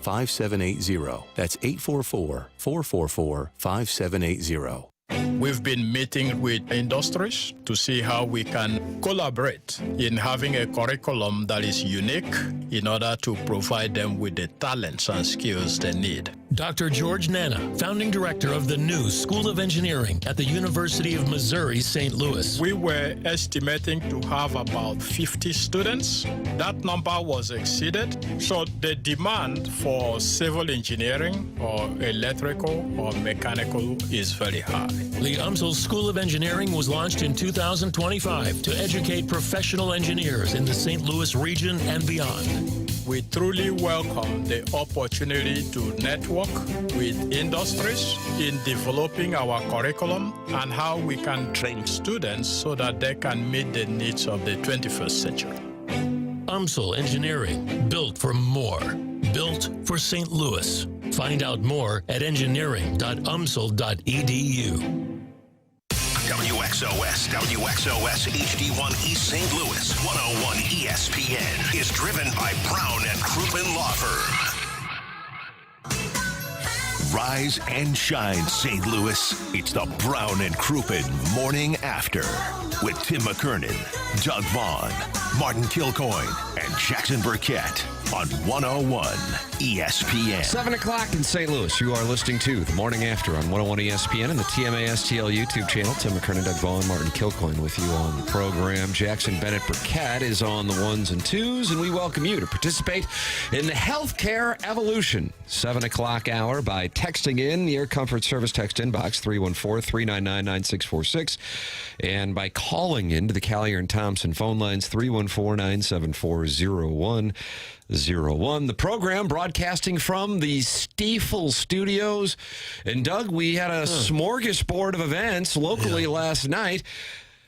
5780. That's 844-444-5780. We've been meeting with industries to see how we can collaborate in having a curriculum that is unique in order to provide them with the talents and skills they need. Dr. George Nana, founding director of the new School of Engineering at the University of Missouri, St. Louis. We were estimating to have about 50 students. That number was exceeded. So the demand for civil engineering or electrical or mechanical is very high. The UMSL School of Engineering was launched in 2025 to educate professional engineers in the St. Louis region and beyond. We truly welcome the opportunity to network with industries in developing our curriculum and how we can train students so that they can meet the needs of the 21st century. UMSL Engineering, built for more. Built for St. Louis. Find out more at engineering.umsl.edu. WXOS HD1 East St. Louis 101 ESPN is driven by Brown and Crouppen Law Firm. Rise and shine, St. Louis. It's the Brown and Crouppen Morning After with Tim McKernan, Doug Vaughn, Martin Kilcoyne, and Jackson Burkett on 101 ESPN. 7 o'clock in St. Louis. You are listening to the Morning After on 101 ESPN and the TMA STL YouTube channel. Tim McKernan, Doug Vaughn, Martin Kilcoyne with you on the program. Jackson Burkett is on the ones and twos, and we welcome you to participate in the healthcare evolution. 7 o'clock hour by texting in the Air Comfort Service text inbox 314-399-9646 and by calling into the Callier and Thompson phone lines 314-974-0101. The program broadcasting from the Stiefel Studios. And Doug, we had a smorgasbord of events locally last night.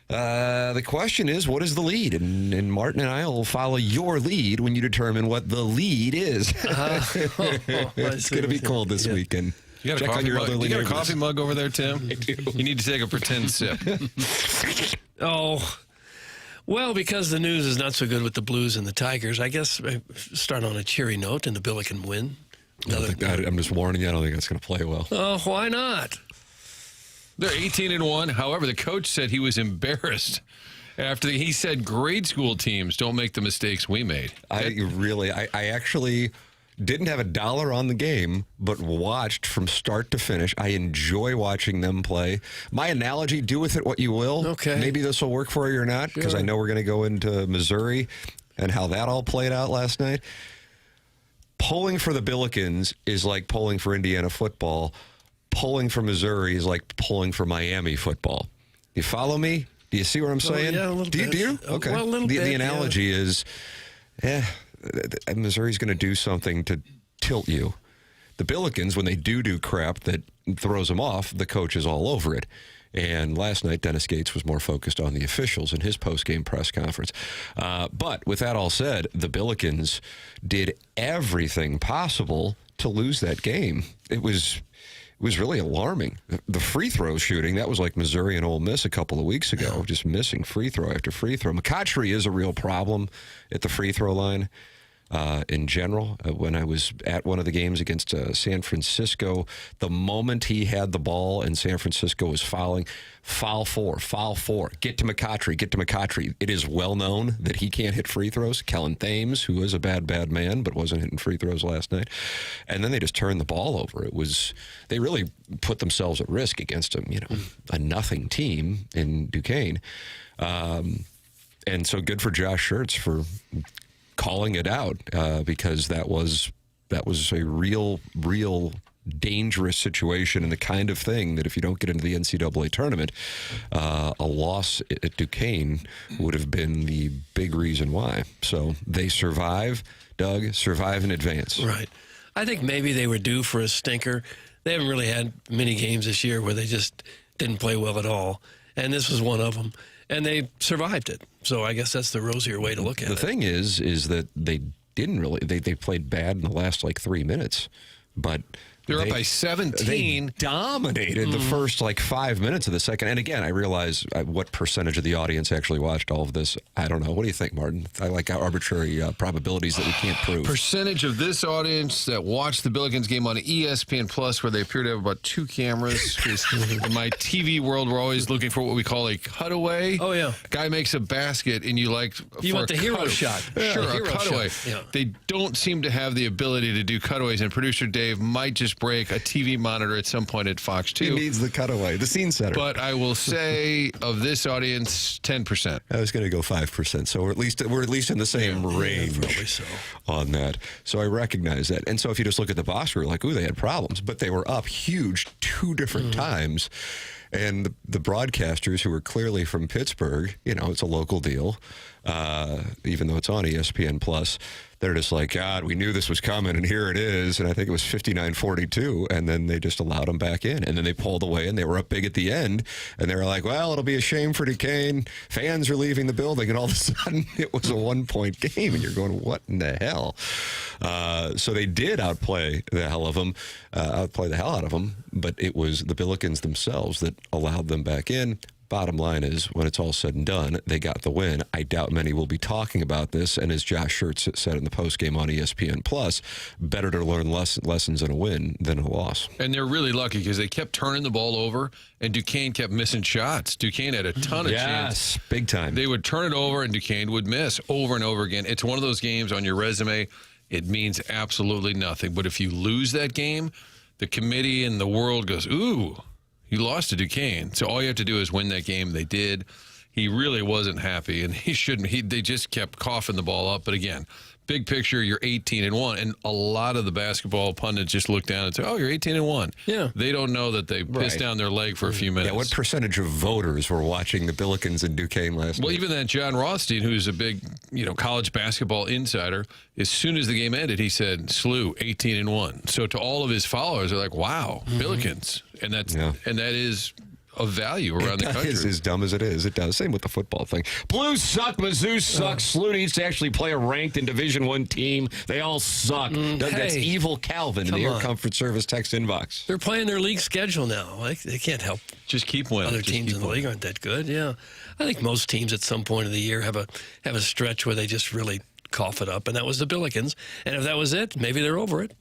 The question is, what is the lead? And Martin and I will follow your lead when you determine what the lead is. It's going to be cold this weekend. You got a coffee mug? You got a coffee mug over there, Tim? I do. You need to take a pretend sip. Well, because the news is not so good with the Blues and the Tigers, I guess I start on a cheery note and the Billiken win. I'm just warning you, I don't think that's going to play well. Oh, why not? They're 18-1. However, the coach said he was embarrassed after he said grade school teams don't make the mistakes we made. I actually didn't have $1 on the game, but watched from start to finish. I enjoy watching them play. My analogy, do with it what you will. Okay. Maybe this will work for you or not, because I know we're going to go into Missouri and how that all played out last night. Pulling for the Billikens is like pulling for Indiana football. Pulling for Missouri is like pulling for Miami football. You follow me? Do you see what I'm saying? Yeah, a little bit. Do you? Okay. Well, a little bit, the analogy is, Missouri's going to do something to tilt you. The Billikens, when they do crap that throws them off, the coach is all over it. And last night, Dennis Gates was more focused on the officials in his post-game press conference. But with that all said, the Billikens did everything possible to lose that game. It was really alarming. The free throw shooting, that was like Missouri and Ole Miss a couple of weeks ago, just missing free throw after free throw. McKernan is a real problem at the free throw line in general. When I was at one of the games against San Francisco, the moment he had the ball and San Francisco was fouling, foul four, get to McKernan. It is well known that he can't hit free throws. Kellen Thames, who is a bad man, but wasn't hitting free throws last night. And then they just turned the ball over. They really put themselves at risk against a nothing team in Duquesne. And so good for Josh Schertz for calling it out, because that was a real dangerous situation, and the kind of thing that if you don't get into the NCAA tournament, a loss at Duquesne would have been the big reason why. So they survive, Doug, survive in advance. Right. I think maybe they were due for a stinker. They haven't really had many games this year where they just didn't play well at all, and this was one of them. And they survived it. So I guess that's the rosier way to look at it. The thing is that they didn't really, they played bad in the last 3 minutes, but They're up by 17. They dominated the first 5 minutes of the second. And again, I realize what percentage of the audience actually watched all of this. I don't know. What do you think, Martin? I like arbitrary probabilities that we can't prove. Percentage of this audience that watched the Billikens game on ESPN Plus, where they appear to have about 2 cameras. In my TV world, we're always looking for what we call a cutaway. Oh, yeah. Guy makes a basket, and you want the hero shot. Sure, a a cutaway. Yeah. They don't seem to have the ability to do cutaways, and producer Dave might just break a TV monitor at some point at Fox 2. He needs the cutaway, the scene setter. But I will say, of this audience, 10%. I was going to go 5%, so we're at least in the same range probably so. on that. So I recognize that. And so if you just look at the box score, like, ooh, they had problems, but they were up huge 2 different times. And the broadcasters, who were clearly from Pittsburgh, it's a local deal, even though it's on ESPN Plus, they're just like, God, we knew this was coming, and here it is. And I think it was 59-42, and then they just allowed them back in. And then they pulled away, and they were up big at the end. And they were like, well, it'll be a shame for Duquesne. Fans are leaving the building. And all of a sudden, it was a 1-point game. And you're going, what in the hell? So they did outplay the hell out of them. But it was the Billikens themselves that allowed them back in. Bottom line is, when it's all said and done, they got the win. I doubt many will be talking about this. And as Josh Schertz said in the postgame on ESPN Plus, better to learn lessons in a win than a loss. And they're really lucky because they kept turning the ball over, and Duquesne kept missing shots. Duquesne had a ton of chances. Yes, big time. They would turn it over, and Duquesne would miss over and over again. It's one of those games on your resume, it means absolutely nothing. But if you lose that game, the committee and the world goes, ooh, you lost to Duquesne. So all you have to do is win that game. They did. He really wasn't happy, and he shouldn't. They just kept coughing the ball up. But again, big picture, you're 18-1, and a lot of the basketball pundits just look down and say, "Oh, you're 18-1." Yeah, they don't know that they pissed down their leg for a few minutes. Yeah, what percentage of voters were watching the Billikens and Duquesne last night? Well, even that John Rothstein, who's a big, college basketball insider, as soon as the game ended, he said, "SLU 18-1." So to all of his followers, they're like, "Wow, Billikens," and that is of value around the country. It is as dumb as it is. It does. Same with the football thing. Blues suck. Mizzou sucks. SLU needs to actually play a ranked in Division I team. They all suck. That's evil Calvin in the Air Comfort Service text inbox. They're playing their league schedule now. They can't help. Just keep winning. Other teams in the league aren't that good. Yeah, I think most teams at some point of the year have a stretch where they just really cough it up, and that was the Billikens. And if that was it, maybe they're over it.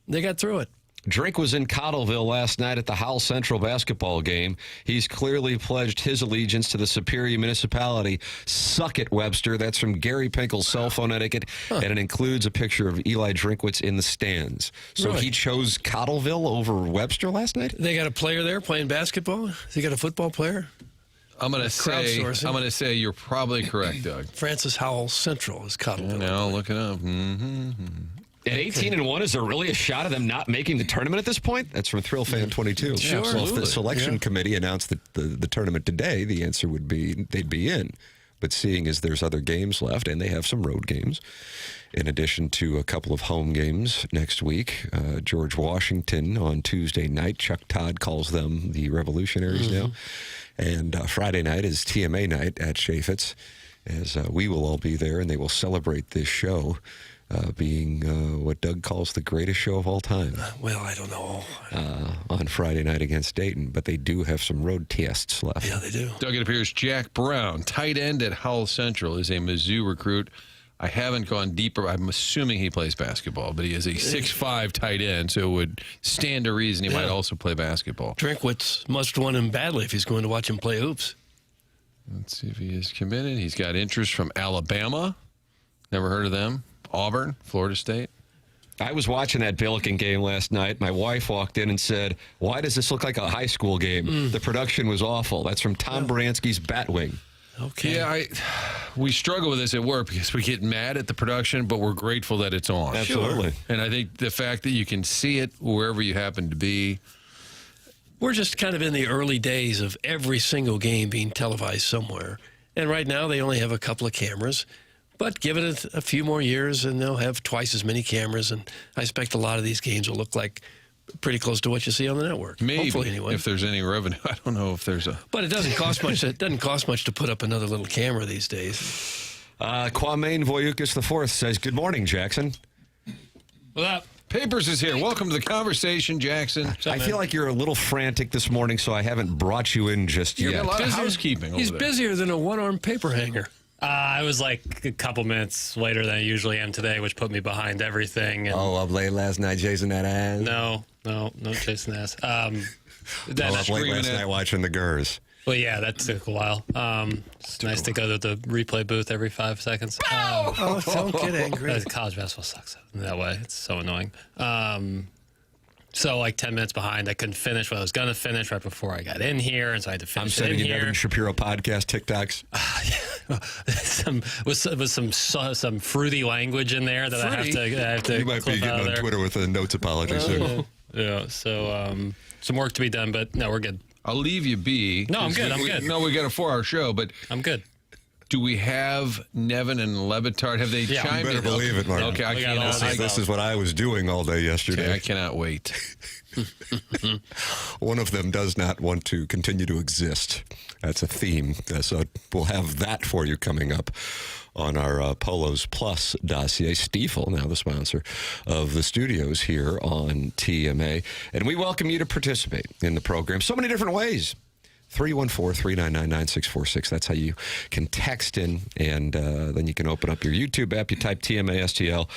They got through it. Drink was in Cottleville last night at the Howell Central basketball game. He's clearly pledged his allegiance to the Superior Municipality. Suck it, Webster. That's from Gary Pinkel's cell phone etiquette, and it includes a picture of Eli Drinkwitz in the stands. So he chose Cottleville over Webster last night? They got a player there playing basketball? They got a football player? I'm going to say you're probably correct, Doug. Francis Howell Central is Cottleville. Now look it up. At 18-1, is there really a shot of them not making the tournament at this point? That's from Thrill Fan 22. Sure. Well, if the selection committee announced the tournament today, the answer would be they'd be in. But seeing as there's other games left, and they have some road games, in addition to a couple of home games next week, George Washington on Tuesday night. Chuck Todd calls them the Revolutionaries now. And Friday night is TMA night at Chaffetz, as we will all be there, and they will celebrate this show. Being what Doug calls the greatest show of all time. Well, I don't know. On Friday night against Dayton, but they do have some road tests left. Yeah, they do. Doug, it appears Jack Brown, tight end at Howell Central, is a Mizzou recruit. I haven't gone deeper. I'm assuming he plays basketball, but he is a 6'5" tight end, so it would stand to reason he might also play basketball. Drinkwitz must want him badly if he's going to watch him play hoops. Let's see if he is committed. He's got interest from Alabama. Never heard of them. Auburn, Florida State. I was watching that Billiken game last night. My wife walked in and said, "Why does this look like a high school game?" The production was awful. That's from Tom Baranski's Batwing. Okay. Yeah, we struggle with this at work because we get mad at the production, but we're grateful that it's on. Absolutely. Sure. And I think the fact that you can see it wherever you happen to be. We're just kind of in the early days of every single game being televised somewhere. And right now they only have a couple of cameras. But give it a few more years, and they'll have twice as many cameras. And I expect a lot of these games will look like pretty close to what you see on the network. Maybe, hopefully, anyway. If there's any revenue. I don't know if there's a... But it doesn't cost much. It doesn't cost much to put up another little camera these days. Kwame Voyukas IV says, "Good morning, Jackson." Well, Papers is here. Welcome to the conversation, Jackson. I feel like you're a little frantic this morning, so I haven't brought you in just You yet. got a lot of housekeeping over He's there. busier than a one-armed paper hanger. I was like a couple minutes later than I usually am today, which put me behind everything. And Up late last night chasing that ass. no chasing ass. Up late last night watching the Gers. Well, yeah, that took a while. It's nice to go to the replay booth every 5 seconds. Oh, don't get angry. College basketball sucks that way. It's so annoying. So like 10 minutes behind, I couldn't finish what I was going to finish right before I got in here, and so I had to I'm finish it in sending you here. Nevin Shapiro podcast TikToks. some fruity language in there that I have to You might be clip getting out of on there. Twitter with a notes apology soon. Yeah, so some work to be done, but no, we're good. I'll leave you be. No, I'm good. I'm good. No, we got a 4-hour show, but I'm good. do we have Nevin and Lebatard? Have they Yeah. chimed You better in? believe it, Martin. Okay, I We got all cannot. the This is what I was doing all day yesterday. I cannot wait. One of them does not want to continue to exist. That's a theme. So we'll have that for you coming up on our Polos Plus dossier. Stiefel, now the sponsor of the studios here on TMA. And we welcome you to participate in the program so many different ways. 314-399-9646. That's how you can text in, and then you can open up your YouTube app. You type TMA STL,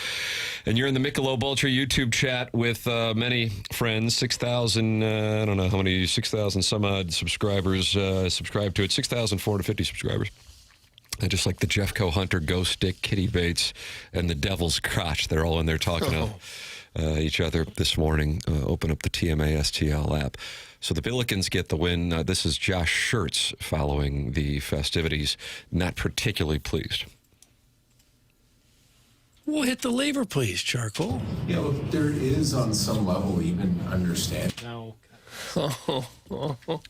and you're in the Michelob Ultra YouTube chat with many friends. 6,000, I don't know how many, 6,000 some odd subscribers subscribe to it. 6,450 subscribers. And just like the Jeffco Hunter, Ghost Stick, Kitty Bates, and the Devil's Crotch, they're all in there talking to each other this morning. Open up the TMA STL app. So the Billikens get the win. This is Josh Schertz following the festivities. Not particularly pleased. We'll hit the lever, please, Charcoal. There is on some level even understanding. No.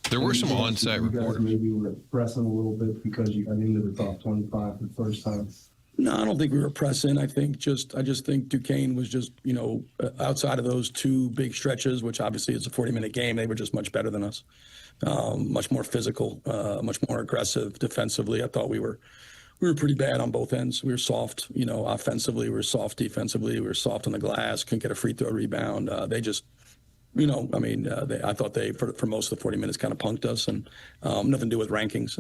There were some on-site you guys reporters. maybe were pressing a little bit because you got into the top 25 for the first time. No, I don't think we were pressing. I just think Duquesne was just, outside of those two big stretches, which obviously is a 40-minute game, they were just much better than us. Much more physical, much more aggressive defensively. I thought we were pretty bad on both ends. We were soft, offensively. We were soft defensively. We were soft on the glass. Couldn't get a free throw rebound. They just, I thought they for most of the 40 minutes kind of punked us, and nothing to do with rankings.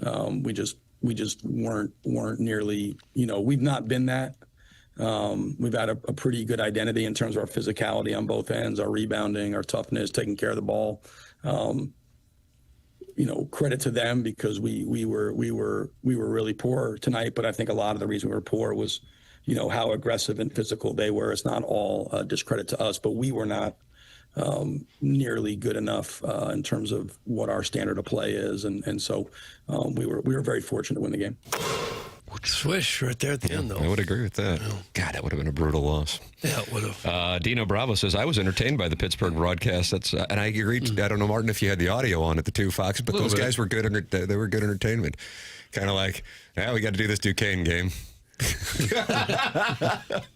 We just weren't nearly, we've not been that. We've had a pretty good identity in terms of our physicality on both ends, our rebounding, our toughness, taking care of the ball. Credit to them because we were really poor tonight. But I think a lot of the reason we were poor was, how aggressive and physical they were. It's not all discredit to us, but we were not nearly good enough in terms of what our standard of play is, and so we were very fortunate to win the game. Swish right there at the end, though. I would agree with that. God, that would have been a brutal loss. Yeah, it would have. Dino Bravo says, I was entertained by the Pittsburgh broadcast. And I agree. I don't know, Martin, if you had the audio on at the two Fox, but those guys were good. They were good entertainment. Kind of like, we got to do this Duquesne game.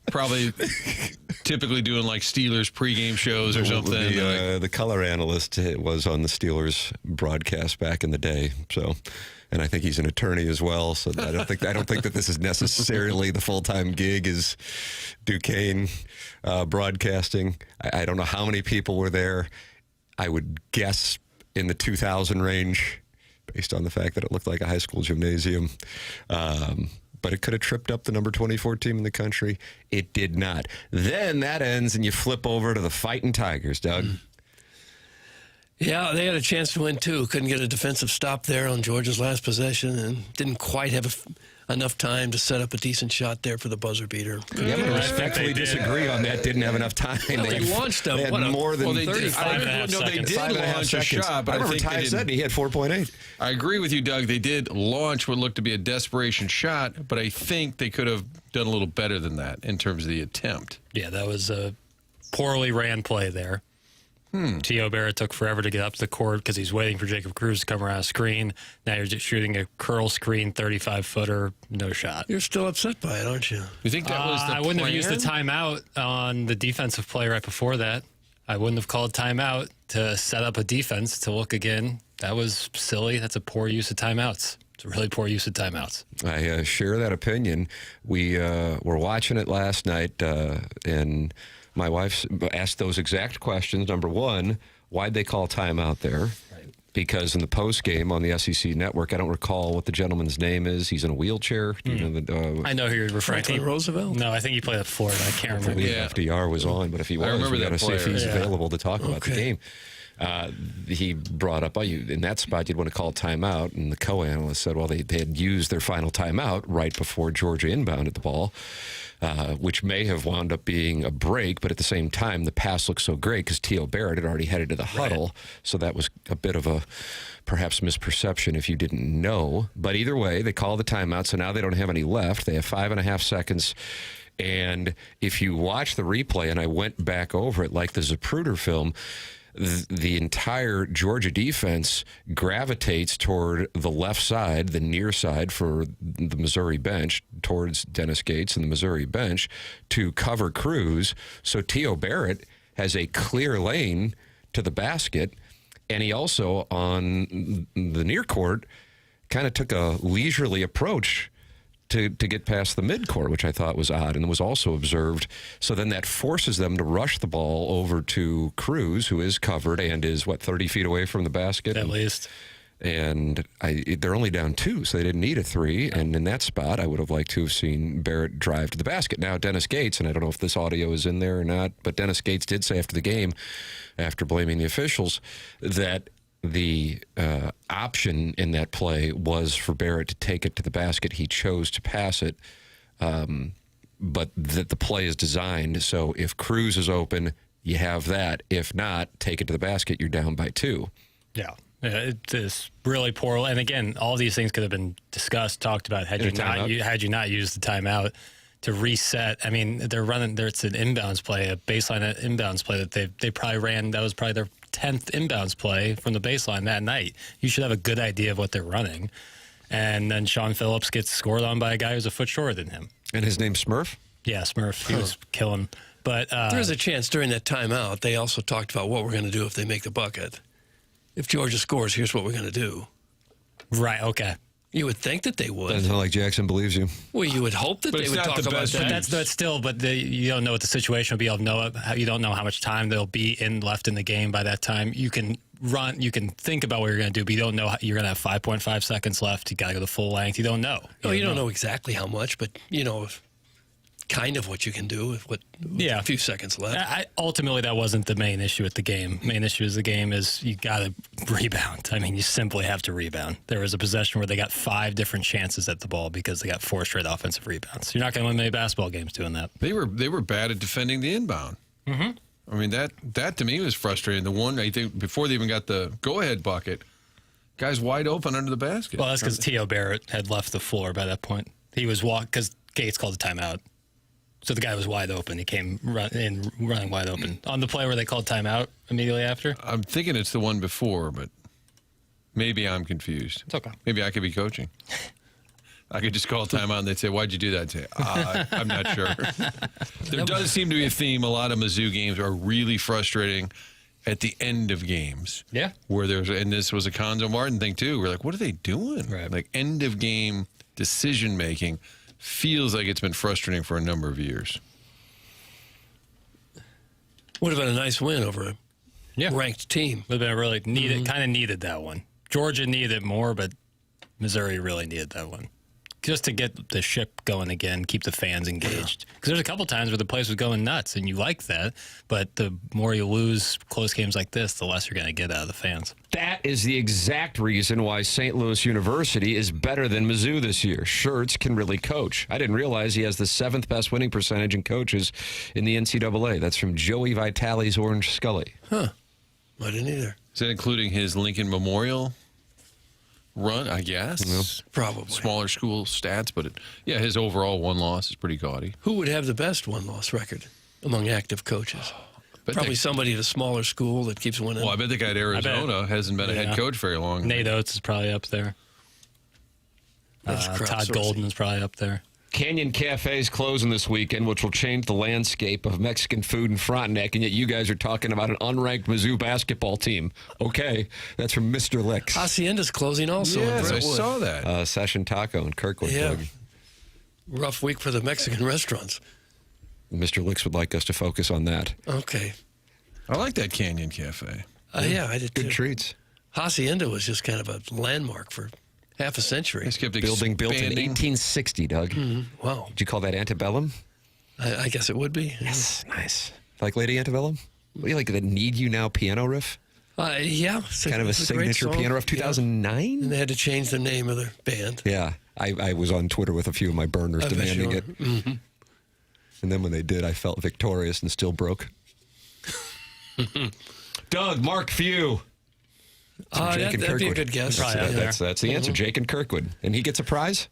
Probably typically doing like Steelers pregame shows or something. The color analyst was on the Steelers broadcast back in the day. So, and I think he's an attorney as well. So I don't think that this is necessarily the full-time gig is Duquesne broadcasting. I don't know how many people were there. I would guess in the 2,000 range, based on the fact that it looked like a high school gymnasium. But it could have tripped up the number 24 team in the country. It did not. Then that ends, and you flip over to the Fighting Tigers, Doug. Yeah, they had a chance to win, too. Couldn't get a defensive stop there on Georgia's last possession and didn't quite have enough time to set up a decent shot there for the buzzer beater. Yeah, I'm going to respectfully disagy on that. Didn't have enough time. Well, they launched them. They had more than 35 and a half They seconds. did 5.5 launch a seconds. shot, but I I remember think Ty they said didn't. he had 4.8. I agree with you, Doug. They did launch what looked to be a desperation shot, but I think they could have done a little better than that in terms of the attempt. Yeah, that was a poorly ran play there. T.O. Barrett took forever to get up to the court because he's waiting for Jacob Cruz to come around a screen. Now you're just shooting a curl screen, 35-footer, no shot. You're still upset by it, aren't you? You think that was the I wouldn't have used the plan? timeout on the defensive play right before that. I wouldn't have called timeout to set up a defense to look again. That was silly. That's a poor use of timeouts. It's a really poor use of timeouts. I share that opinion. We were watching it last night, and My wife asked those exact questions. Number one, why'd they call timeout there? Because in the post game on the SEC network, I don't recall what the gentleman's name is. He's in a wheelchair. Do you know I know who you're referring to. Franklin Roosevelt? No, I think he played at Florida. I can't I remember. believe FDR was on, but if he was, remember we that got to see if player. he's Yeah. available to talk about the game. He brought up, in that spot, you'd want to call timeout, and the co-analyst said, well, they had used their final timeout right before Georgia inbounded the ball, which may have wound up being a break, but at the same time, the pass looked so great because T.O. Barrett had already headed to the huddle, so that was a bit of a perhaps misperception if you didn't know. But either way, they call the timeout, so now they don't have any left. They have 5.5 seconds. And if you watch the replay, and I went back over it like the Zapruder film, the entire Georgia defense gravitates toward the left side, the near side for the Missouri bench, towards Dennis Gates and the Missouri bench to cover Cruz. So T.O. Barrett has a clear lane to the basket, and he also, on the near court, kind of took a leisurely approach to get past the midcourt, which I thought was odd and was also observed. So then that forces them to rush the ball over to Cruz, who is covered and is, 30 feet away from the basket? At least. And they're only down 2, so they didn't need a 3. And in that spot, I would have liked to have seen Barrett drive to the basket. Now, Dennis Gates, and I don't know if this audio is in there or not, but Dennis Gates did say after the game, after blaming the officials, that the option in that play was for Barrett to take it to the basket. He chose to pass it, but that the play is designed so if Cruz is open, you have that. If not, take it to the basket, you're down by 2. Yeah. It is really poor. And again, all these things could have been discussed, talked about had you not used the timeout to reset. I mean, they're running there. It's an inbounds play, a baseline inbounds play that they probably ran. That was probably their 10th inbounds play from the baseline that night. You should have a good idea of what they're running. And then Sean Phillips gets scored on by a guy who's a foot shorter than him. And his name's Smurf? Yeah, Smurf. He was killing. But There's a chance during that timeout, they also talked about what we're going to do if they make the bucket. If Georgia scores, here's what we're going to do. Right, okay. You would think that they would. Doesn't sound like Jackson believes you. Well, you would hope that But they it's would not talk the about best that. That's still, but you don't know what the situation will be. You don't know how much time there'll be left in the game by that time. You can run, you can think about what you're going to do, but you don't know you're going to have 5.5 seconds left. You got to go the full length. You don't know. No, you don't know exactly how much, but you know kind of what you can do with a few seconds left. Ultimately, that wasn't the main issue with the game. Main issue is the game is you got to rebound. I mean, you simply have to rebound. There was a possession where they got 5 different chances at the ball because they got 4 straight offensive rebounds. You're not going to win many basketball games doing that. They were bad at defending the inbound. Mm-hmm. I mean, that to me was frustrating. The one, I think, before they even got the go-ahead bucket, guys wide open under the basket. Well, that's because T.O. Barrett had left the floor by that point. He was because Gates called a timeout. So the guy was wide open. He came running wide open. On the play where they called timeout immediately after? I'm thinking it's the one before, but maybe I'm confused. It's okay. Maybe I could be coaching. I could just call timeout and they'd say, why'd you do that? I'd say, I'm not sure. There does seem to be a theme. A lot of Mizzou games are really frustrating at the end of games. Yeah. Where and this was a Conzo Martin thing too. We're like, what are they doing? Right. Like end of game decision making feels like it's been frustrating for a number of years. Would have been a nice win over a ranked team. Would have been really needed, kind of needed that one. Georgia needed it more, but Missouri really needed that one. Just to get the ship going again, keep the fans engaged. Because there's a couple times where the place was going nuts, and you like that. But the more you lose close games like this, the less you're going to get out of the fans. That is the exact reason why St. Louis University is better than Mizzou this year. Schertz can really coach. I didn't realize he has the 7th best winning percentage in coaches in the NCAA. That's from Joey Vitale's Orange Scully. Huh. I didn't either. Is that including his Lincoln Memorial run, I guess? Probably. Smaller school stats, but his overall one loss is pretty gaudy. Who would have the best one-loss record among active coaches? Probably somebody at a smaller school that keeps winning. Well, I bet the guy at Arizona hasn't been a head coach very long. Nate Oates is probably up there. Todd Golden is probably up there. Canyon Cafe's closing this weekend, which will change the landscape of Mexican food in Frontenac, and yet you guys are talking about an unranked Mizzou basketball team. Okay, that's from Mr. Licks. Hacienda's closing also. Yes, in I Brentwood. saw that. Session Taco in Kirkwood. Yeah. Rough week for the Mexican restaurants. Mr. Licks would like us to focus on that. Okay. I like that Canyon Cafe. Yeah, I did too. Good treats. Hacienda was just kind of a landmark for half a century. It's kept Building built in expanding. 1860, Doug. Wow. Did you call that antebellum? I guess it would be. Yes. Nice. Like Lady Antebellum? What do you like, the Need You Now piano riff? Yeah. Kind of a signature piano riff, 2009? And they had to change the name of their band. Yeah. I was on Twitter with a few of my burners demanding it. Mm-hmm. And then when they did, I felt victorious and still broke. Doug, Mark Few. That'd be a good guess. That's the answer. Jake and Kirkwood. And he gets a prize?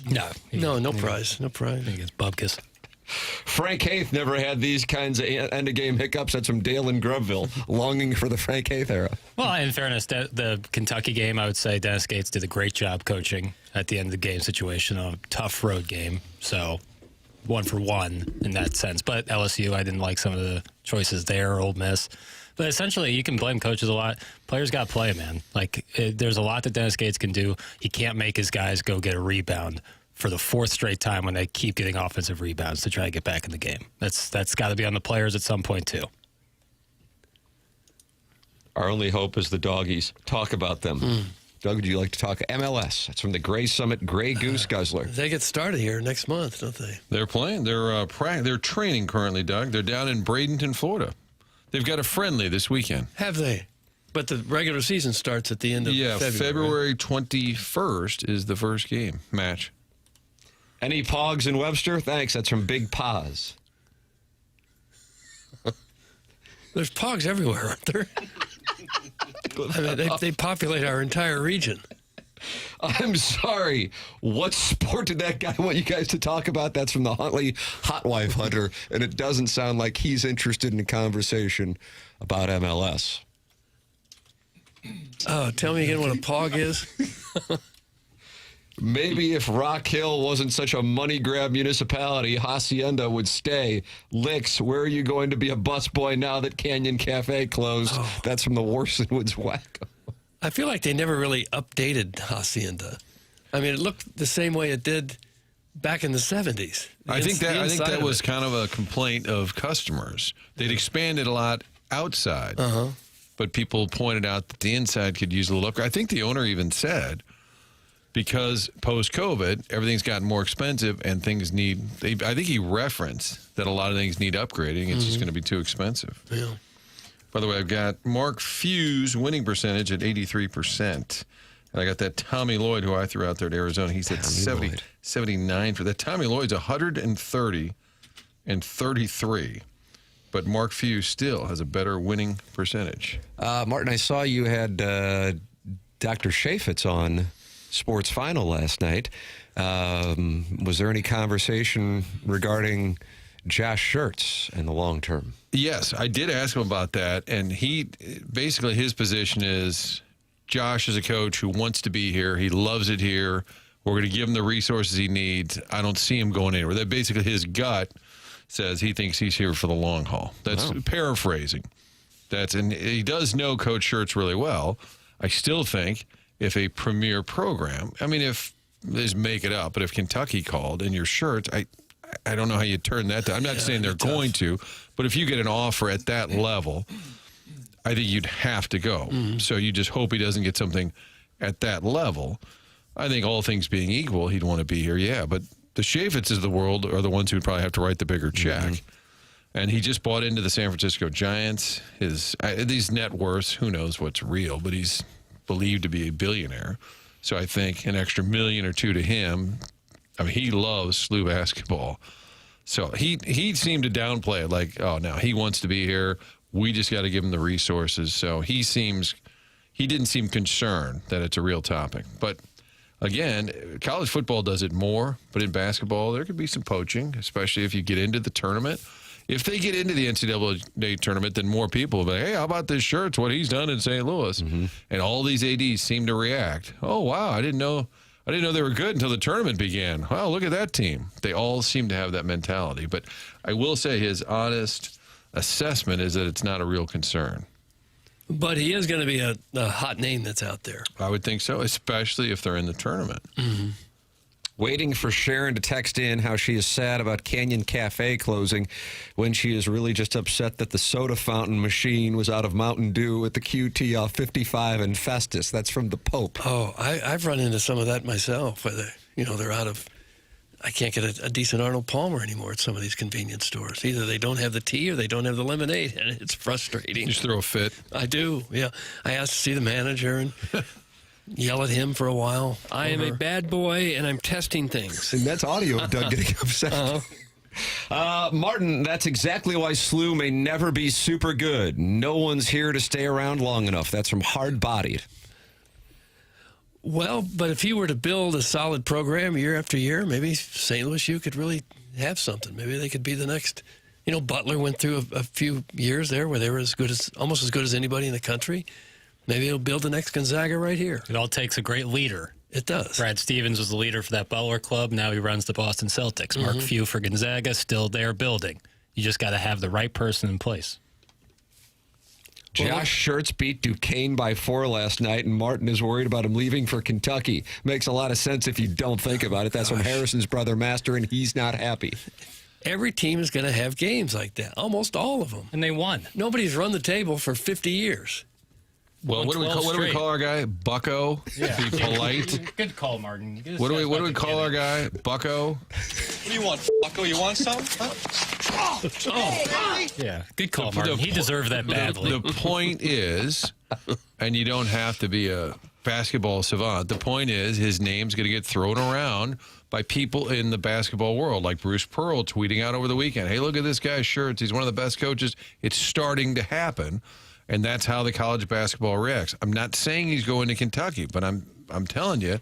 No prize. No prize. I guess Bubkus. Frank Haith never had these kinds of end-of-game hiccups. That's from Dale in Grubville, longing for the Frank Haith era. Well, in fairness, the Kentucky game, I would say Dennis Gates did a great job coaching at the end of the game situation, a tough road game. So 1 for 1 in that sense. But LSU, I didn't like some of the choices there, Ole Miss. But essentially, you can blame coaches a lot. Players got to play, man. There's a lot that Dennis Gates can do. He can't make his guys go get a rebound for the 4th straight time when they keep getting offensive rebounds to try to get back in the game. That's got to be on the players at some point, too. Our only hope is the doggies. Talk about them. Doug, would you like to talk MLS? That's from the Gray Summit Gray Goose Guzzler. They get started here next month, don't they? They're playing. They're training currently, Doug. They're down in Bradenton, Florida. They've got a friendly this weekend. Have they? But the regular season starts at the end of February 21st is the first game match. Any Pogs in Webster? Thanks. That's from Big Paws. There's Pogs everywhere, aren't there? I mean, they populate our entire region. I'm sorry. What sport did that guy want you guys to talk about? That's from the Huntley Hot Wife Hunter, and it doesn't sound like he's interested in a conversation about MLS. Oh, tell me again what a Pog is. Maybe if Rock Hill wasn't such a money grab municipality, Hacienda would stay. Licks, where are you going to be a busboy now that Canyon Cafe closed? That's from the Warson Woods Wacko. I feel like they never really updated Hacienda. I mean, it looked the same way it did back in the 70s. I think that was kind of a complaint of customers. They'd expanded a lot outside, but people pointed out that the inside could use a little upgrade. I think the owner even said, because post-COVID, everything's gotten more expensive and things need, I think he referenced that a lot of things need upgrading. It's just going to be too expensive. Yeah. By the way, I've got Mark Few's winning percentage at 83%. And I got that Tommy Lloyd, who I threw out there at Arizona. He's at 79 for that. Tommy Lloyd's 130 and 33. But Mark Few still has a better winning percentage. Martin, I saw you had Dr. Chaffetz on Sports Final last night. Was there any conversation regarding Josh Schertz in the long term? Yes, I did ask him about that, and basically his position is Josh is a coach who wants to be here. He loves it here. We're going to give him the resources he needs. I don't see him going anywhere. That basically his gut says he thinks he's here for the long haul. That's paraphrasing. And he does know Coach Schertz really well. I still think if a premier program, I mean, make it up, but if Kentucky called and you're Schertz, I don't know how you turn that down. I'm not saying they're going to, but if you get an offer at that level, I think you'd have to go. So you just hope he doesn't get something at that level. I think all things being equal, he'd want to be here, yeah. But the Chaffetzes of the world are the ones who would probably have to write the bigger check. And he just bought into the San Francisco Giants. These net worths, who knows what's real, but he's believed to be a billionaire. So I think an extra $1 million or $2 million to him. I mean, he loves SLU basketball. So he seemed to downplay it like, oh, no, he wants to be here. We just got to give him the resources. So he didn't seem concerned that it's a real topic. But, again, college football does it more. But in basketball, there could be some poaching, especially if you get into the tournament. If they get into the NCAA tournament, then more people will be like, hey, how about this Schertz, what he's done in St. Louis? And all these ADs seem to react. Oh, wow, I didn't know they were good until the tournament began. Wow, look at that team. They all seem to have that mentality. But I will say his honest assessment is that it's not a real concern. But he is going to be a hot name that's out there. I would think so, especially if they're in the tournament. Waiting for Sharon to text in how she is sad about Canyon Cafe closing when she is really just upset that the soda fountain machine was out of Mountain Dew at the QT off 55 and Festus. That's from the Pope. Oh, I've run into some of that myself. Where they're out of. I can't get a decent Arnold Palmer anymore at some of these convenience stores. Either they don't have the tea or they don't have the lemonade, and it's frustrating. You just throw a fit. I do, yeah. I asked to see the manager and yell at him for a while. I am a bad boy, and I'm testing things. And that's audio of Doug getting upset. Martin, that's exactly why SLU may never be super good. No one's here to stay around long enough. That's from Hard Bodied. Well, but if you were to build a solid program year after year, maybe St. Louis U could really have something. Maybe they could be the next. Butler went through a few years there where they were almost as good as anybody in the country. Maybe it'll build the next Gonzaga right here. It all takes a great leader. It does. Brad Stevens was the leader for that Butler club. Now he runs the Boston Celtics. Mark Few for Gonzaga, still there building. You just got to have the right person in place. Josh Schertz beat Duquesne by 4 last night, and Martin is worried about him leaving for Kentucky. Makes a lot of sense if you don't think about it. That's from Harrison's brother Master, and he's not happy. Every team is going to have games like that. Almost all of them. And they won. Nobody's run the table for 50 years. Well, what do we call our guy? Bucko? Yeah. Be polite. Good call, Martin. What do we call our guy? Bucko? What do you want, Bucko? You want some? Huh? Yeah, good call, Martin. He deserved that badly. The point is, and you don't have to be a basketball savant, the point is his name's going to get thrown around by people in the basketball world, like Bruce Pearl tweeting out over the weekend, hey, look at this guy's shirts. He's one of the best coaches. It's starting to happen. And that's how the college basketball reacts. I'm not saying he's going to Kentucky, but I'm telling you,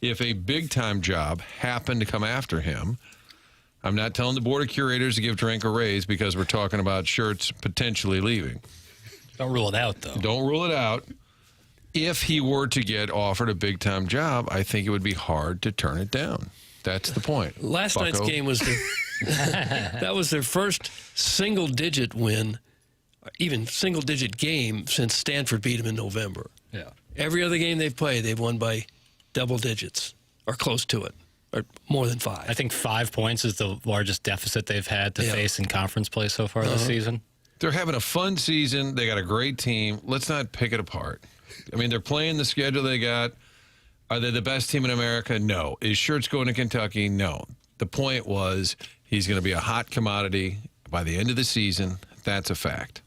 if a big-time job happened to come after him, I'm not telling the board of curators to give Drink a raise because we're talking about Schertz potentially leaving. Don't rule it out, though. Don't rule it out. If he were to get offered a big-time job, I think it would be hard to turn it down. That's the point. Last night's game was that was their first single-digit win, even single-digit game since Stanford beat them in November. Yeah. Every other game they've played, they've won by double digits or close to it, or more than 5. I think 5 points is the largest deficit they've had to face in conference play so far this season. They're having a fun season. They got a great team. Let's not pick it apart. I mean, they're playing the schedule they got. Are they the best team in America? No. Is Schertz going to Kentucky? No. The point was he's going to be a hot commodity by the end of the season. That's a fact.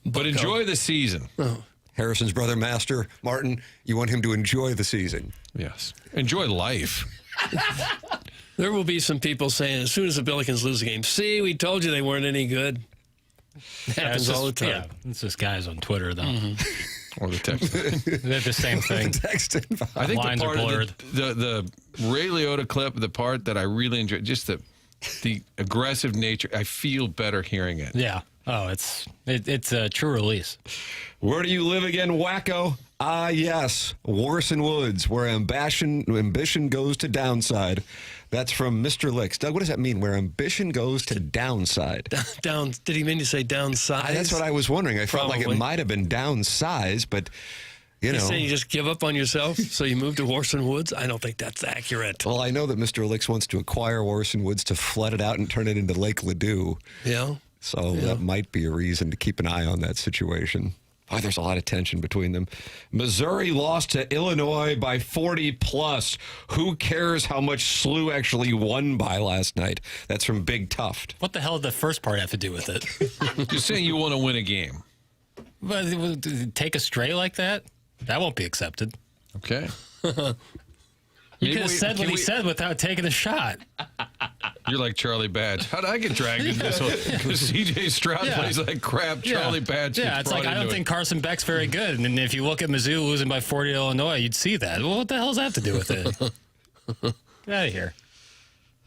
But enjoy the season. Harrison's brother Master, Martin, you want him to enjoy the season. Yes. Enjoy life. There will be some people saying, as soon as the Billikens lose a game, see, we told you they weren't any good. It happens all the time. Yeah, it's just guys on Twitter, though. Or the text. They're the same thing. I think Lines the part are blurred. of the Ray Liotta clip, the part that I really enjoyed, just the aggressive nature, I feel better hearing it. Yeah. Oh, it's a true release. Where do you live again, wacko? Ah, yes, Warson Woods, where ambition goes to downside. That's from Mr. Licks. Doug, what does that mean, where ambition goes to downside? Down. Did he mean to say downsize? That's what I was wondering. I felt like it might have been downsize, but, You're saying you just give up on yourself, so you move to Warson Woods? I don't think that's accurate. Well, I know that Mr. Licks wants to acquire Warson Woods to flood it out and turn it into Lake Ladue. Yeah. So that might be a reason to keep an eye on that situation. Oh, there's a lot of tension between them. Missouri lost to Illinois by 40+. Who cares how much SLU actually won by last night? That's from Big Tuft. What the hell did the first part have to do with it? Just saying you want to win a game. But take a stray like that? That won't be accepted. Okay. You could have said what he said without taking a shot. You're like Charlie Batch. How did I get dragged into this one? Because C.J. Stroud plays like crap. Charlie Batch gets it's like, I don't think Carson Beck's very good. And if you look at Mizzou losing by 40 to Illinois, you'd see that. Well, what the hell does that have to do with it? Get out of here.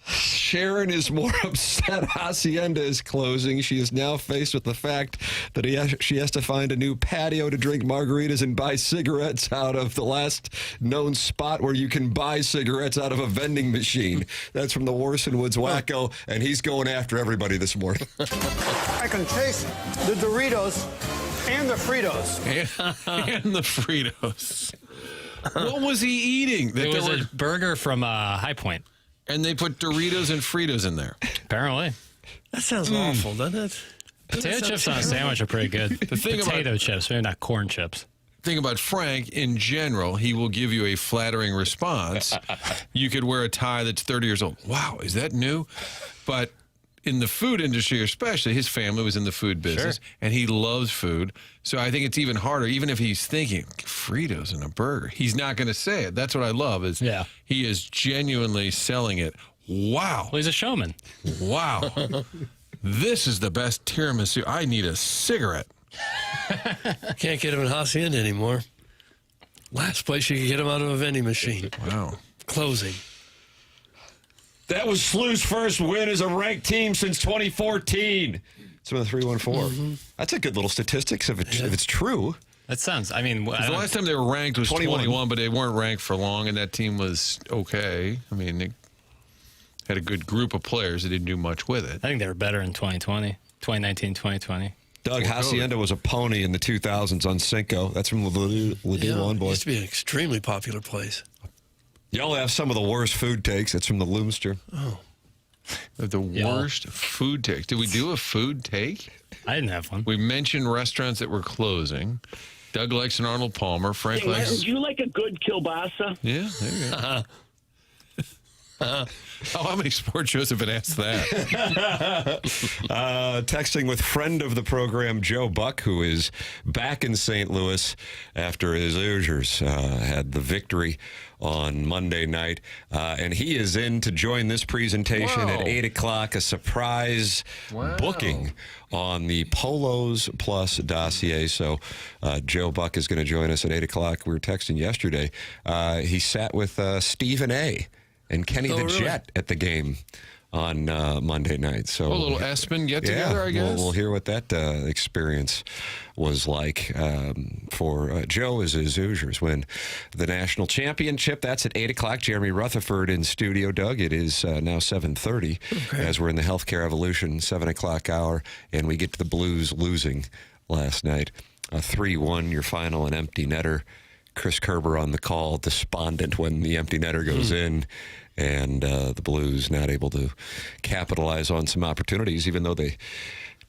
Sharon is more upset Hacienda is closing. She is now faced with the fact that she has to find a new patio to drink margaritas and buy cigarettes out of, the last known spot where you can buy cigarettes out of a vending machine. That's from the Warson Woods wacko, and he's going after everybody this morning. I can taste the Doritos and the Fritos. And the Fritos. What was he eating? It was a burger from High Point. And they put Doritos and Fritos in there. Apparently. That sounds awful, doesn't it? Potato chips on a sandwich are pretty good. Potato chips, maybe not corn chips. Thing about Frank, in general, he will give you a flattering response. You could wear a tie that's 30 years old. Wow, is that new? But in the food industry especially, his family was in the food business, and he loves food. So I think it's even harder, even if he's thinking, Fritos in a burger. He's not going to say it. That's what I love, is he is genuinely selling it. Wow. Well, he's a showman. Wow. This is the best tiramisu. I need a cigarette. Can't get him in Hacienda anymore. Last place you could get him out of a vending machine. Wow. Closing. That was SLU's first win as a ranked team since 2014. Some of the 314. That's a good little statistics if it's true. That sounds, I mean... The last time they were ranked was 21, but they weren't ranked for long, and that team was okay. I mean, they had a good group of players that didn't do much with it. I think they were better in 2019, 2020. Doug, Hacienda was a pony in the 2000s on Cinco. That's from Ladue Lawn Boy. It used to be an extremely popular place. Y'all have some of the worst food takes. It's from the Loomster. Oh. The worst food take. Did we do a food take? I didn't have one. We mentioned restaurants that were closing. Doug likes an Arnold Palmer. Frank likes... Would you like a good kielbasa? Yeah, there you go. How many sports shows have been asked that? Texting with friend of the program, Joe Buck, who is back in St. Louis after his Hoosiers had the victory on Monday night. And he is in to join this presentation at 8 o'clock, a surprise booking on the Polos Plus dossier. So Joe Buck is going to join us at 8 o'clock. We were texting yesterday. He sat with Stephen A. and Kenny the Jet at the game on Monday night. So a little Espen get together, I guess. We'll hear what that experience was like for Joe as his Hoosiers win the national championship. That's at 8 o'clock. Jeremy Rutherford in studio. Doug, it is now 7:30 as we're in the Healthcare Evolution 7 o'clock hour, and we get to the Blues losing last night. 3-1, your final, an empty netter. Chris Kerber on the call, despondent when the empty netter goes in, and the Blues not able to capitalize on some opportunities, even though they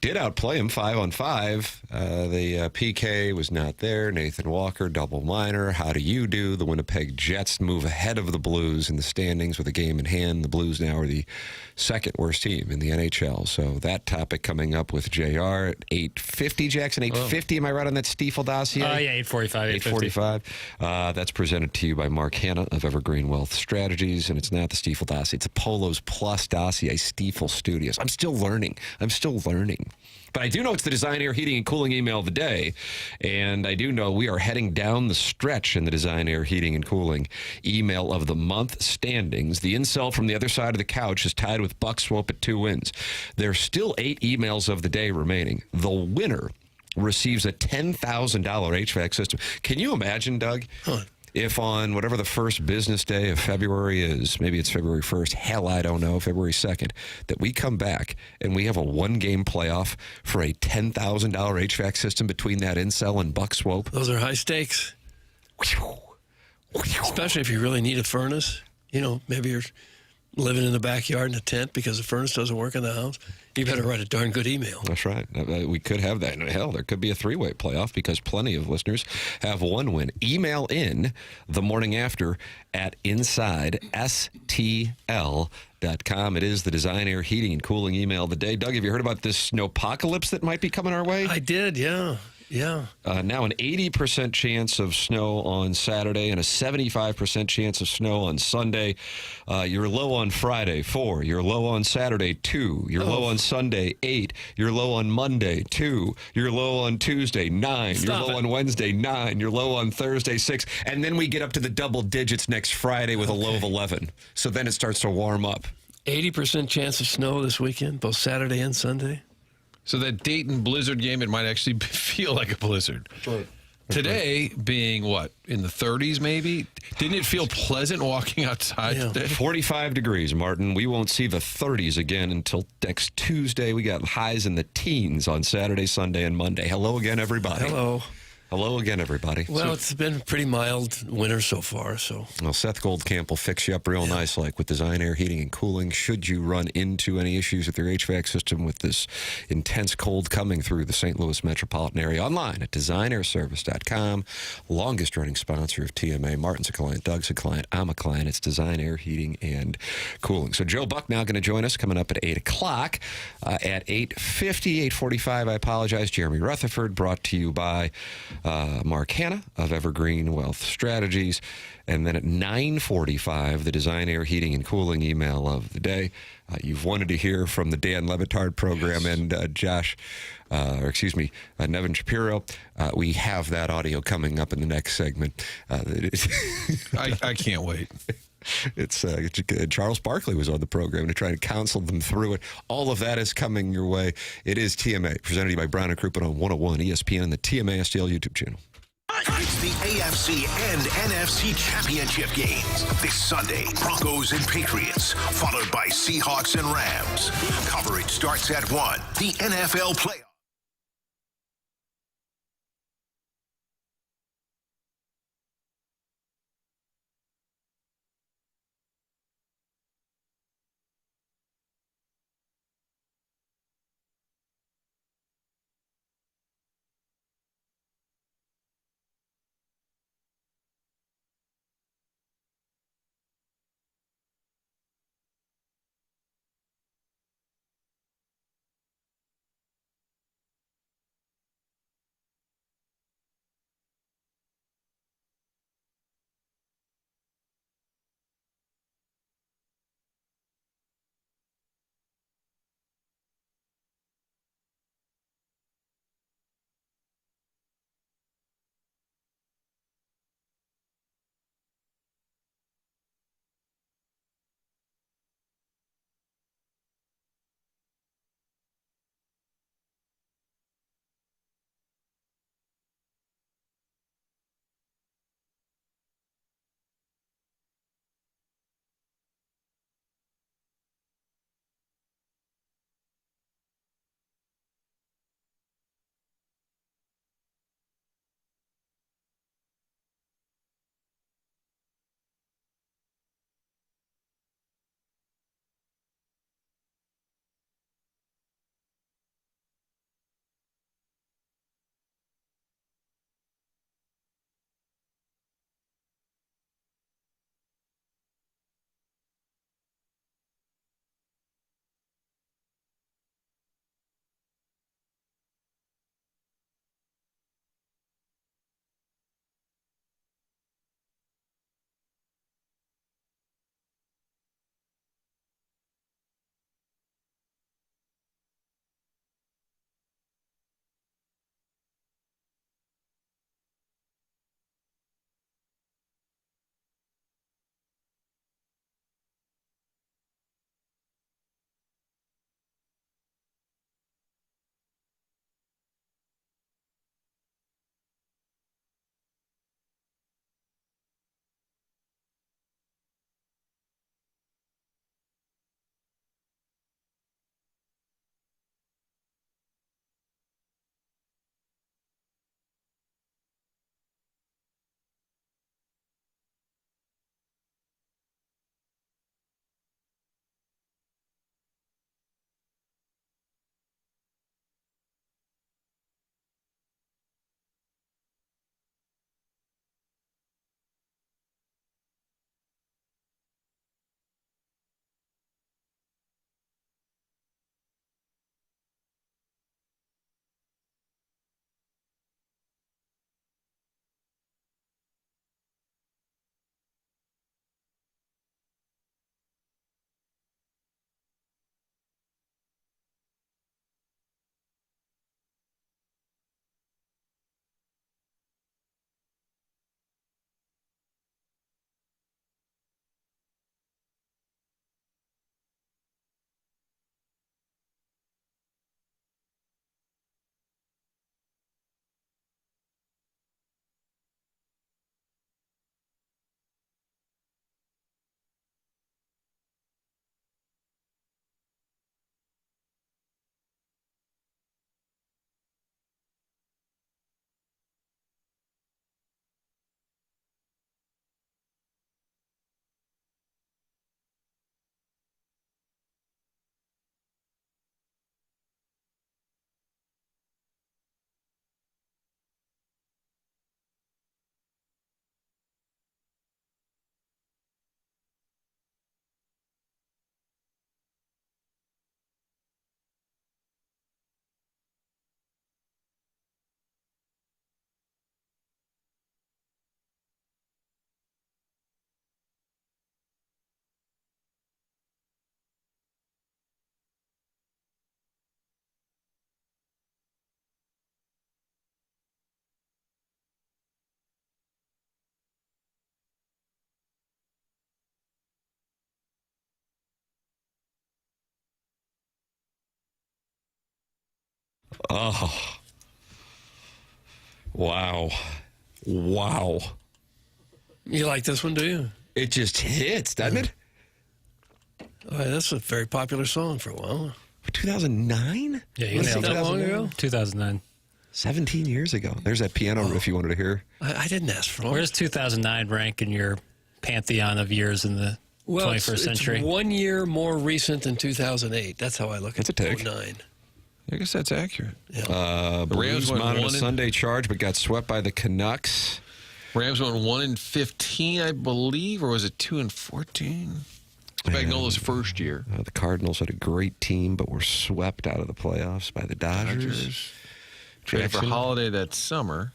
did outplay him 5-on-5. The PK was not there. Nathan Walker, double minor. How do you do? The Winnipeg Jets move ahead of the Blues in the standings with a game in hand. The Blues now are the second worst team in the NHL. So that topic coming up with JR at 8:50. Jackson, 8:50. Am I right on that Stiefel dossier? Yeah, 8:45. 8:45. That's presented to you by Mark Hanna of Evergreen Wealth Strategies. And it's not the Stiefel dossier. It's a Polos Plus dossier, Stiefel Studios. I'm still learning. But I do know it's the Design, Air, Heating, and Cooling email of the day. And I do know we are heading down the stretch in the Design, Air, Heating, and Cooling email of the month standings. The incel from the other side of the couch is tied with Buck Swope at 2 wins. There's still 8 emails of the day remaining. The winner receives a $10,000 HVAC system. Can you imagine, Doug? If on whatever the first business day of February is, maybe it's February 1st, hell, I don't know, February 2nd, that we come back and we have a one-game playoff for a $10,000 HVAC system between that incel and Buck Swope. Those are high stakes. Especially if you really need a furnace. You know, maybe you're living in the backyard in a tent because the furnace doesn't work in the house. You better write a darn good email. That's right. We could have that. Hell, there could be a 3-way playoff because plenty of listeners have one win. Email in the morning after at InsideSTL.com. It is the Design, Air, Heating, and Cooling email of the day. Doug, have you heard about this snowpocalypse that might be coming our way? I did, yeah. Yeah. Now an 80% chance of snow on Saturday and a 75% chance of snow on Sunday. You're low on Friday, 4. You're low on Saturday, 2. You're low on Sunday, 8. You're low on Monday, 2. You're low on Tuesday, 9. You're low on Wednesday, 9. You're low on Thursday, 6. And then we get up to the double digits next Friday with a low of 11. So then it starts to warm up. 80% chance of snow this weekend, both Saturday and Sunday. So that Dayton blizzard game, it might actually feel like a blizzard. Right. Today being what, in the 30s maybe? Didn't it feel pleasant walking outside today? 45 degrees, Martin. We won't see the 30s again until next Tuesday. We got highs in the teens on Saturday, Sunday, and Monday. Hello again, everybody. Hello. Hello again, everybody. Well, it's been a pretty mild winter so far. So, well, Seth Goldcamp will fix you up real nice, like with Design Air Heating and Cooling. Should you run into any issues with your HVAC system with this intense cold coming through the St. Louis metropolitan area, online at designairservice.com. Longest running sponsor of TMA. Martin's a client, Doug's a client, I'm a client. It's Design Air Heating and Cooling. So Joe Buck now going to join us coming up at 8 o'clock. At 8:50, 8:45, I apologize, Jeremy Rutherford, brought to you by Mark Hanna of Evergreen Wealth Strategies. And then at 9:45, the Design Air Heating and Cooling email of the day. You've wanted to hear from the Dan Levitard program and Nevin Shapiro. We have that audio coming up in the next segment. I can't wait. It's Charles Barkley was on the program to try to counsel them through it. All of that is coming your way. It is TMA, presented to you by Brown and Crouppen on 101 ESPN and the TMA STL YouTube channel. It's the AFC and NFC championship games. This Sunday, Broncos and Patriots, followed by Seahawks and Rams. Coverage starts at 1. The NFL playoffs. Oh. Wow. Wow. You like this one, do you? It just hits, doesn't it? Oh, that's a very popular song for a while. 2009? Yeah, you Was nailed it it. that long ago? 2009. 17 years ago. There's that piano riff you wanted to hear. I didn't ask for it. Where's 2009 rank in your pantheon of years in the 21st century? It's 1 year more recent than 2008. That's how I look That's at a take. 09. I guess that's accurate. The Rams Blues went mounted a 1 Sunday charge, but got swept by the Canucks. Rams went 1-15, I believe, or was it 2-14? Spagnola's first year. The Cardinals had a great team, but were swept out of the playoffs by the Dodgers. Traded for Holiday that summer.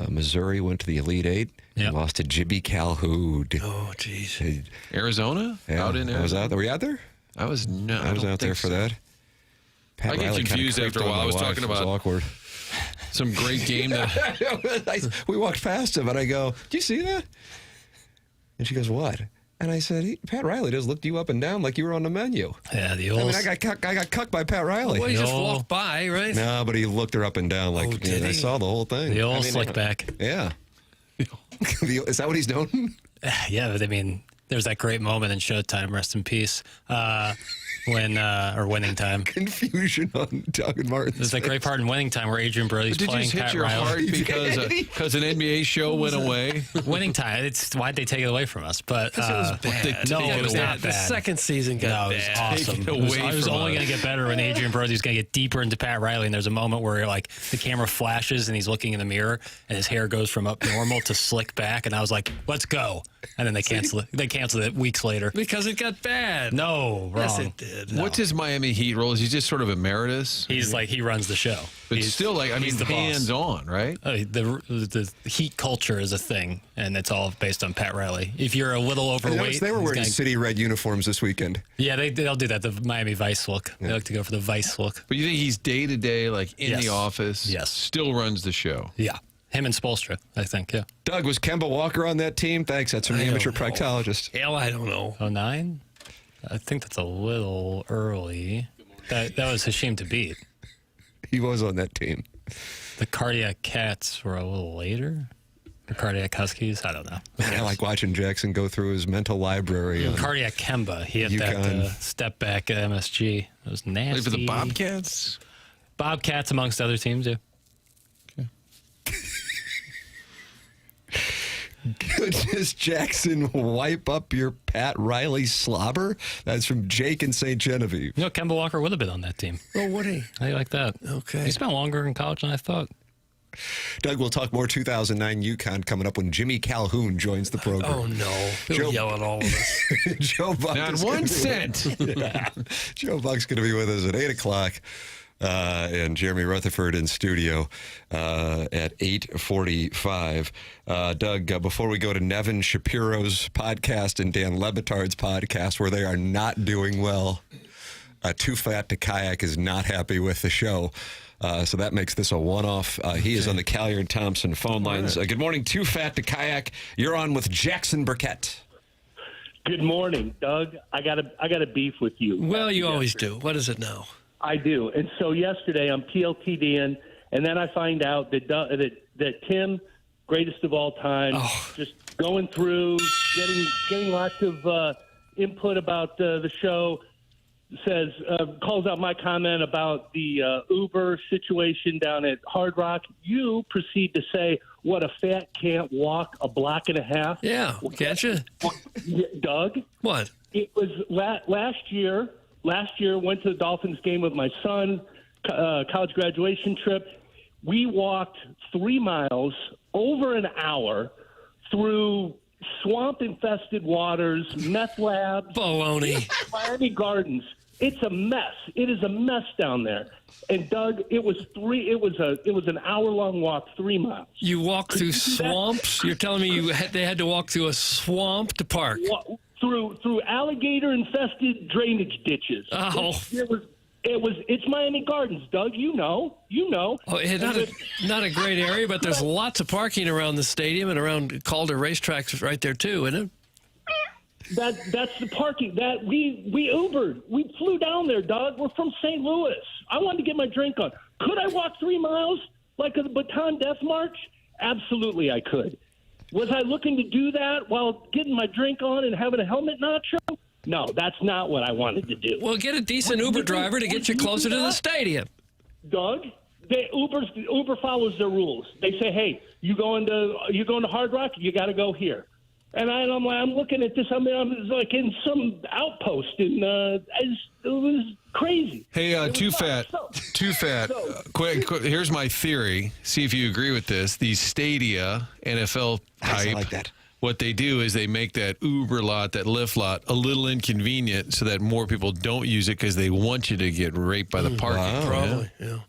Missouri went to the Elite Eight and lost to Jimmy Calhoun. Oh, jeez. Arizona? Yeah, Out in Arizona? I was out there. Were you out there? I was not. I was out there for that. Pat I get Riley kinda confused creeped after a on while. my I was wife. talking It was about awkward. some great game that We walked past him, and I go, "Did you see that?" And she goes, "What?" And I said, "Pat Riley just looked you up and down like you were on the menu." Yeah, the old. I mean, I got cucked by Pat Riley. Well, he just walked by, right? No, but he looked her up and down like did I he? saw the whole thing. The old I mean, slick back. Yeah. Is that what he's known? Yeah, but I mean, there's that great moment in Showtime, rest in peace, when, or Winning Time. Confusion on Doug and Martin. There's that great part in Winning Time where Adrian Brody's Did you playing just hit Pat your Riley. heart because an NBA show went away? Winning Time. Why'd they take it away from us? But It was bad. no, it was Yeah, not the bad. second season got No, it was bad. awesome. Take it It was, away it was from only us. going to get better when Adrian Brody's going to get deeper into Pat Riley. And there's a moment where like the camera flashes and he's looking in the mirror and his hair goes from up normal to slick back. And I was like, let's go. And then they cancel it. They canceled it weeks later. Because it got bad. No, wrong. Yes, it did. What's his Miami Heat role? Is he just sort of emeritus? He's like, he runs the show. But He's still, like, I mean, he's the boss. hands-on, right? The Heat culture is a thing, and it's all based on Pat Riley. If you're a little I overweight, noticed they were he's wearing gonna- city red uniforms this weekend. Yeah, they'll do that. The Miami Vice look. They like to go for the Vice look. But you think he's day-to-day, like, in Yes. the office? Yes. Still runs the show? Yeah, him and Spoelstra, I think. Yeah. Doug, was Kemba Walker on that team? Thanks. That's from the I amateur don't know. proctologist. Hell, I don't know. 09? I think that's a little early. That was Hashim to beat. He was on that team. The Cardiac Cats were a little later. The Cardiac Huskies, I don't know. Man, I like watching Jackson go through his mental library. on- Cardiac Kemba, he had UConn. that step back at MSG. It was nasty. Like for the Bobcats? Bobcats amongst other teams, yeah. Goodness, Jackson, wipe up your Pat Riley slobber? That's from Jake in St. Genevieve. You know, Kemba Walker would have been on that team. Oh, would he? How do you like that? Okay. He spent longer in college than I thought. Doug, we'll talk more 2009 UConn coming up when Jimmy Calhoun joins the program. Oh, no. He'll yell at all of us. Joe Buck Not is 1 gonna be- cent. Yeah. Joe Buck's going to be with us at 8 o'clock. And Jeremy Rutherford in studio at 8:45. Doug, before we go to Nevin Shapiro's podcast and Dan Lebitard's podcast, where they are not doing well, Too Fat to Kayak is not happy with the show. So that makes this a one-off. He is on the Calliard-Thompson phone lines. Good morning, Too Fat to Kayak. You're on with Jackson Burkett. Good morning, Doug. I got a beef with you. Well, you always do. What is it now? I do. And so yesterday I'm PLTDing, and then I find out that Tim, greatest of all time, just going through, getting lots of input about the show, says calls out my comment about the Uber situation down at Hard Rock. You proceed to say, what, a fat can't walk a block and a half? Yeah, can't you? Doug? What? It was last year. Last year, went to the Dolphins game with my son, college graduation trip. We walked 3 miles, over an hour, through swamp-infested waters, meth labs, baloney, Miami Gardens. It's a mess. It is a mess down there. And Doug, it was an hour-long walk, 3 miles. You walk through swamps? You're telling me they had to walk through a swamp to park? Through alligator-infested drainage ditches. Oh. It's Miami Gardens, Doug. You know. Oh, not a great area, but there's lots of parking around the stadium and around Calder racetracks right there too, isn't it? That's the parking that we Ubered. We flew down there, Doug. We're from St. Louis. I wanted to get my drink on. Could I walk 3 miles like a Baton Death March? Absolutely, I could. Was I looking to do that while getting my drink on and having a helmet nacho? No, that's not what I wanted to do. Well, get a decent Uber driver to get you closer to the stadium. Doug, Uber follows their rules. They say, "Hey, you going to Hard Rock? You got to go here." And I'm looking at this. I'm like in some outpost, and it was crazy. Hey, Too Fat. Quick, here's my theory. See if you agree with this. These stadia, NFL type, like that. What they do is they make that Uber lot, that Lyft lot, a little inconvenient so that more people don't use it because they want you to get raped by the parking. Wow. Probably, yeah.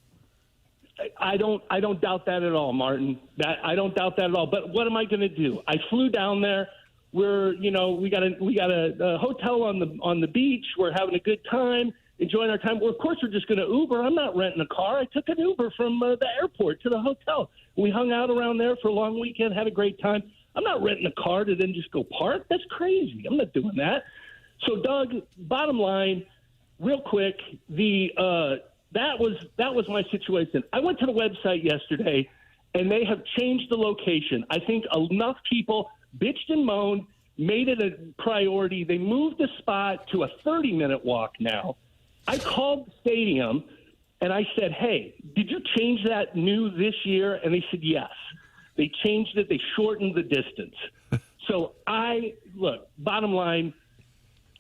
I don't doubt that at all, Martin. I don't doubt that at all. But what am I going to do? I flew down there. We got a hotel on the beach. We're having a good time, enjoying our time. Well, of course, we're just going to Uber. I'm not renting a car. I took an Uber from the airport to the hotel. We hung out around there for a long weekend, had a great time. I'm not renting a car to then just go park. That's crazy. I'm not doing that. So, Doug, bottom line, real quick, that was my situation. I went to the website yesterday, and they have changed the location. I think enough people bitched and moaned, made it a priority. They moved the spot to a 30-minute walk now. I called the stadium, and I said, "Hey, did you change that new this year?" And they said, "Yes." They changed it. They shortened the distance. So bottom line,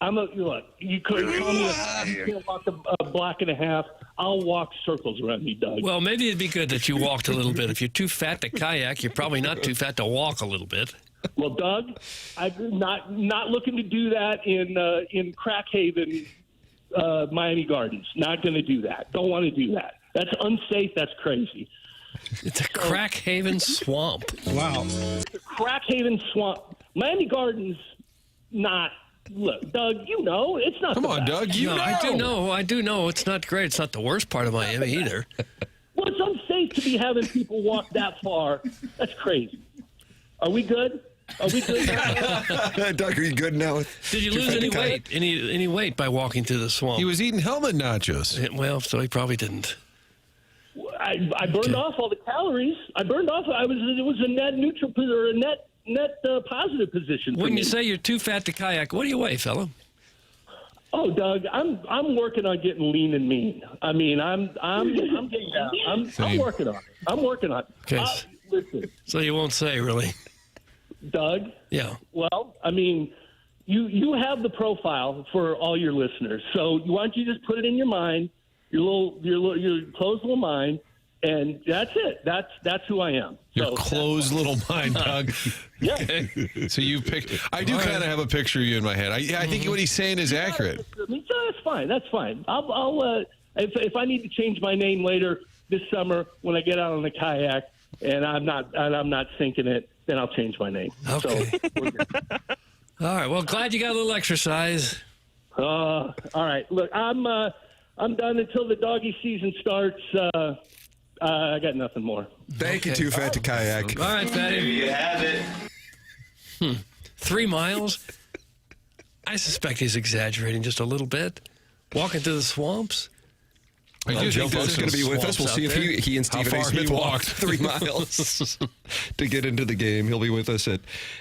you couldn't tell me you can't walk a block and a half. I'll walk circles around you, Doug. Well, maybe it'd be good that you walked a little bit. If you're too fat to kayak, you're probably not too fat to walk a little bit. Well, Doug, I'm not looking to do that in Crackhaven, Miami Gardens. Not going to do that. Don't want to do that. That's unsafe. That's crazy. It's a Crackhaven swamp. Wow. It's a Crackhaven swamp. Miami Gardens, not. Look, Doug, it's not. Come on, best. Doug, I do know. It's not great. It's not the worst part of Miami either. Well, it's unsafe to be having people walk that far. That's crazy. Are we good? Doug, are you good now? Did you lose any weight? Any weight by walking through the swamp? He was eating helmet nachos. Well, so he probably didn't. I burned off all the calories. It was a net neutral or a net positive position. When you say you're too fat to kayak, what do you weigh, fella? Oh, Doug, I'm working on getting lean and mean. I mean, I'm getting down. I'm working on it. Okay. Listen. So you won't say, really? Doug? Yeah. Well, I mean, you have the profile for all your listeners. So why don't you just put it in your mind, your closed little mind, and that's it. That's who I am. Your closed little mind, Doug. Yeah. Okay. So you picked. I do kind of have a picture of you in my head. I think what he's saying is accurate. That's fine. That's fine. I'll if I need to change my name later this summer when I get out on the kayak and I'm not sinking it, then I'll change my name. Okay. So, we're good. All right. Well, glad you got a little exercise. All right. Look, I'm done until the doggy season starts. I got nothing more. Thank you, Too Fat to Kayak. All right, Fatty. There you have it. 3 miles? I suspect he's exaggerating just a little bit. Walking through the swamps? Joe Buck's going to be with us. We'll see if he and Stephen A. Smith walked 3 miles to get into the game. He'll be with us at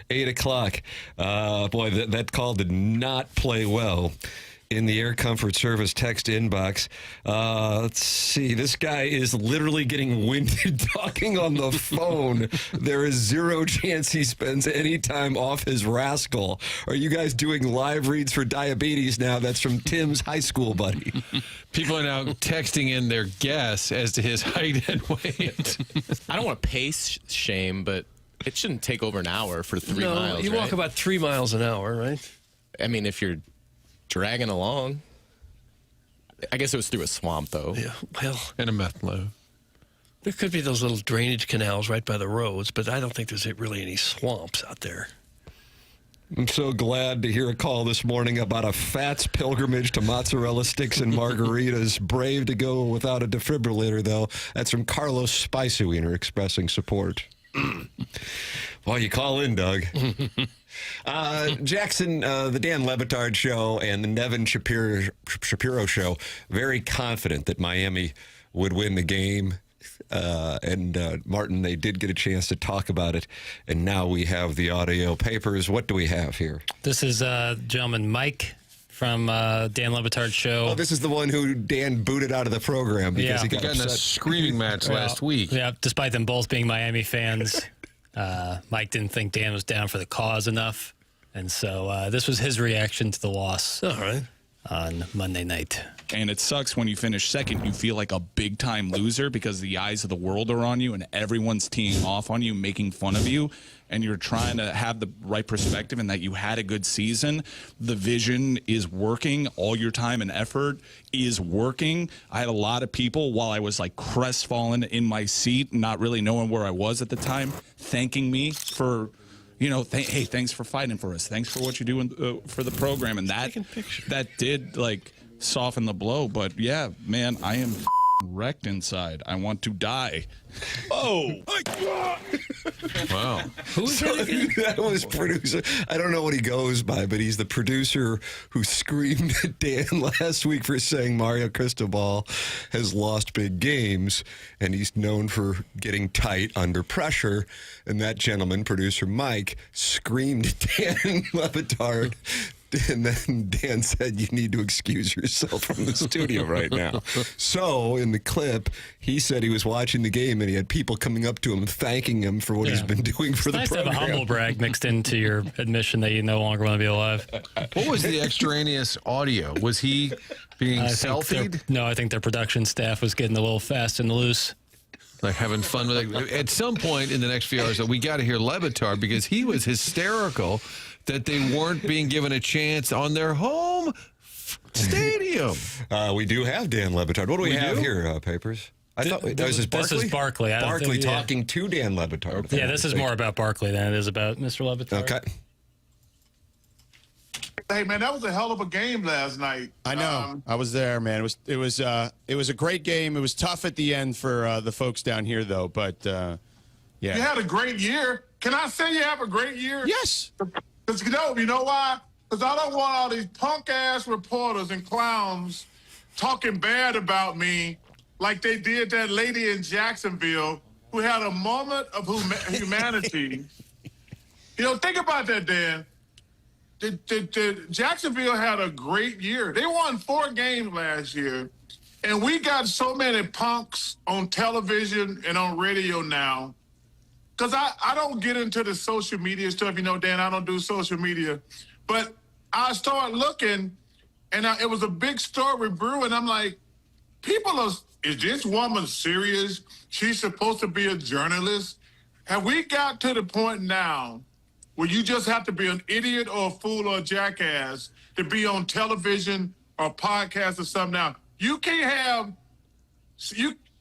8 o'clock. Boy, that call did not play well in the Air Comfort Service text inbox. Let's see. This guy is literally getting winded talking on the phone. There is zero chance he spends any time off his rascal. Are you guys doing live reads for diabetes now? That's from Tim's high school buddy. People are now texting in their guess as to his height and weight. I don't want to pace shame, but it shouldn't take over an hour for 3 miles. You walk about 3 miles an hour, right? I mean, if you're dragging along. I guess it was through a swamp, though. Yeah, well. And a meth load. There could be those little drainage canals right by the roads, but I don't think there's really any swamps out there. I'm so glad to hear a call this morning about a Fats pilgrimage to mozzarella sticks and margaritas. Brave to go without a defibrillator, though. That's from Carlos Spicy Wiener expressing support. Well, you call in, Doug. Jackson, the Dan Lebitard show and the Nevin Shapiro show, very confident that Miami would win the game. And Martin, they did get a chance to talk about it, and now we have the audio. Papers, what do we have here? This is gentleman Mike from Dan Le Batard's show. Oh, this is the one who Dan booted out of the program because he got in a screaming match last week. Yeah, despite them both being Miami fans, Mike didn't think Dan was down for the cause enough, and so this was his reaction to the loss. All right. On Monday night. And it sucks when you finish second. You feel like a big-time loser because the eyes of the world are on you and everyone's teeing off on you, making fun of you, and you're trying to have the right perspective and that you had a good season. The vision is working. All your time and effort is working. I had a lot of people, while I was like crestfallen in my seat, not really knowing where I was at the time, thanking me for... hey, thanks for fighting for us. Thanks for what you're doing for the program. And that did, like, soften the blow. But, yeah, man, I am wrecked inside. I want to die. Oh, my God. Wow. Who's that was producer. I don't know what he goes by, but he's the producer who screamed at Dan last week for saying Mario Cristobal has lost big games, and he's known for getting tight under pressure. And that gentleman, producer Mike, screamed at Dan Le Batard. And then Dan said, you need to excuse yourself from the studio right now. So in the clip, he said he was watching the game and he had people coming up to him thanking him for what he's been doing for the nice program. To have a humble brag mixed into your admission that you no longer want to be alive. What was the extraneous audio? Was he being selfied? No, I think their production staff was getting a little fast and loose. Like having fun with it. At some point in the next few hours, we got to hear Le Batard because he was hysterical that they weren't being given a chance on their home stadium. We do have Dan Le Batard. What do we have here, Papers? I thought this is Barkley. This is Barkley. Barkley talking to Dan Le Batard. Yeah, this is more about Barkley than it is about Mr. Le Batard. Okay. Hey man, that was a hell of a game last night. I know. I was there, man. It was a great game. It was tough at the end for the folks down here, though. But yeah, you had a great year. Can I say you have a great year? Yes. Because you know why? Because I don't want all these punk ass reporters and clowns talking bad about me, like they did that lady in Jacksonville who had a moment of humanity. Think about that, Dan. Jacksonville had a great year. They won 4 games last year, and we got so many punks on television and on radio now. Because I don't get into the social media stuff, Dan, I don't do social media. But I started looking, and it was a big story brewing. I'm like, is this woman serious? She's supposed to be a journalist? Have we got to the point now where you just have to be an idiot or a fool or a jackass to be on television or podcast or something now? You can't have...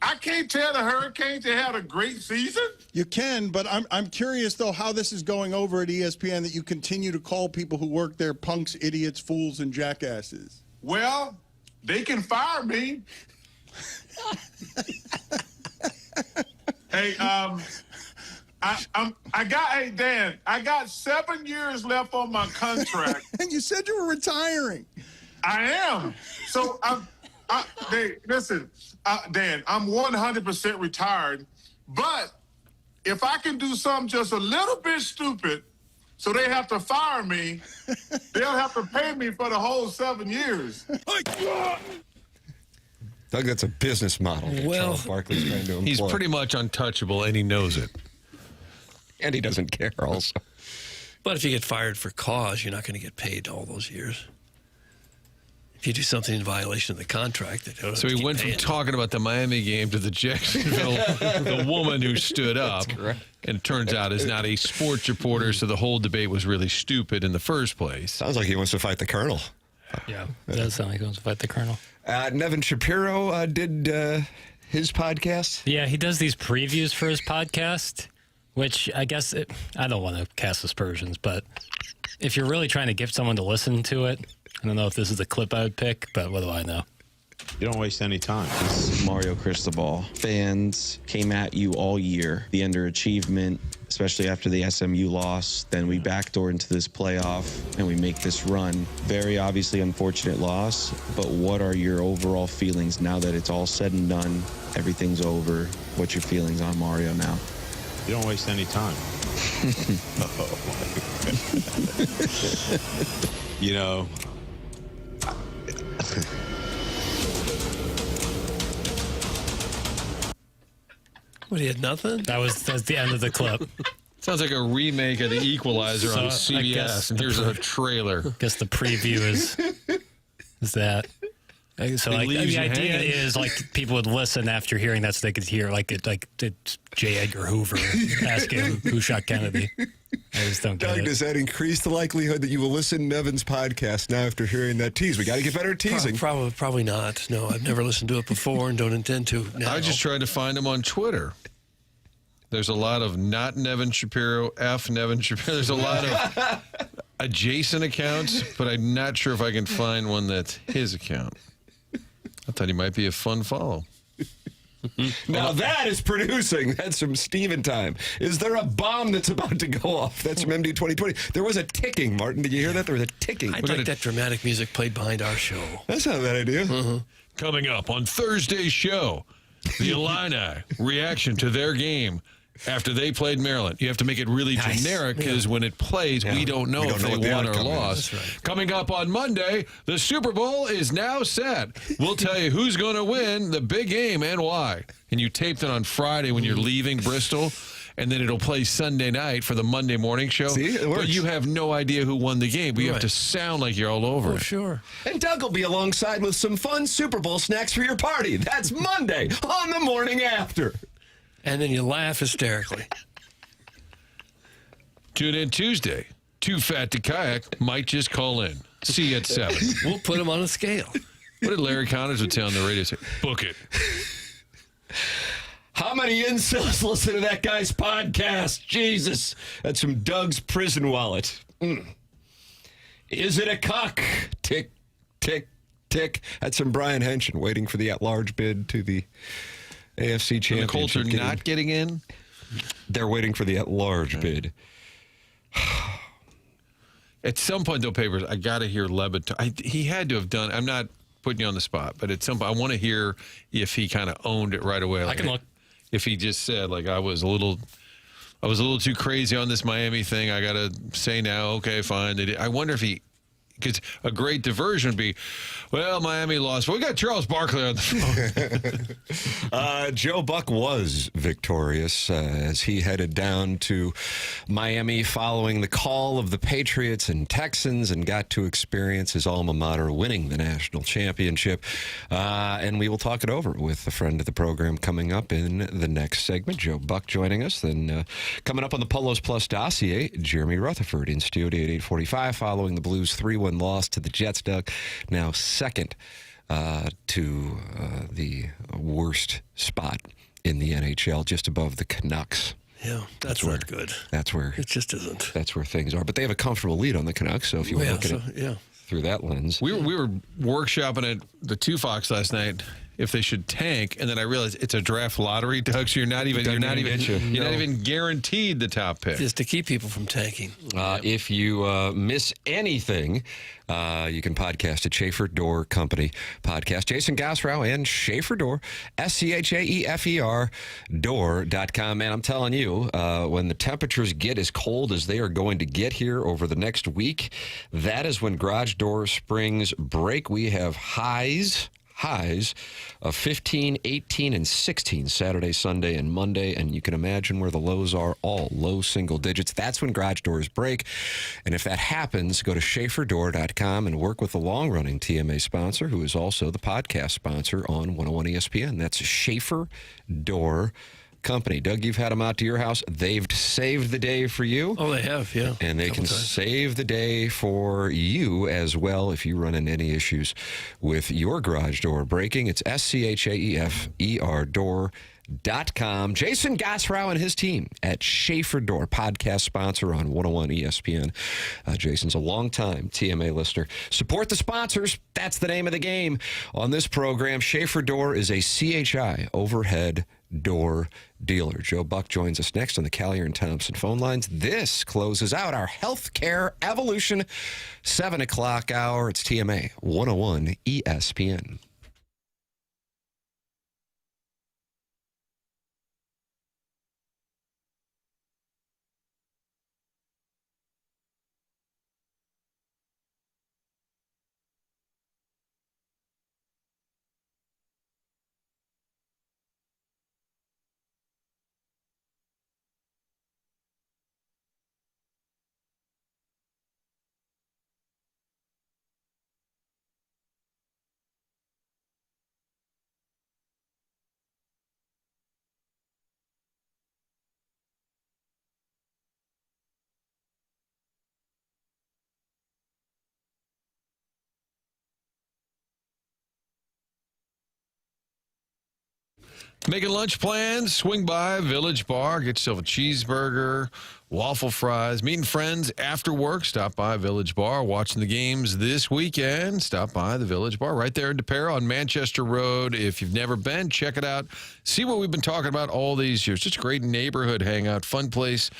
I can't tell the Hurricanes they had a great season. You can, but I'm curious, though, how this is going over at ESPN, that you continue to call people who work there punks, idiots, fools, and jackasses. Well, they can fire me. Hey, Dan, I got 7 years left on my contract. And you said you were retiring. I am. So, listen, Dan, I'm 100% retired, but if I can do something just a little bit stupid so they have to fire me, they'll have to pay me for the whole 7 years. Doug, that's a business model. Well, Charles Barkley's trying to employ. He's pretty much untouchable, and he knows it. And he doesn't care also. But if you get fired for cause, you're not going to get paid all those years. If you do something in violation of the contract, so he went from talking about the Miami game to the Jacksonville, the woman who stood up, and it turns out is not a sports reporter, so the whole debate was really stupid in the first place. Sounds like he wants to fight the Colonel. Yeah, it does sound like he wants to fight the Colonel. Nevin Shapiro did his podcast. Yeah, he does these previews for his podcast, which I guess, I don't want to cast aspersions, but if you're really trying to get someone to listen to it, I don't know if this is the clip I would pick, but what do I know? You don't waste any time. This is Mario Cristobal. Fans came at you all year. The underachievement, especially after the SMU loss. Then we backdoor into this playoff and we make this run. Very obviously unfortunate loss, but what are your overall feelings now that it's all said and done? everything's over. What's your feelings on Mario now? You don't waste any time. You know, What, he had nothing? That's the end of the clip. Sounds like a remake of The Equalizer on So, I CBS, guess and here's a trailer. I guess the preview is that. So It like, leaves the you idea hanging. is like people would listen after hearing that, so they could hear like it's J. Edgar Hoover asking who shot Kennedy. I just don't get Doug, it. does that increase the likelihood that you will listen to Nevin's podcast now after hearing that tease? We got to get better at teasing. Probably not. No, I've never listened to it before and don't intend to now. I just tried to find him on Twitter. There's a lot of not Nevin Shapiro, F Nevin Shapiro. There's a lot of adjacent accounts, but I'm not sure if I can find one that's his account. I thought he might be a fun follow. Now that is producing. That's from Steven time. Is there a bomb that's about to go off? That's from MD 2020. There was a ticking, Martin. Did you hear that? There was a ticking. I'd like that dramatic music played behind our show. That's not a bad idea. Coming up on Thursday's show, the Illini reaction to their game after they played Maryland. You have to make it really generic because when it plays, we don't know if they won or lost. Right. Coming up on Monday, the Super Bowl is now set. We'll tell you who's going to win the big game and why. And you taped it on Friday when you're leaving Bristol, and then it'll play Sunday night for the Monday morning show. See, it works. But you have no idea who won the game, but you have Right. to sound like you're all over it. Sure. And Doug will be alongside with some fun Super Bowl snacks for your party. That's Monday on the morning after. And then you laugh hysterically. Tune in Tuesday. Too fat to kayak might just call in. See you at 7. We'll put him on a scale. What did Larry Connors would say on the radio? Say, book it. How many incels listen to that guy's podcast? Jesus. That's from Doug's prison wallet. Is it a cock? Tick, tick, tick. That's from Brian Henshin, waiting for the at-large bid to the AFC Championship And the Colts are game. not getting in? They're waiting for the at-large bid. At some point, though, Papers, I got to hear Levitt. He had to have done. I'm not putting you on the spot, but at some point, I want to hear if he kind of owned it right away. I can look. If he just said, like, I was a little too crazy on this Miami thing. I got to say now, okay, fine. I wonder if he. Because a great diversion would be, well, Miami lost. Well, we got Charles Barkley on the phone. Joe Buck was victorious as he headed down to Miami following the call of the Patriots and Texans and got to experience his alma mater winning the national championship. And we will talk it over with a friend of the program coming up in the next segment. Joe Buck joining us. Then coming up on the Polos Plus dossier, Jeremy Rutherford in studio at 8:45 following the Blues 3-1 loss to the Jets, Doug. Now second to the worst spot in the NHL, just above the Canucks. Yeah, that's not good. That's where it just isn't. That's where things are. But they have a comfortable lead on the Canucks, so if you want to look at it through that lens. We were workshopping at the Two Fox last night if they should tank, and then I realized it's a draft lottery, Doug. So you're not even guaranteed the top pick. Just to keep people from tanking. If you miss anything, you can podcast at Schaefer Door Company Podcast. Jason Gosrow and Schaefer Door, SCHAEFER door.com. Man, I'm telling you, when the temperatures get as cold as they are going to get here over the next week, that is when garage door springs break. We have highs of 15, 18, and 16 Saturday, Sunday, and Monday. And you can imagine where the lows are, all low single digits. That's when garage doors break. And if that happens, go to SchaeferDoor.com and work with the long-running TMA sponsor, who is also the podcast sponsor on 101 ESPN. That's Schaefer Door Company. Doug, you've had them out to your house. They've saved the day for you. Oh, they have, yeah. And they can save the day for you as well if you run into any issues with your garage door breaking. It's SCHAEFER door.com. Jason Gosrow and his team at Schaefer Door, podcast sponsor on 101 ESPN. Jason's a longtime TMA listener. Support the sponsors. That's the name of the game on this program. Schaefer Door is a CHI overhead door dealer. Joe Buck joins us next on the Callier and Thompson phone lines. This closes out our healthcare evolution 7 o'clock hour. It's TMA 101 ESPN. Making lunch plans? Swing by Village Bar. Get yourself a cheeseburger, waffle fries. Meeting friends after work? Stop by Village Bar. Watching the games this weekend? Stop by the Village Bar right there in DePero on Manchester Road. If you've never been, check it out. See what we've been talking about all these years. Just a great neighborhood hangout, fun place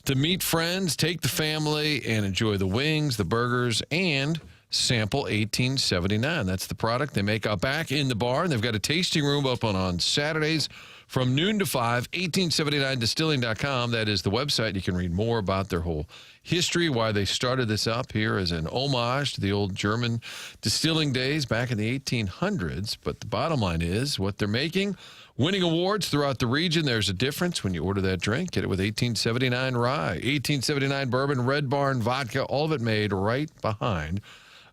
to meet friends, take the family, and enjoy the wings, the burgers, and sample 1879. That's the product they make out back in the bar. And they've got a tasting room open on Saturdays from noon to 5. 1879distilling.com. That is the website. You can read more about their whole history, why they started this up here as an homage to the old German distilling days back in the 1800s. But the bottom line is what they're making. Winning awards throughout the region. There's a difference when you order that drink. Get it with 1879 rye, 1879 bourbon, Red Barn vodka, all of it made right behind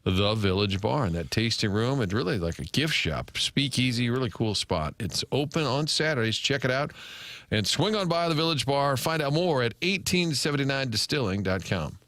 the Village Bar. And that tasting room, it's really like a gift shop, speakeasy, really cool spot. It's open on Saturdays. Check it out. And swing on by the Village Bar. Find out more at 1879distilling.com.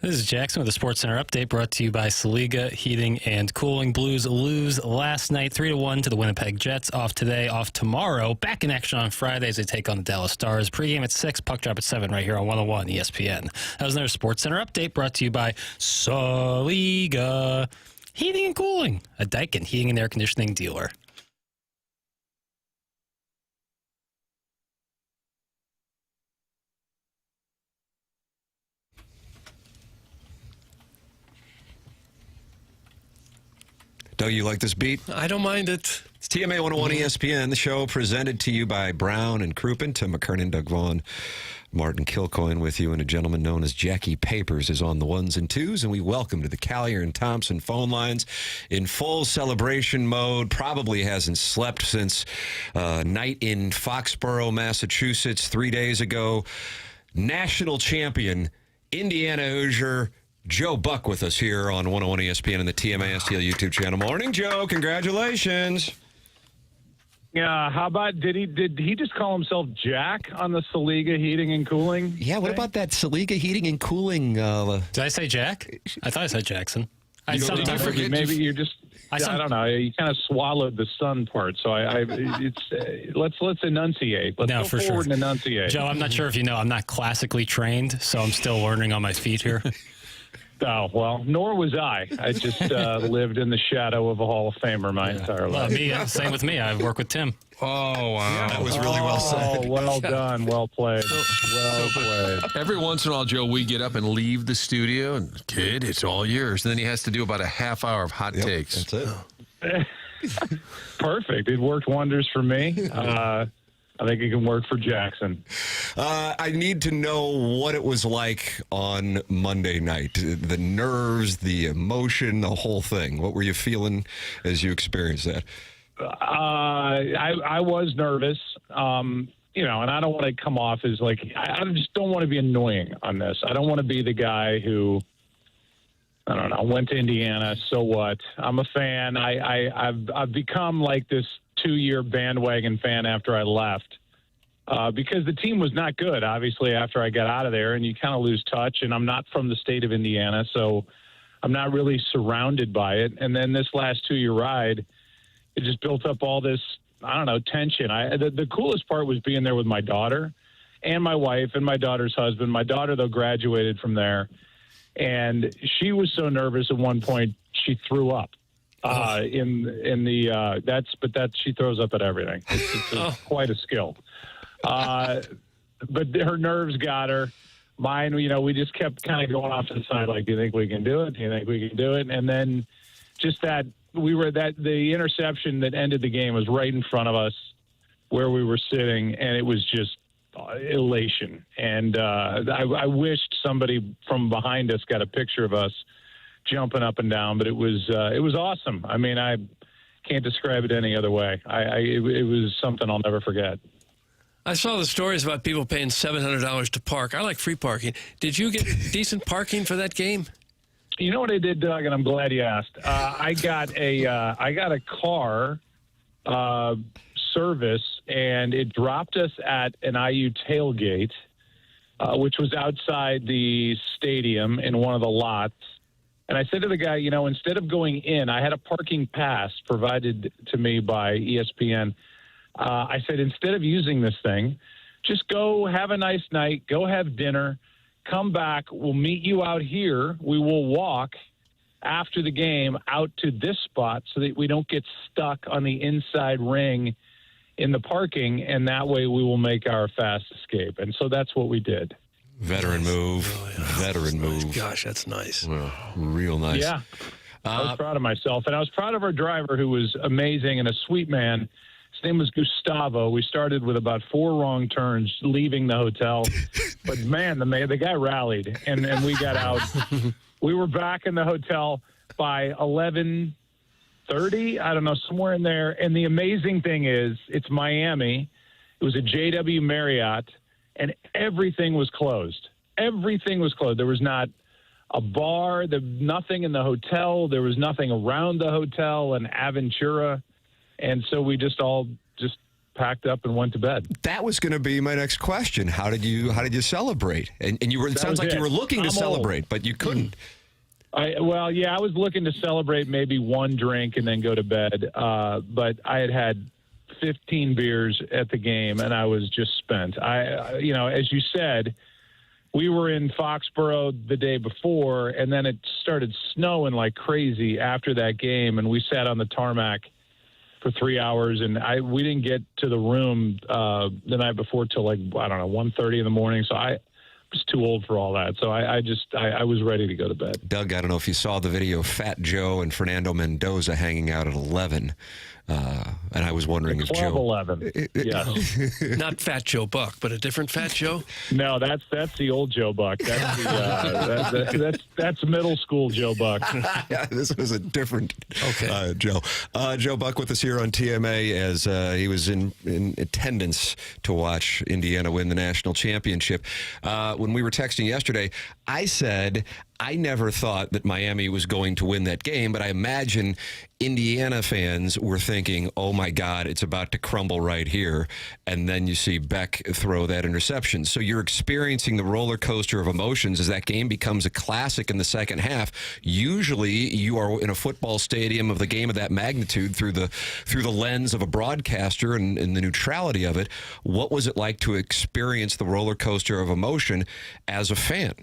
This is Jackson with the Sports Center update brought to you by Saliga Heating and Cooling. Blues lose last night 3-1 to the Winnipeg Jets. Off today, off tomorrow. Back in action on Friday as they take on the Dallas Stars. Pregame at 6, puck drop at 7 right here on 101 ESPN. That was another Sports Center update brought to you by Saliga Heating and Cooling, a Daikin heating and air conditioning dealer. Doug, you like this beat? I don't mind it. It's TMA 101 ESPN, the show presented to you by Brown and Crouppen. Tim McKernan, Doug Vaughn, Martin Kilcoyne with you, and a gentleman known as Jackie Papers is on the ones and twos, and we welcome to the Collier and Thompson phone lines in full celebration mode. Probably hasn't slept since night in Foxborough, Massachusetts 3 days ago. National champion, Indiana Hoosier, Joe Buck with us here on 101 ESPN and the TMA STL YouTube channel. Morning, Joe. Congratulations. Yeah, how about did he just call himself Jack on the Saliga Heating and Cooling? Yeah, what about that Saliga Heating and Cooling? Did I say Jack? I thought I said Jackson. I forget. Maybe you're just. I don't know. You kind of swallowed the sun part, so let's enunciate. Let's no, go for forward sure. and enunciate. Joe, I'm not sure if you know, I'm not classically trained, so I'm still learning on my feet here. Oh, well, nor was I. I just lived in the shadow of a Hall of Famer my entire life. Same with me. I work with Tim. Oh, wow. Yeah, that was really well said. Oh, well done. Well played. Well played. Every once in a while, Joe, we get up and leave the studio, and kid, it's all yours. And then he has to do about a half hour of hot takes. That's it. Perfect. It worked wonders for me. I think it can work for Jackson. I need to know what it was like on Monday night. The nerves, the emotion, the whole thing. What were you feeling as you experienced that? I was nervous, and I don't want to come off as like, I just don't want to be annoying on this. I don't want to be the guy who, I don't know, went to Indiana, so what? I'm a fan. I've become like this 2-year bandwagon fan after I left because the team was not good, obviously, after I got out of there, and you kind of lose touch, and I'm not from the state of Indiana, so I'm not really surrounded by it. And then this last 2-year ride, it just built up all this, I don't know, tension. The coolest part was being there with my daughter and my wife and my daughter's husband. My daughter, though, graduated from there, and she was so nervous at one point she threw up. She throws up at everything. It's quite a skill. But her nerves got her. Mine, we just kept kind of going off to the side, like, do you think we can do it? Do you think we can do it? And then just the interception that ended the game was right in front of us where we were sitting, and it was just elation. And I wished somebody from behind us got a picture of us jumping up and down, but it was awesome. I mean, I can't describe it any other way. It was something I'll never forget. I saw the stories about people paying $700 to park. I like free parking. Did you get decent parking for that game? You know what I did, Doug, and I'm glad you asked. I got a car service, and it dropped us at an IU tailgate, which was outside the stadium in one of the lots. And I said to the guy, instead of going in, I had a parking pass provided to me by ESPN. I said, instead of using this thing, just go have a nice night, go have dinner, come back. We'll meet you out here. We will walk after the game out to this spot so that we don't get stuck on the inside ring in the parking, and that way we will make our fast escape. And so that's what we did. Veteran move. Veteran move. Gosh, that's nice. Well, real nice. Yeah. I was proud of myself. And I was proud of our driver, who was amazing and a sweet man. His name was Gustavo. We started with about 4 wrong turns leaving the hotel. But, man, the guy rallied, and we got out. We were back in the hotel by 11:30, I don't know, somewhere in there. And the amazing thing is, it's Miami. It was a JW Marriott. And everything was closed. Everything was closed. There was not a bar, nothing in the hotel. There was nothing around the hotel in Aventura. And so we just all packed up and went to bed. That was going to be my next question. How did you celebrate? And you were. It sounds like you were looking to celebrate, but you couldn't. I was looking to celebrate maybe one drink and then go to bed. But I had 15 beers at the game, and I was just spent. As you said, we were in Foxborough the day before, and then it started snowing like crazy after that game, and we sat on the tarmac for 3 hours, and we didn't get to the room the night before till 1:30 in the morning. So I was too old for all that. So I was ready to go to bed. Doug, I don't know if you saw the video of Fat Joe and Fernando Mendoza hanging out at 11. And I was wondering if Joe 11. Yes. Not Fat Joe Buck, but a different Fat Joe. No, that's the old Joe Buck. That's that's middle school Joe Buck. Yeah, this was a different Joe. Joe Buck with us here on TMA as he was in attendance to watch Indiana win the national championship. When we were texting yesterday, I said I never thought that Miami was going to win that game, but I imagine Indiana fans were thinking, oh, my God, it's about to crumble right here. And then you see Beck throw that interception. So you're experiencing the roller coaster of emotions as that game becomes a classic in the second half. Usually you are in a football stadium of the game of that magnitude through the lens of a broadcaster and the neutrality of it. What was it like to experience the roller coaster of emotion as a fan?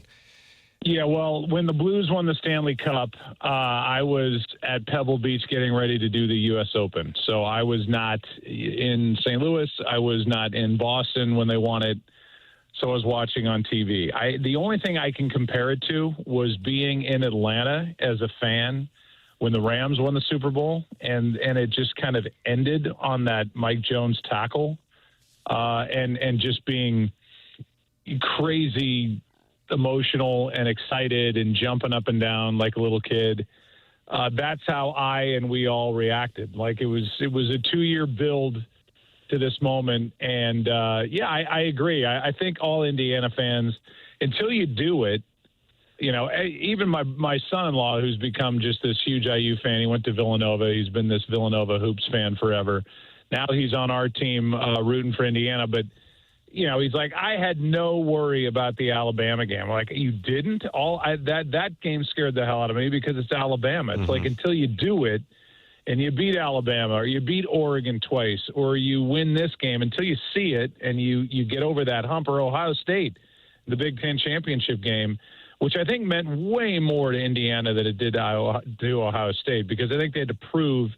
Yeah, well, when the Blues won the Stanley Cup, I was at Pebble Beach getting ready to do the U.S. Open. So I was not in St. Louis. I was not in Boston when they won it. So I was watching on TV. The only thing I can compare it to was being in Atlanta as a fan when the Rams won the Super Bowl, and it just kind of ended on that Mike Jones tackle, and just being crazy emotional and excited and jumping up and down like a little kid. That's how we all reacted. Like it was a 2-year build to this moment. And I agree. I think all Indiana fans, until you do it, even my son-in-law, who's become just this huge IU fan, he went to Villanova. He's been this Villanova Hoops fan forever. Now he's on our team rooting for Indiana, but he's like, I had no worry about the Alabama game. Like, you didn't? That game scared the hell out of me because it's Alabama. It's like until you do it and you beat Alabama or you beat Oregon twice or you win this game, until you see it and you get over that hump, or Ohio State, the Big Ten championship game, which I think meant way more to Indiana than it did to Ohio State, because I think they had to prove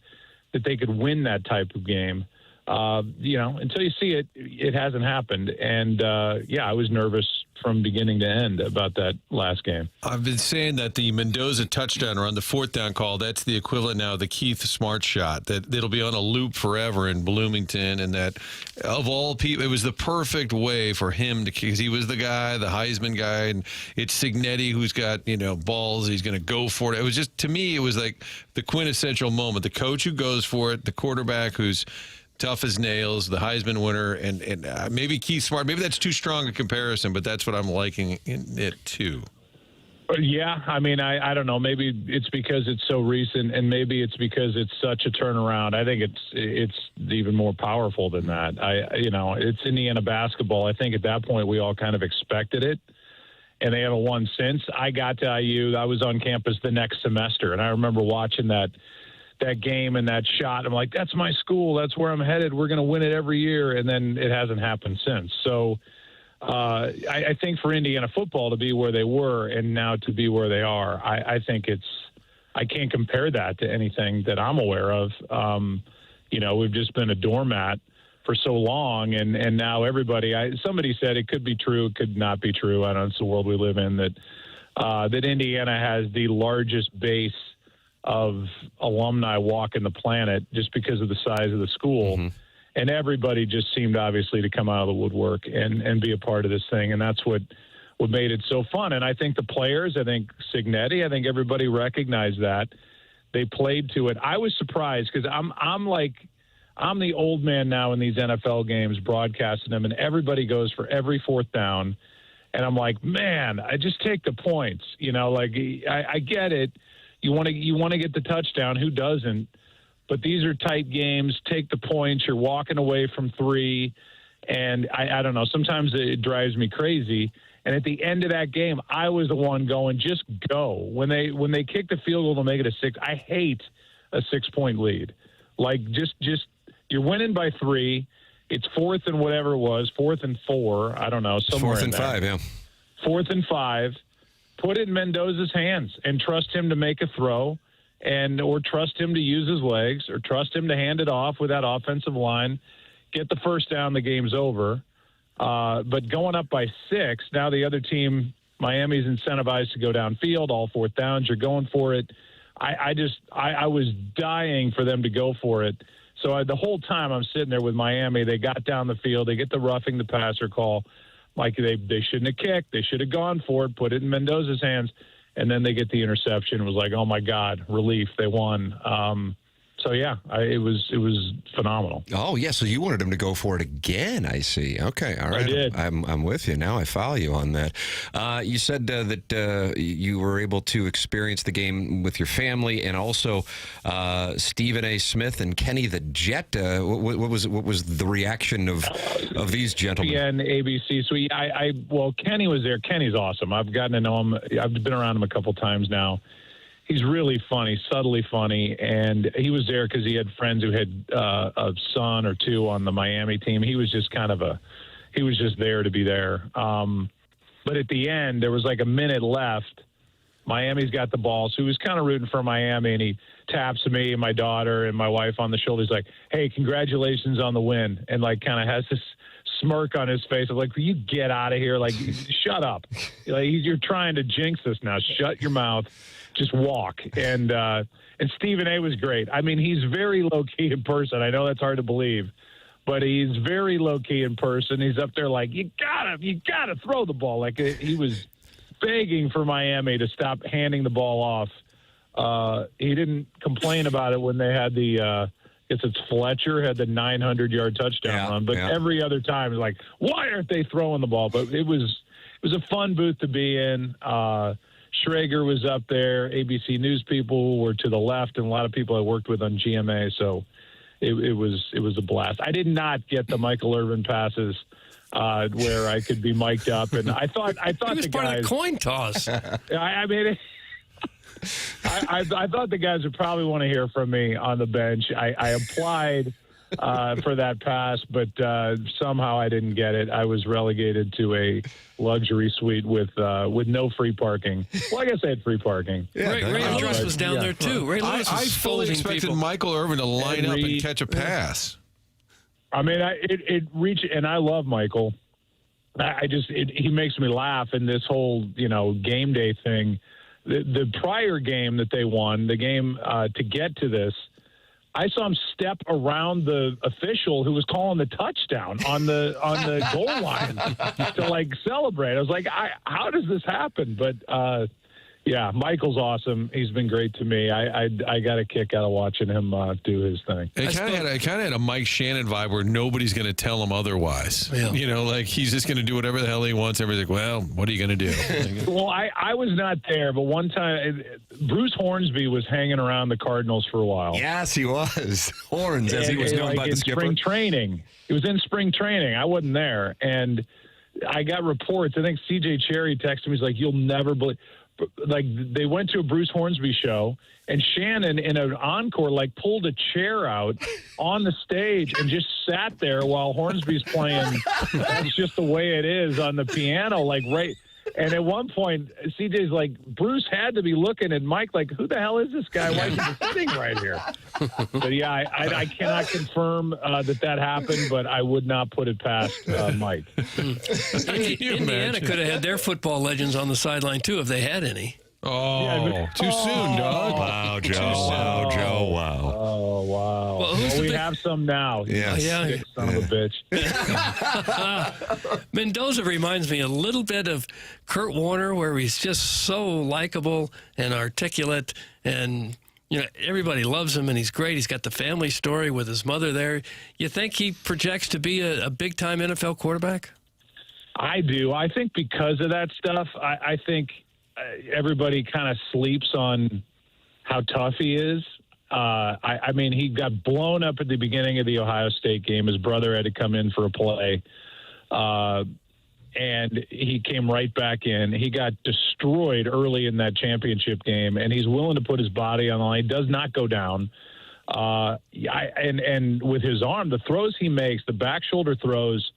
that they could win that type of game. Until you see it, it hasn't happened. And, I was nervous from beginning to end about that last game. I've been saying that the Mendoza touchdown on the 4th down call, that's the equivalent now of the Keith Smart shot, that it'll be on a loop forever in Bloomington. And that of all people, it was the perfect way for him to, because he was the guy, the Heisman guy, and it's Signetti who's got, balls. He's going to go for it. It was just, to me, it was like the quintessential moment. The coach who goes for it, the quarterback who's tough as nails, the Heisman winner, and maybe Keith Smart. Maybe that's too strong a comparison, but that's what I'm liking in it too. Yeah, I mean, I don't know. Maybe it's because it's so recent, and maybe it's because it's such a turnaround. I think it's even more powerful than that. It's Indiana basketball. I think at that point we all kind of expected it, and they haven't won since. I got to IU. I was on campus the next semester, and I remember watching that game and that shot. I'm like, that's my school. That's where I'm headed. We're going to win it every year. And then it hasn't happened since. So I think for Indiana football to be where they were and now to be where they are, I think I can't compare that to anything that I'm aware of. We've just been a doormat for so long. And now everybody, somebody said it could be true. It could not be true. I don't know. It's the world we live in, that Indiana has the largest base of alumni walking the planet just because of the size of the school. Mm-hmm. And everybody just seemed obviously to come out of the woodwork and be a part of this thing. And that's what made it so fun. And I think the players, I think Signetti, I think everybody recognized that. They played to it. I was surprised because I'm the old man now in these NFL games broadcasting them, and everybody goes for every 4th down. And I'm like, man, I just take the points. I get it. You want to get the touchdown. Who doesn't? but these are tight games. Take the points. You're walking away from 3. And I don't know. Sometimes it drives me crazy. And at the end of that game, I was the one going, just go. When they kick the field goal to make it a 6, I hate a 6-point lead. Like, just you're winning by 3. It's 4th and whatever it was, 4th and 4. I don't know. Somewhere 4th and 5, yeah. 4th and 5. Put it in Mendoza's hands and trust him to make a throw, or trust him to use his legs, or trust him to hand it off with that offensive line. Get the first down, the game's over. But going up by 6, now the other team, Miami's incentivized to go downfield, all 4th downs. You're going for it. I was dying for them to go for it. So the whole time I'm sitting there with Miami, they got down the field. They get the roughing the passer call. Like they shouldn't have kicked. They should have gone for it, put it in Mendoza's hands. And then they get the interception. It was like, oh, my God, relief. They won. So, yeah, it was phenomenal. Oh, yeah, so you wanted him to go for it again, I see. Okay, all right. I did. I'm with you. Now I follow you on that. You said that you were able to experience the game with your family, and also Stephen A. Smith and Kenny the Jet. What was the reaction of these gentlemen? And ABC. So, well, Kenny was there. Kenny's awesome. I've gotten to know him. I've been around him a couple times now. He's really funny, subtly funny, and he was there because he had friends who had a son or 2 on the Miami team. He was just he was just there to be there. But at the end, there was like a minute left. Miami's got the ball, so he was kind of rooting for Miami, and he taps me and my daughter and my wife on the shoulder. He's like, "Hey, congratulations on the win," and like kind of has this smirk on his face. I'm like, "Will you get out of here? Like, shut up! Like, you're trying to jinx us now. Shut your mouth." Just walk. And Stephen A. was great. I mean, he's very low-key in person. I know that's hard to believe, but he's very low-key in person. He's up there like, you gotta throw the ball. Like, he was begging for Miami to stop handing the ball off. He didn't complain about it when they had the I guess it's Fletcher had the 900-yard touchdown run, but every other time it's like, why aren't they throwing the ball? But it was a fun booth to be in. Schrager was up there. ABC News people were to the left, and a lot of people I worked with on GMA. So it was a blast. I did not get the Michael Irvin passes where I could be mic'd up, and I thought it was the part guys, of the coin toss. I mean, I thought the guys would probably want to hear from me on the bench. I applied for that pass, but somehow I didn't get it. I was relegated to a luxury suite with no free parking. Well, I guess I had free parking. Yeah, Ray Lewis was down there too. Ray Lewis I fully expected people. Michael Irvin to line up and catch a pass. I mean, it reached, and I love Michael. He makes me laugh in this whole game day thing. The prior game that they won, the game to get to this, I saw him step around the official who was calling the touchdown on the goal line to like celebrate. I was like, how does this happen? But yeah, Michael's awesome. He's been great to me. I got a kick out of watching him do his thing. It kind of had a Mike Shannon vibe where nobody's going to tell him otherwise. Yeah. Like he's just going to do whatever the hell he wants. Everybody's like, well, what are you going to do? Well, I was not there, but one time Bruce Hornsby was hanging around the Cardinals for a while. Yes, he was. Horns, as he was known by the skipper. Spring training. It was in spring training. I wasn't there. And I got reports. I think C.J. Cherry texted me. He's like, you'll never believe. Like they went to a Bruce Hornsby show, and Shannon in an encore pulled a chair out on the stage and just sat there while Hornsby's playing. That's just the way it is on the piano, right. And at one point, CJ's like, Bruce had to be looking at Mike like, who the hell is this guy? Why is he sitting right here? But yeah, I cannot confirm that happened, but I would not put it past Mike. Indiana could have had their football legends on the sideline too if they had any. Oh, too soon, dog. Wow, Joe. Wow, Joe. Wow. Oh, wow. Well, we have some now. Yes. Yeah. Son of a bitch. Mendoza reminds me a little bit of Kurt Warner, where he's just so likable and articulate, and everybody loves him, and he's great. He's got the family story with his mother there. You think he projects to be a big-time NFL quarterback? I do. I think because of that stuff, I think everybody kind of sleeps on how tough he is. I mean, he got blown up at the beginning of the Ohio State game. His brother had to come in for a play. And he came right back in. He got destroyed early in that championship game, and he's willing to put his body on the line. He does not go down. And with his arm, the throws he makes, the back shoulder throws,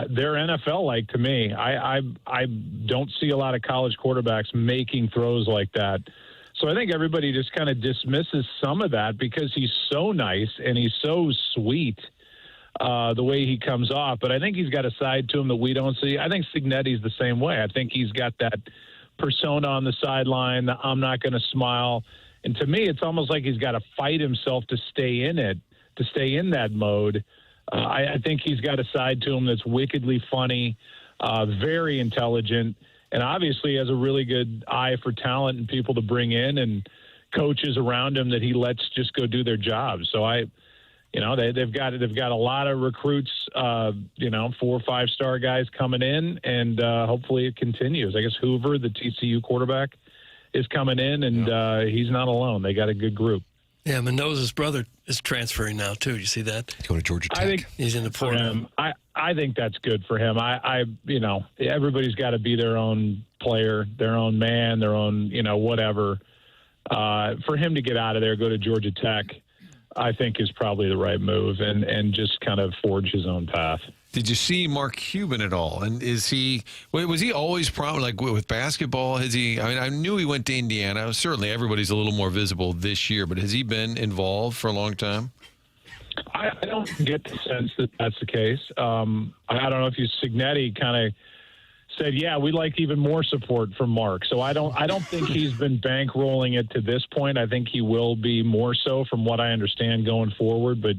they're NFL-like to me. I don't see a lot of college quarterbacks making throws like that. So I think everybody just kind of dismisses some of that because he's so nice and he's so sweet. The way he comes off, but I think he's got a side to him that we don't see. I think Cignetti's the same way. I think he's got that persona on the sideline, the I'm not going to smile. And to me, it's almost like he's got to fight himself to stay in it, to stay in that mode. I think he's got a side to him that's wickedly funny, very intelligent, and obviously has a really good eye for talent and people to bring in and coaches around him that he lets just go do their job. So they've got a lot of recruits, 4 or 5 star guys coming in, and hopefully it continues. I guess Hoover, the TCU quarterback, is coming in, and he's not alone. They got a good group. Yeah, Mendoza's brother is transferring now too. You see that? He's going to Georgia Tech. I think he's in the program. I think that's good for him. Everybody's got to be their own player, their own man, their own, whatever. For him to get out of there, go to Georgia Tech, I think is probably the right move and just kind of forge his own path. Did you see Mark Cuban at all? And was he always like with basketball? I knew he went to Indiana. Certainly everybody's a little more visible this year, but has he been involved for a long time? I don't get the sense that that's the case. I don't know if Cignetti kind of said, yeah, we'd like even more support from Mark. So I don't think he's been bankrolling it to this point. I think he will be more so from what I understand going forward. But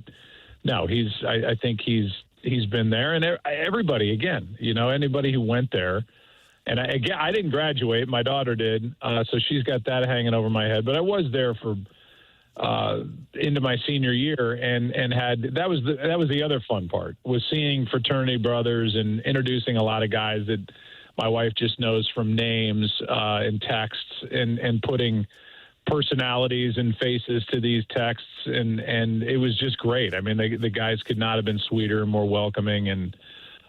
no, I think he's been there, and everybody, again, anybody who went there. And I didn't graduate. My daughter did. So she's got that hanging over my head, but I was there for into my senior year and that was the other fun part, was seeing fraternity brothers and introducing a lot of guys that my wife just knows from names and texts and putting personalities and faces to these texts. And it was just great. I mean, the guys could not have been sweeter and more welcoming. And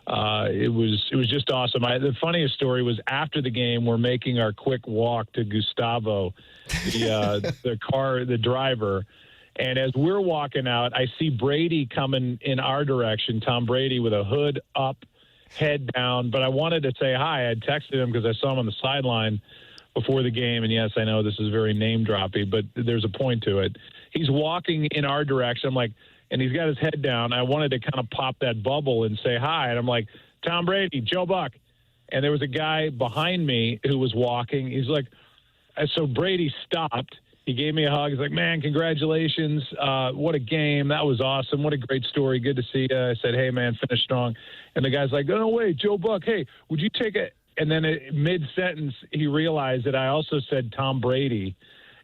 it was just awesome. The funniest story was after the game, we're making our quick walk to Gustavo, the driver. And as we're walking out, I see Brady coming in our direction, Tom Brady with a hood up, head down. But I wanted to say hi. I had texted him because I saw him on the sideline before the game. And yes, I know this is very name droppy, but there's a point to it. He's walking in our direction. I'm like, and he's got his head down. I wanted to kind of pop that bubble and say hi. And I'm like, Tom Brady, Joe Buck. And there was a guy behind me who was walking. He's like, so Brady stopped. He gave me a hug. He's like, man, congratulations. What a game. That was awesome. What a great story. Good to see you. I said, hey, man, finish strong. And the guy's like, oh, wait, Joe Buck, hey, would you take it? And then mid-sentence, he realized that I also said Tom Brady.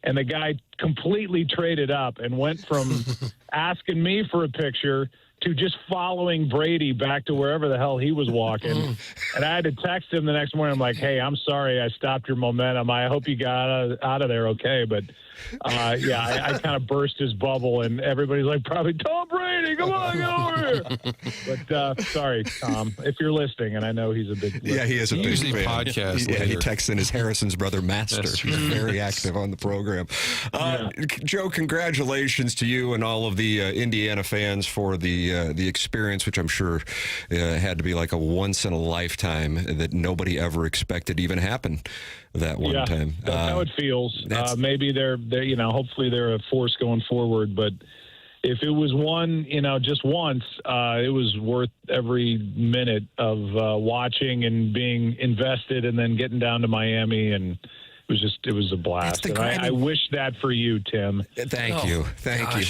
And the guy completely traded up and went from asking me for a picture to just following Brady back to wherever the hell he was walking. And I had to text him the next morning. I'm like, hey, I'm sorry I stopped your momentum. I hope you got out of there okay. But, I kind of burst his bubble, and everybody's like, probably, Tom Brady, come on, get over here. But sorry, Tom, if you're listening, and I know he's a big listener. Yeah, he is a big usually fan. podcast Yeah, he later. texts in his Harrison's brother, Master. He's very active on the program. Joe, congratulations to you and all of the Indiana fans for the experience, which I'm sure had to be like a once-in-a-lifetime that nobody ever expected even happen that one time. That's how it feels. Maybe they're hopefully they're a force going forward, but if it was one, just once, it was worth every minute of watching and being invested and then getting down to Miami, and it was a blast. And I wish that for you, Tim. Thank you.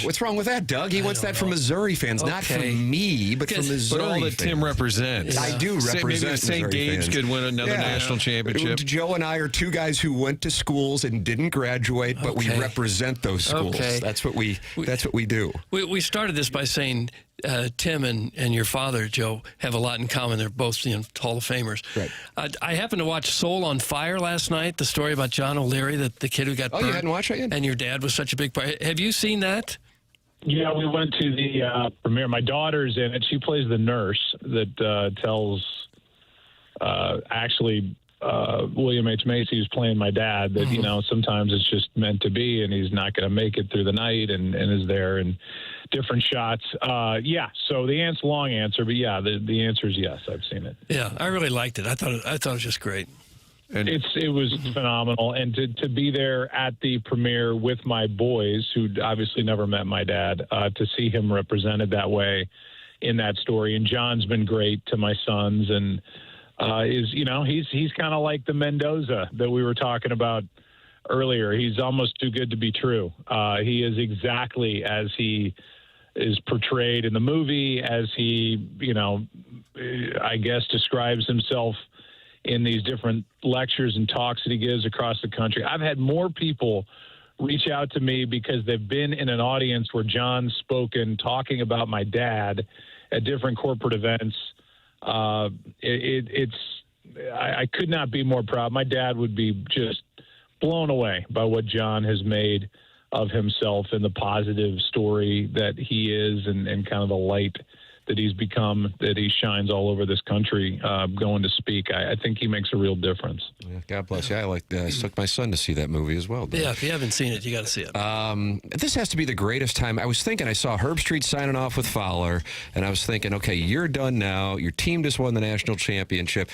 What's wrong with that, Doug? He wants that from Missouri fans, not from me, but from Missouri But all that fans. Tim represents. I do represent Maybe the St. Missouri Gabe's fans. could win another national championship. Joe and I are two guys who went to schools and didn't graduate, but we represent those schools. Okay. That's what we do. We started this by saying Tim and your father, Joe, have a lot in common. They're both Hall of Famers. Right. I happened to watch Soul on Fire last night, the story about John O'Leary, the kid who got burned. You hadn't watched it yet? And your dad was such a big part. Have you seen that? Yeah, we went to the premiere. My daughter's in it. She plays the nurse that tells William H. Macy, who's playing my dad, that, sometimes it's just meant to be and he's not going to make it through the night and is there and different shots. So the long answer, but the answer is yes, I've seen it. Yeah, I really liked it. I thought it was just great. And it was phenomenal. And to be there at the premiere with my boys, who obviously never met my dad, to see him represented that way in that story. And John's been great to my sons and he's kind of like the Mendoza that we were talking about earlier. He's almost too good to be true. He is exactly as he is portrayed in the movie, as he, I guess describes himself in these different lectures and talks that he gives across the country. I've had more people reach out to me because they've been in an audience where John's spoken talking about my dad at different corporate events. I could not be more proud. My dad would be just blown away by what John has made of himself and the positive story that he is and kind of the light that he's become, that he shines all over this country going to speak. I think he makes a real difference. Yeah, God bless you. I took my son to see that movie as well. Yeah, if you haven't seen it, you got to see it. This has to be the greatest time. I was thinking, I saw Herb Street signing off with Fowler, and I was thinking, okay, you're done now. Your team just won the national championship.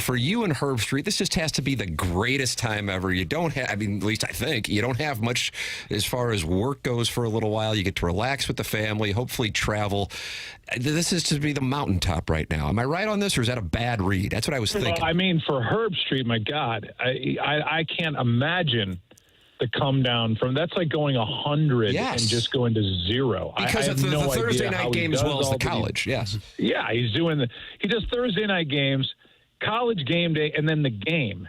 For you and Herb Street, this just has to be the greatest time ever. You don't have, at least I think, you don't have much as far as work goes for a little while. You get to relax with the family, hopefully travel. This is to be the mountaintop right now. Am I right on this, or is that a bad read? That's what I was thinking. Well, for Herb Street, my God, I can't imagine the come down from. That's like going 100 and just going to 0. Because I of the no Thursday idea night game as well as the college. Yes. Yeah, he does Thursday night games, college game day, and then the game.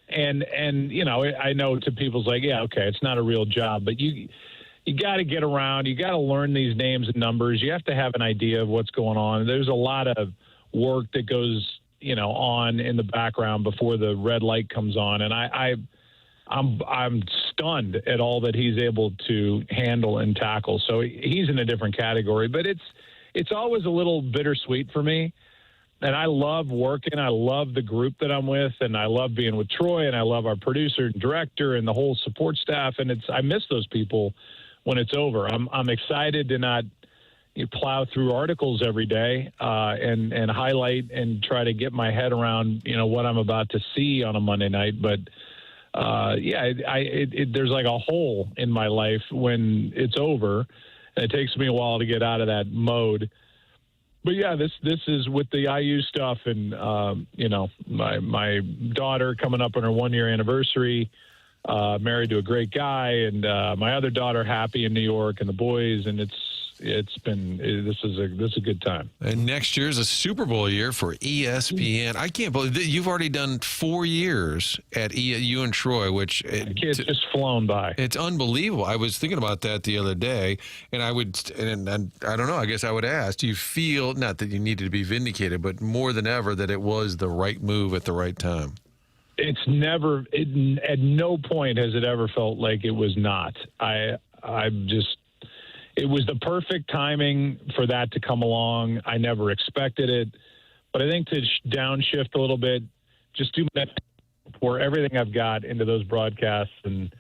And I know to people's like, yeah, okay, it's not a real job, but you got to get around. You got to learn these names and numbers. You have to have an idea of what's going on. There's a lot of work that goes, on in the background before the red light comes on. And I'm stunned at all that he's able to handle and tackle. So he's in a different category, but it's always a little bittersweet for me. And I love working. I love the group that I'm with, and I love being with Troy, and I love our producer and director and the whole support staff. And I miss those people when it's over. I'm excited to not plow through articles every day and highlight and try to get my head around what I'm about to see on a Monday night. But there's like a hole in my life when it's over, and it takes me a while to get out of that mode. But yeah, this is with the IU stuff, and my daughter coming up on her 1-year anniversary. Married to a great guy, and my other daughter happy in New York, and the boys, and this is a good time. And next year is a Super Bowl year for ESPN. I can't believe that you've already done 4 years at you and Troy, which it's just flown by. It's unbelievable. I was thinking about that the other day, and I don't know. I guess I would ask: do you feel, not that you needed to be vindicated, but more than ever that it was the right move at the right time? It's never. At no point has it ever felt like it was not. It was the perfect timing for that to come along. I never expected it, but I think to downshift a little bit, just do pour everything I've got into those broadcasts. And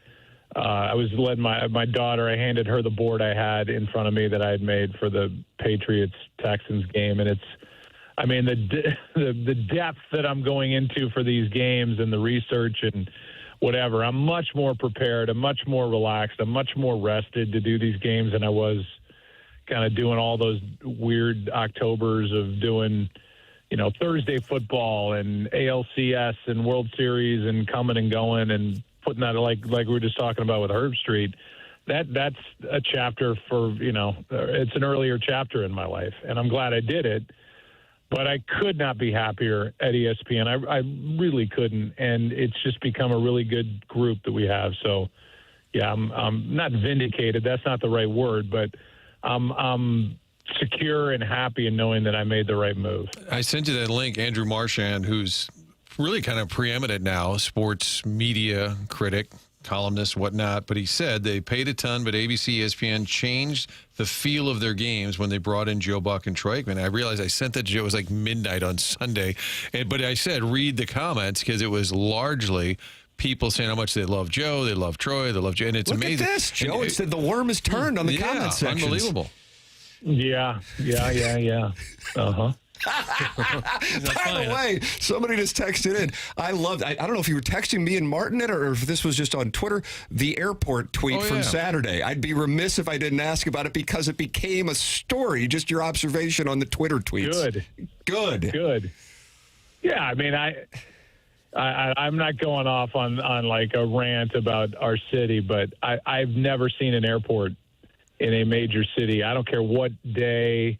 I was letting my daughter. I handed her the board I had in front of me that I had made for the Patriots-Texans game, and it's. The depth that I'm going into for these games and the research and whatever, I'm much more prepared. I'm much more relaxed. I'm much more rested to do these games than I was kind of doing all those weird Octobers of doing, Thursday football and ALCS and World Series and coming and going and putting that like we were just talking about with Herb Street. That's a chapter for, it's an earlier chapter in my life, and I'm glad I did it. But I could not be happier at ESPN. I really couldn't, and it's just become a really good group that we have. So, yeah, I'm not vindicated. That's not the right word, but I'm secure and happy in knowing that I made the right move. I sent you that link, Andrew Marchand, who's really kind of preeminent now, sports media critic, columnist, whatnot. But he said they paid a ton, but ABC, ESPN changed the feel of their games when they brought in Joe Buck and Troy Aikman. I realized I sent that to Joe. It was like midnight on Sunday. But I said, read the comments, because it was largely people saying how much they love Joe, they love Troy, they love Joe. And it's Look amazing. At this, Joe. It said the worm has turned on the comment section. Unbelievable. Yeah. Uh-huh. By the way, somebody just texted in. I don't know if you were texting me and Martin it, or if this was just on Twitter, the airport tweet from Saturday. I'd be remiss if I didn't ask about it, because it became a story. Just your observation on the Twitter tweets. Good. Yeah, I mean, I'm not going off on like a rant about our city, but I've never seen an airport in a major city. I don't care what day,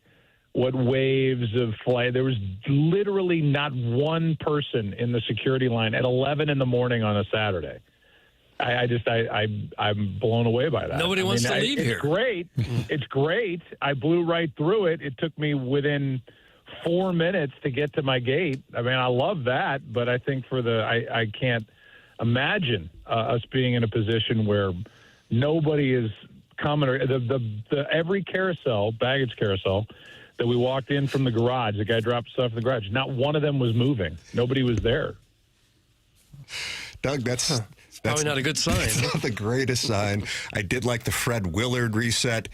what waves of flight. There was literally not one person in the security line at 11 in the morning on a Saturday. I'm blown away by that. Nobody wants to leave here. It's great. It's great. I blew right through it. It took me within 4 minutes to get to my gate. I mean, I love that, but I think I can't imagine us being in a position where nobody is coming. Every baggage carousel that we walked in from the garage, the guy dropped stuff in the garage. Not one of them was moving. Nobody was there. Doug, that's probably not a good sign. That's not the greatest sign. I did like the Fred Willard reset,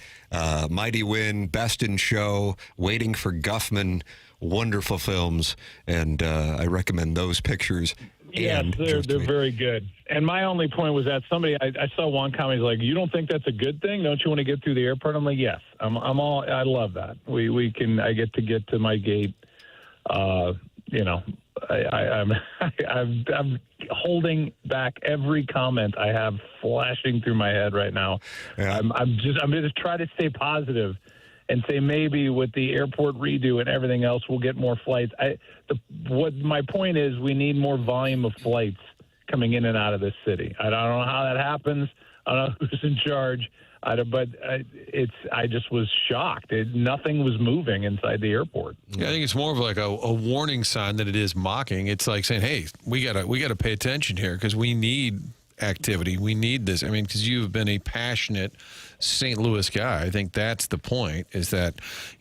Mighty Win, Best in Show, Waiting for Guffman, wonderful films, and I recommend those pictures. Yes, they're very good. And my only point was that I saw one comment like, "You don't think that's a good thing? Don't you want to get through the airport?" I'm like, "Yes, I love that. I get to my gate. I'm holding back every comment I have flashing through my head right now. Yeah. I'm going to try to stay positive and say maybe with the airport redo and everything else, we'll get more flights. What my point is, we need more volume of flights coming in and out of this city. I don't know how that happens. I don't know who's in charge. But I just was shocked. Nothing was moving inside the airport. Yeah, I think it's more of like a warning sign than it is mocking. It's like saying, "Hey, we gotta pay attention here, because we need activity. We need this." I mean, because you've been a passionate St. Louis guy. I think that's the point. Is that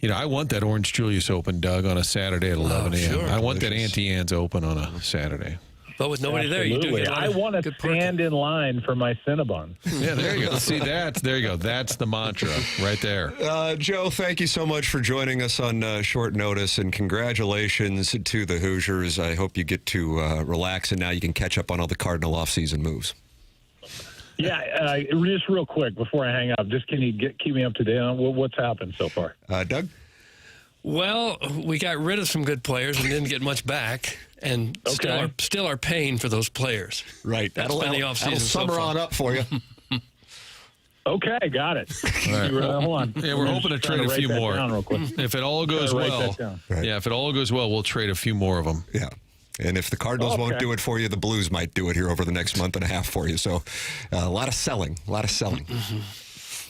I want that Orange Julius open, Doug, on a Saturday at 11 a.m. Sure. I want that Auntie Anne's open on a Saturday. But with nobody there, you do get I want to stand in line for my Cinnabon. Yeah, there you go. See, there you go. That's the mantra right there. Joe, thank you so much for joining us on short notice, and congratulations to the Hoosiers. I hope you get to relax, and now you can catch up on all the Cardinal offseason moves. Yeah, just real quick before I hang up, just can you keep me up to date on what's happened so far? Doug? Well, we got rid of some good players and didn't get much back, and still are paying for those players. Right. That'll been the offseason. Summer on up for you. Okay, got it. Right. Hold on. Yeah, we're hoping to trade a few more. If it all goes well, if it all goes well, we'll trade a few more of them. Yeah. And if the Cardinals won't do it for you, the Blues might do it here over the next month and a half for you. So a lot of selling. Mm-hmm.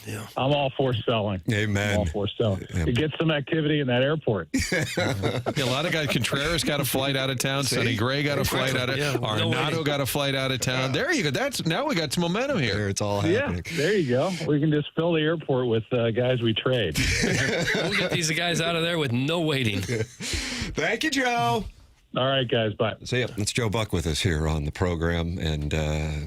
Yeah. I'm all for selling. Amen. I'm all for selling. To get some activity in that airport. A lot of guys. Contreras got a flight out of town. Sonny Gray got a flight out of town. Arenado got a flight out of town. There you go. Now we got some momentum here. It's all happening. Yeah, there you go. We can just fill the airport with guys we trade. We'll get these guys out of there with no waiting. Thank you, Joe. All right, guys. Bye. So, yeah, it's Joe Buck with us here on the program, and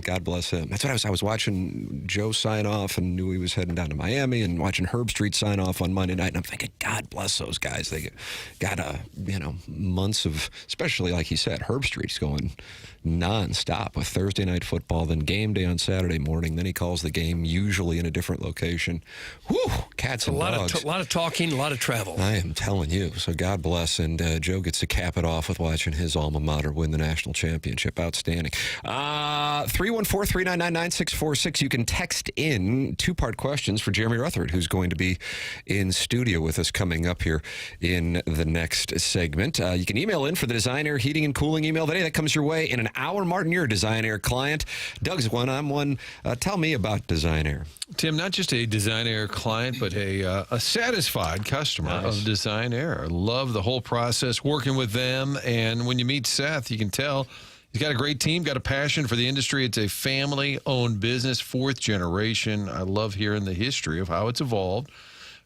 God bless him. That's what I was watching Joe sign off and knew he was heading down to Miami, and watching Herb Street sign off on Monday night, and I'm thinking, God bless those guys. They got months of, especially like he said, Herb Street's going nonstop with Thursday night football, then game day on Saturday morning, then he calls the game usually in a different location. Whew, cats and dogs. A lot of talking, a lot of travel. I am telling you. So God bless, and Joe gets to cap it off with watching his alma mater win the national championship. Outstanding. 314-399-9646. You can text in two-part questions for Jeremy Rutherford, who's going to be in studio with us coming up here in the next segment. You can email in for the Design Air Heating and Cooling email today. That comes your way in an hour. Martin, you're a Design Air client. Doug's one. I'm one. Tell me about Design Air. Tim, not just a Design Air client, but a satisfied customer of Design Air. Love the whole process working with them. And when you meet Seth, you can tell he's got a great team, got a passion for the industry. It's a family-owned business, fourth generation. I love hearing the history of how it's evolved.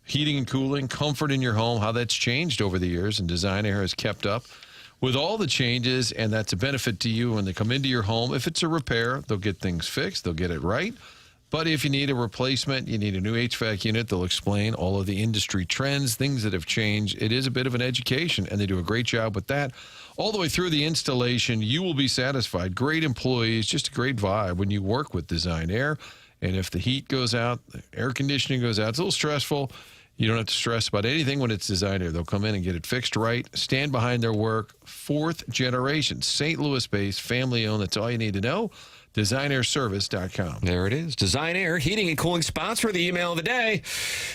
Heating and cooling, comfort in your home, how that's changed over the years, and Design Air has kept up with all the changes, and that's a benefit to you when they come into your home. If it's a repair, they'll get things fixed. They'll get it right. But if you need a replacement, you need a new HVAC unit, they'll explain all of the industry trends, things that have changed. It is a bit of an education, and they do a great job with that. All the way through the installation, you will be satisfied. Great employees, just a great vibe when you work with Design Air. And if the heat goes out, the air conditioning goes out, it's a little stressful. You don't have to stress about anything when it's Design Air. They'll come in and get it fixed right, stand behind their work. Fourth generation, St. Louis-based, family-owned. That's all you need to know. DesignAirService.com. There it is. Design Air Heating and Cooling sponsor of the email of the day,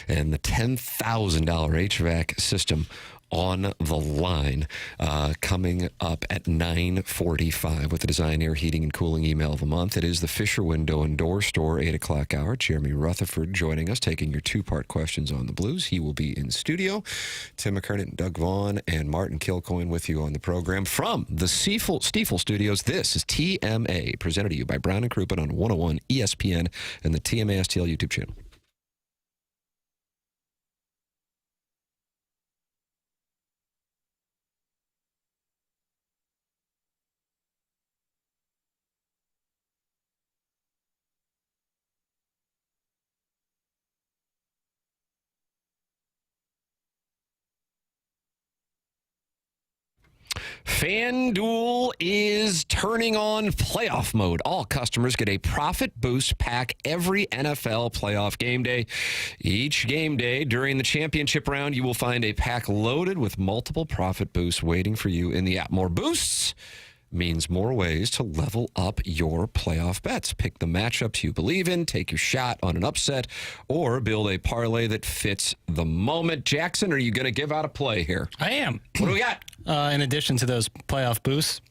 and the $10,000 HVAC system on the line coming up at 9:45 with the Design Air Heating and Cooling email of the month. It is the Fisher Window and Door Store 8 o'clock hour. Jeremy Rutherford joining us, taking your two-part questions on the Blues. He will be in studio. Tim McKernan, Doug Vaughn, and Martin Kilcoyne with you on the program from the Stiefel Studios. This is TMA, presented to you by Brown and Crouppen on 101 ESPN and the TMA STL YouTube channel. FanDuel is turning on playoff mode. All customers get a profit boost pack every NFL playoff game day. Each game day during the championship round, you will find a pack loaded with multiple profit boosts waiting for you in the app. More boosts means more ways to level up your playoff bets. Pick the matchups you believe in, take your shot on an upset, or build a parlay that fits the moment. Jackson, are you going to give out a play here? I am. What do we got? In addition to those playoff boosts,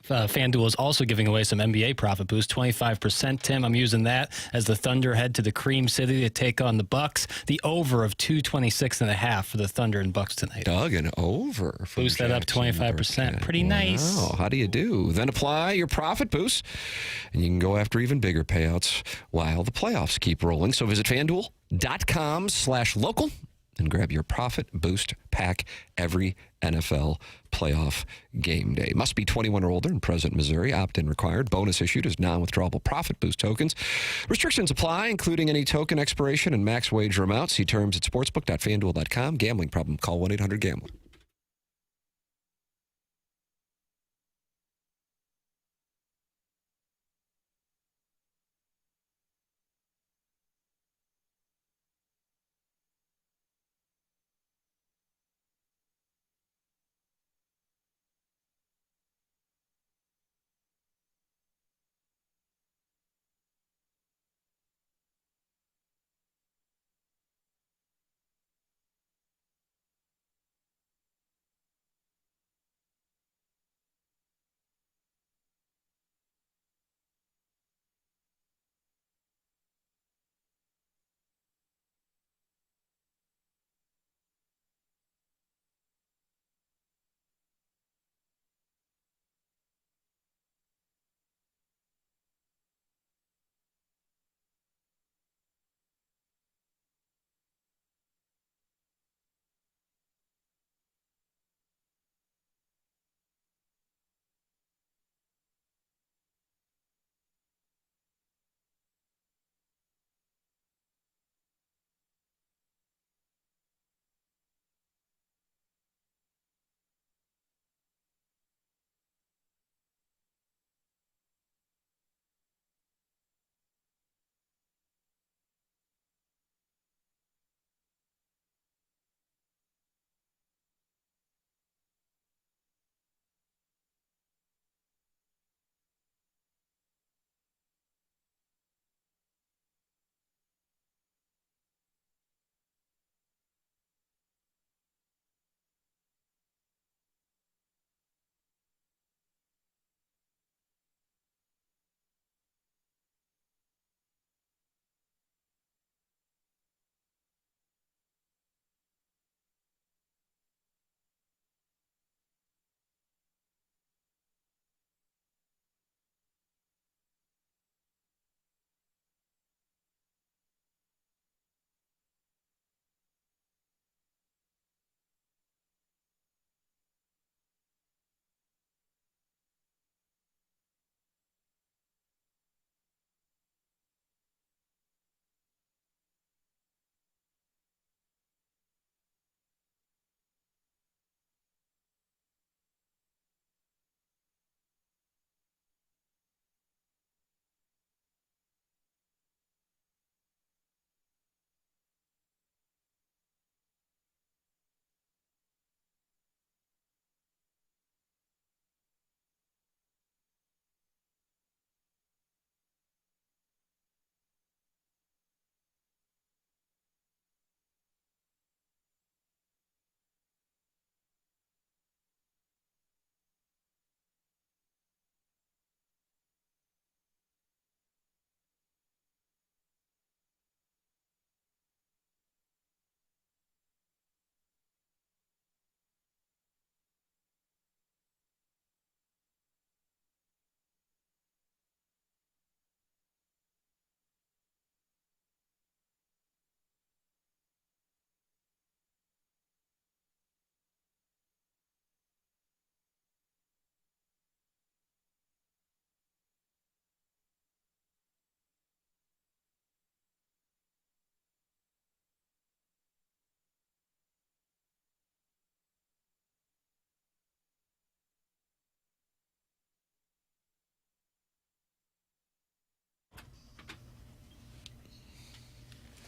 FanDuel is also giving away some NBA profit boost, 25%. Tim, I'm using that as the Thunder head to the Cream City to take on the Bucks. The over of 226.5 for the Thunder and Bucks tonight. Doug, an over. Boost that up 25%. Pretty nice. Wow, how do you do? Then apply your profit boost, and you can go after even bigger payouts while the playoffs keep rolling. So visit FanDuel.com/local and grab your profit boost pack every NFL playoff game day. Must be 21 or older and present in Missouri. Opt-in required. Bonus issued as non-withdrawable profit boost tokens. Restrictions apply, including any token expiration and max wager amount. See terms at sportsbook.fanduel.com. Gambling problem? Call 1-800-GAMBLER.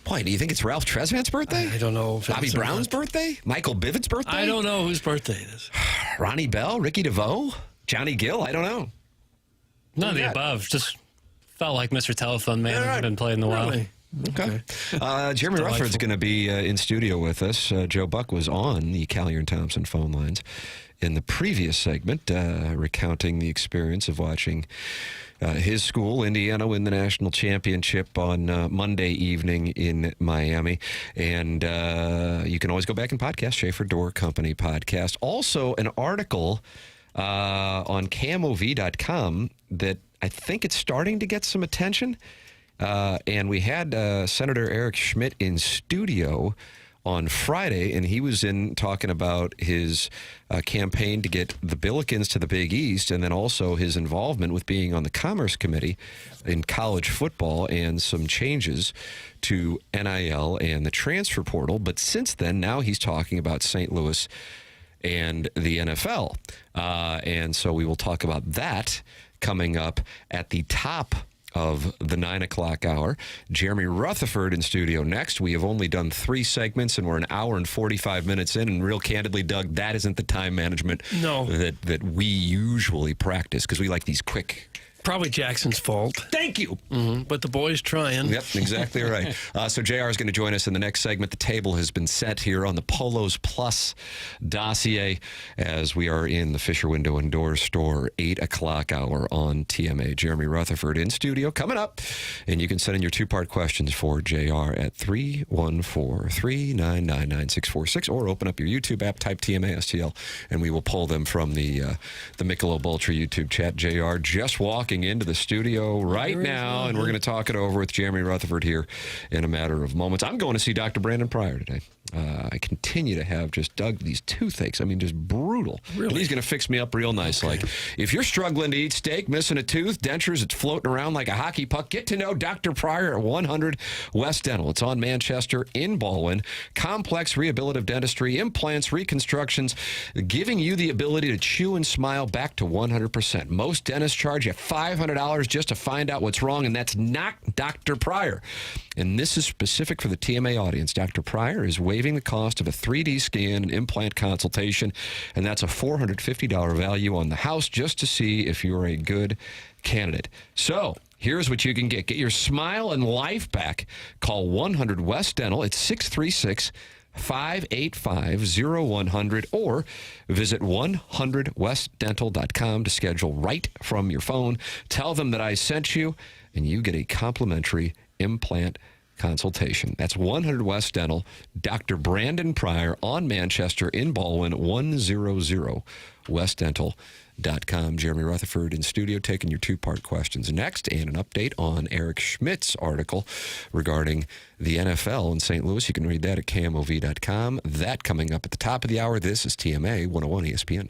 Boy, do you think it's Ralph Tresvant's birthday? I don't know. If Bobby it's or Brown's not. birthday? Michael Bivens' birthday? I don't know whose birthday it is. Ronnie Bell? Ricky DeVoe? Johnny Gill? I don't know. None of the above. Just felt like Mr. Telephone Man had been playing the while. Really? Okay. Jeremy Rutherford's going to be in studio with us. Joe Buck was on the Callier and Thompson phone lines in the previous segment, recounting the experience of watching his school, Indiana, win the national championship on Monday evening in Miami. And you can always go back and podcast, Schaefer Door Company podcast. Also, an article on KMOV.com that I think it's starting to get some attention. And we had Senator Eric Schmidt in studio on Friday, and he was in talking about his campaign to get the Billikens to the Big East, and then also his involvement with being on the Commerce Committee in college football and some changes to NIL and the transfer portal. But since then, now he's talking about St. Louis and the NFL. And so we will talk about that coming up at the top of the 9 o'clock hour. Jeremy Rutherford in studio next. We have only done 3 segments, and we're an hour and 45 minutes in. And real candidly, Doug, that isn't the time management that we usually practice, because we like these quick. Probably Jackson's fault. Thank you. But the boy's trying. Yep, exactly right. So JR is going to join us in the next segment. The table has been set here on the Polos Plus dossier as we are in the Fisher Window and Door store, 8 o'clock hour on TMA. Jeremy Rutherford in studio coming up. And you can send in your 2-part questions for JR at 314-399-9646, or open up your YouTube app, type TMA STL, and we will pull them from the Michelob Ultra YouTube chat. JR just walking into the studio right now, and we're going to talk it over with Jeremy Rutherford here in a matter of moments. I'm going to see Dr. Brandon Pryor today. I continue to have just, Doug, these toothaches. I mean, just brutal. Really? And he's going to fix me up real nice. Okay. Like, if you're struggling to eat steak, missing a tooth, dentures, it's floating around like a hockey puck, get to know Dr. Pryor at 100 West Dental. It's on Manchester in Baldwin. Complex rehabilitative dentistry, implants, reconstructions, giving you the ability to chew and smile back to 100%. Most dentists charge you $500 just to find out what's wrong, and that's not Dr. Pryor. And this is specific for the TMA audience. Dr. Pryor is waiving the cost of a 3D scan and implant consultation, and that's a $450 value on the house just to see if you're a good candidate. So here's what you can get. Get your smile and life back. Call 100 West Dental. It's 636-585-0100, or visit 100westdental.com to schedule right from your phone. Tell them that I sent you, and you get a complimentary implant consultation. That's 100 West Dental, Dr. Brandon Pryor on Manchester in Baldwin, 100westdental.com. Jeremy Rutherford in studio taking your 2-part questions next, and an update on Eric Schmidt's article regarding the NFL in St. Louis. You can read that at KMOV.com. That coming up at the top of the hour. This is TMA 101 ESPN.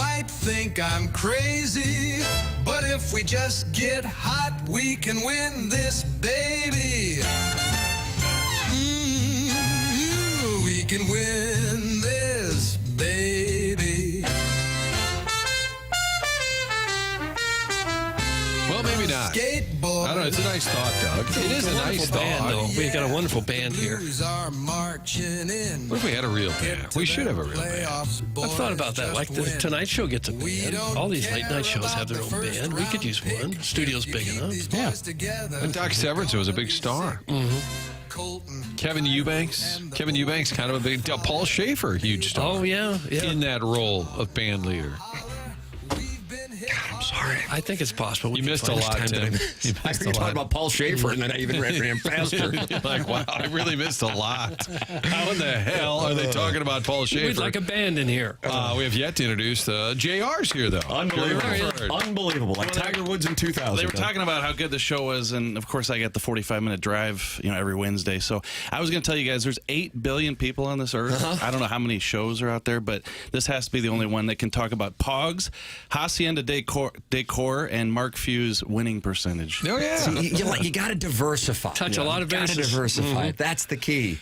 might think I'm crazy, but if we just get hot, we can win this, baby. We can win this, baby. Well, maybe not. I don't know. It's a nice thought, Doug. It is a nice band, thought. though. We've got a wonderful band here. What if we had a real band? We should have a real band. I've thought about that. Like the Tonight Show gets a band. All these late night shows have their own band. We could use one. The studio's big enough. Yeah. And Doc Severinsen was a big star. Mm-hmm. Kevin Eubanks. Kevin Eubanks, kind of a big. Paul Schaefer, huge star. Oh, yeah. In that role of band leader. I'm sorry. I think it's possible. You missed a lot, Tim. You I heard you talking about Paul Schaefer, and then I even ran past her. Like, wow, I really missed a lot. How in the hell are they talking about Paul Schaefer? We'd like a band in here. We have yet to introduce JR's here, though. Unbelievable. Like Tiger Woods in 2000. They were talking about how good the show was, and of course I get the 45-minute drive, every Wednesday. So I was going to tell you guys, there's 8 billion people on this earth. I don't know how many shows are out there, but this has to be the only one that can talk about Pogs, Hacienda Decor, and Mark Few's winning percentage. Oh, yeah. So you got to diversify. Touch a lot of bases. Got to diversify. Mm-hmm. That's the key.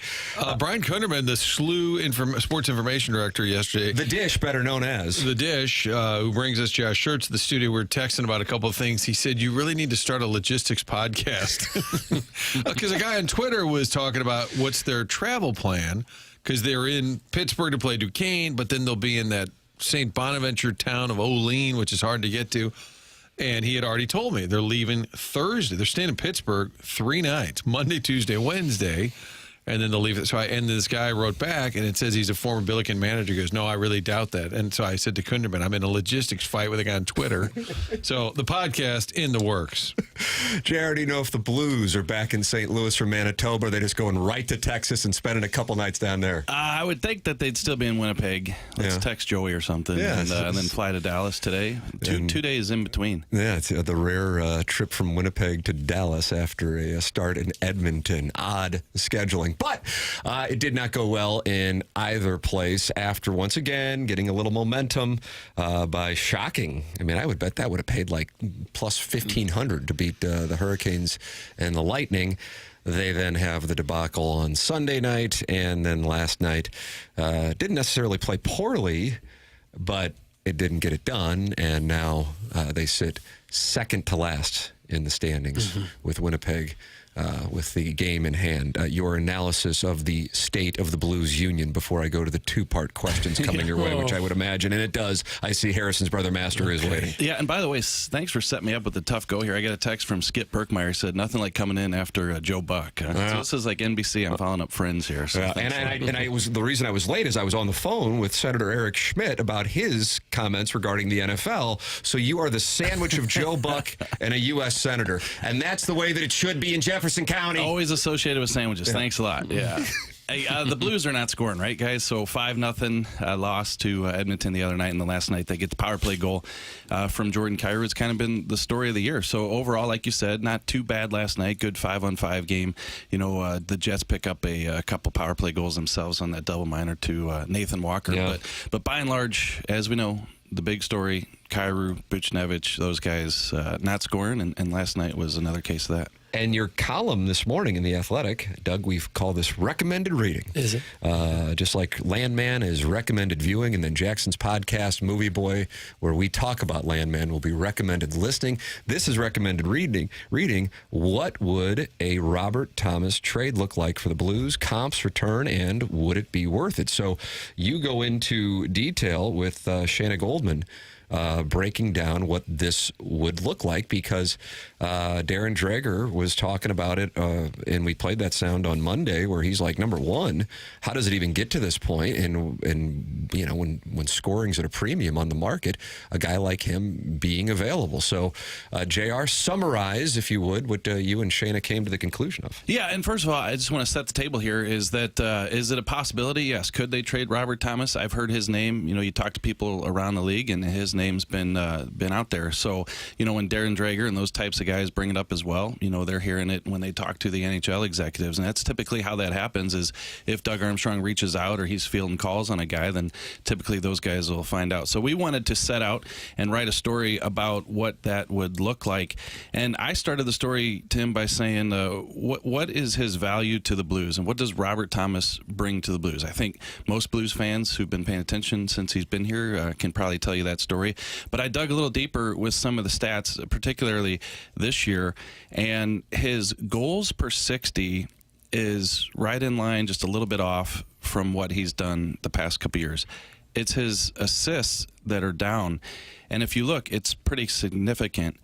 Brian Kunderman, the SLU sports information director yesterday. The Dish, better known as. The Dish, who brings us Josh Schertz to the studio. We were texting about a couple of things. He said, you really need to start a logistics podcast. Because a guy on Twitter was talking about what's their travel plan, because they're in Pittsburgh to play Duquesne, but then they'll be in that St. Bonaventure town of Olean, which is hard to get to. And he had already told me they're leaving Thursday. They're staying in Pittsburgh 3 nights, Monday, Tuesday, Wednesday, and then they'll leave it. And this guy wrote back, and it says he's a former Billiken manager. He goes, no, I really doubt that. And so I said to Kunderman, I'm in a logistics fight with a guy on Twitter. So the podcast in the works. Jared, do you know if the Blues are back in St. Louis or Manitoba? Or are they just going right to Texas and spending a couple nights down there? I would think that they'd still be in Winnipeg. Let's text Joey or something, and then fly to Dallas today. Two days in between. Yeah, it's the rare trip from Winnipeg to Dallas after a start in Edmonton. Odd scheduling. But it did not go well in either place after, once again, getting a little momentum by shocking. I mean, I would bet that would have paid like plus 1,500 to beat the Hurricanes and the Lightning. They then have the debacle on Sunday night, and then last night didn't necessarily play poorly, but it didn't get it done, and now they sit second to last in the standings with Winnipeg with the game in hand. Your analysis of the state of the Blues Union before I go to the 2-part questions coming your way, which I would imagine, and it does. I see Harrison's brother Master is waiting. Yeah, and by the way, thanks for setting me up with the tough go here. I got a text from Skip Perkmeyer. Said nothing like coming in after Joe Buck. So this is like NBC. I'm following up Friends here. So and I was the reason I was late is I was on the phone with Senator Eric Schmidt about his comments regarding the NFL. So you are the sandwich of Joe Buck and a U.S. Senator, and that's the way that it should be in Jefferson County. Always associated with sandwiches. Yeah. Thanks a lot. Yeah. Hey, the Blues are not scoring, right, guys? So 5-0 loss to Edmonton the other night, and the last night they get the power play goal from Jordan Kyrou. It's kind of been the story of the year. So overall, like you said, not too bad last night. Good 5-on-5 game. The Jets pick up a couple power play goals themselves on that double minor to Nathan Walker. Yeah. But by and large, as we know, the big story, Kyrou, Buchnevich, those guys not scoring, and last night was another case of that. And your column this morning in The Athletic, Doug, we've called this recommended reading. Is it? Just like Landman is recommended viewing, and then Jackson's podcast, Movie Boy, where we talk about Landman, will be recommended listening. This is recommended reading. What would a Robert Thomas trade look like for the Blues? Comps, return, and would it be worth it? So you go into detail with Shayna Goldman, breaking down what this would look like, because Darren Dreger was talking about it, and we played that sound on Monday where he's like, number one, how does it even get to this point? And when scoring's at a premium on the market, a guy like him being available. So, JR, summarize, if you would, what you and Shayna came to the conclusion of. Yeah, and first of all, I just want to set the table here. Is it a possibility? Yes. Could they trade Robert Thomas? I've heard his name. You talk to people around the league, and his name's been out there. So, when Darren Dreger and those types of guys bring it up as well, they're hearing it when they talk to the NHL executives, and that's typically how that happens. Is if Doug Armstrong reaches out or he's fielding calls on a guy, then typically those guys will find out. So we wanted to set out and write a story about what that would look like. And I started the story, Tim, by saying, what is his value to the Blues, and what does Robert Thomas bring to the Blues? I think most Blues fans who've been paying attention since he's been here can probably tell you that story. But I dug a little deeper with some of the stats, particularly this year, and his goals per 60 is right in line, just a little bit off from what he's done the past couple years. It's his assists that are down. And if you look, it's pretty significant.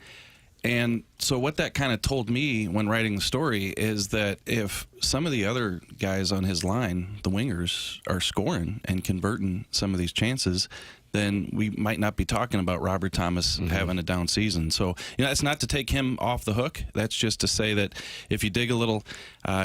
And so what that kind of told me when writing the story is that if some of the other guys on his line, the wingers, are scoring and converting some of these chances, then we might not be talking about Robert Thomas having a down season. So, that's not to take him off the hook. That's just to say that if you dig a little,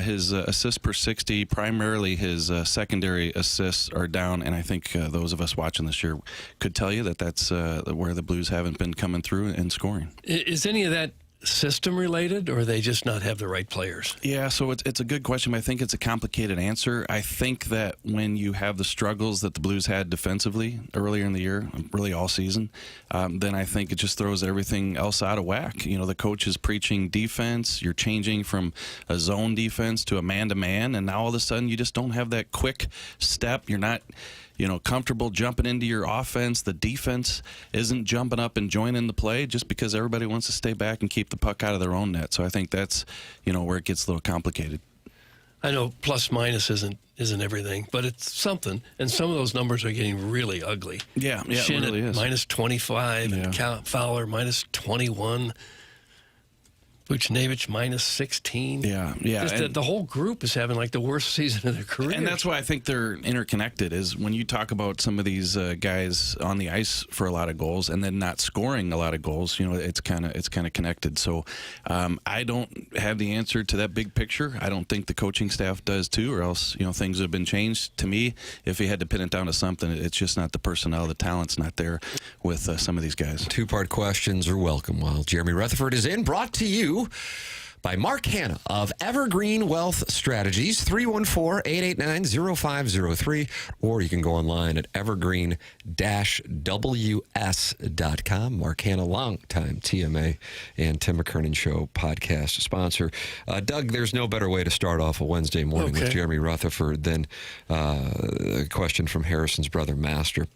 his assists per 60, primarily his secondary assists are down. And I think those of us watching this year could tell you that that's where the Blues haven't been coming through and scoring. Is any of that system related, or they just not have the right players? Yeah, so it's a good question. I think it's a complicated answer. I think that when you have the struggles that the Blues had defensively earlier in the year, really all season, then I think it just throws everything else out of whack. The coach is preaching defense. You're changing from a zone defense to a man-to-man, and now all of a sudden you just don't have that quick step. You're not comfortable jumping into your offense. The defense isn't jumping up and joining the play just because everybody wants to stay back and keep the puck out of their own net. So I think that's, where it gets a little complicated. I know plus minus isn't everything, but it's something. And some of those numbers are getting really ugly. Yeah, Shin it really is. minus 25, and Fowler minus 21. Buchnevich minus 16. Yeah. Just the whole group is having like the worst season of their career. And that's why I think they're interconnected, is when you talk about some of these guys on the ice for a lot of goals and then not scoring a lot of goals, it's kind of connected. So I don't have the answer to that big picture. I don't think the coaching staff does too, or else, things have been changed. To me, if you had to pin it down to something, it's just not the personnel, the talent's not there with some of these guys. Two-part questions are welcome while Jeremy Rutherford is in, brought to you by Mark Hanna of Evergreen Wealth Strategies, 314-889-0503, or you can go online at evergreen-ws.com. Mark Hanna, longtime TMA and Tim McKernan Show podcast sponsor. Doug, there's no better way to start off a Wednesday morning with Jeremy Rutherford than a question from Harrison's brother, Master.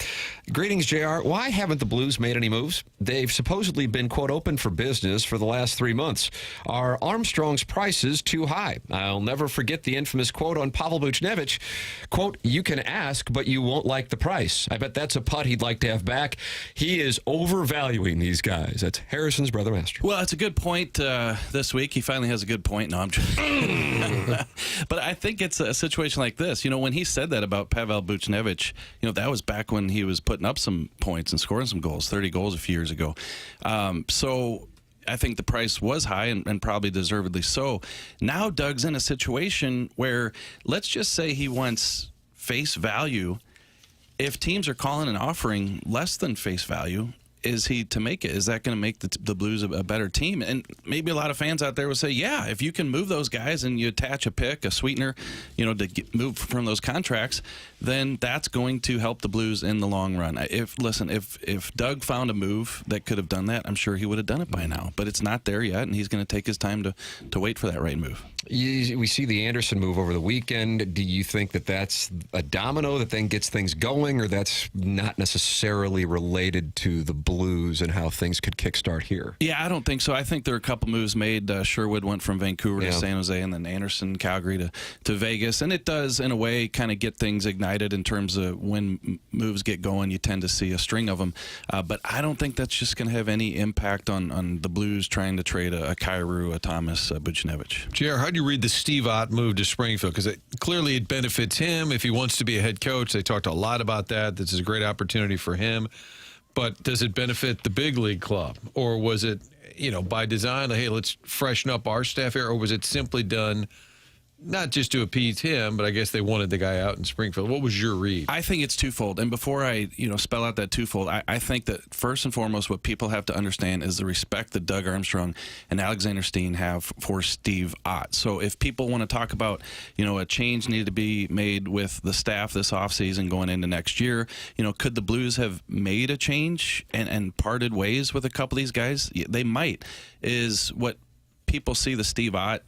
Greetings, JR. Why haven't the Blues made any moves? They've supposedly been, quote, open for business for the last 3 months. Are Armstrong's prices too high? I'll never forget the infamous quote on Pavel Buchnevich, quote, "You can ask, but you won't like the price." I bet that's a putt he'd like to have back. He is overvaluing these guys. That's Harrison's brother, Master. Well, it's a good point this week. He finally has a good point. No, I'm just but I think it's a situation like this. When he said that about Pavel Buchnevich, that was back when he was putting up some points and scoring some goals, 30 goals a few years ago. So I think the price was high and probably deservedly so. Now Doug's in a situation where, let's just say he wants face value. If teams are calling and offering less than face value, is he to make it? Is that going to make the Blues a better team? And maybe a lot of fans out there will say, yeah, if you can move those guys and you attach a pick, a sweetener, to move from those contracts, then that's going to help the Blues in the long run. If Doug found a move that could have done that, I'm sure he would have done it by now. But it's not there yet, and he's going to take his time to wait for that right move. We see the Anderson move over the weekend. Do you think that that's a domino that then gets things going, or that's not necessarily related to the Blues and how things could kickstart here? Yeah, I don't think so. I think there are a couple moves made. Sherwood went from Vancouver to San Jose, and then Anderson, Calgary to Vegas. And it does, in a way, kind of get things ignited in terms of when moves get going. You tend to see a string of them. But I don't think that's just going to have any impact on the Blues trying to trade a Kyrou, a Thomas, a Buchnevich. JR, how do you read the Steve Ott move to Springfield? Because clearly it benefits him if he wants to be a head coach. They talked a lot about that. This is a great opportunity for him. But does it benefit the big league club? Or was it, by design, like, hey, let's freshen up our staff here? Or was it simply done not just to appease him, but I guess they wanted the guy out in Springfield. What was your read? I think it's twofold. And before I, spell out that twofold, I think that first and foremost, what people have to understand is the respect that Doug Armstrong and Alexander Steen have for Steve Ott. So if people want to talk about, a change needed to be made with the staff this offseason going into next year, could the Blues have made a change and parted ways with a couple of these guys? They might. Is what people see the Steve Ott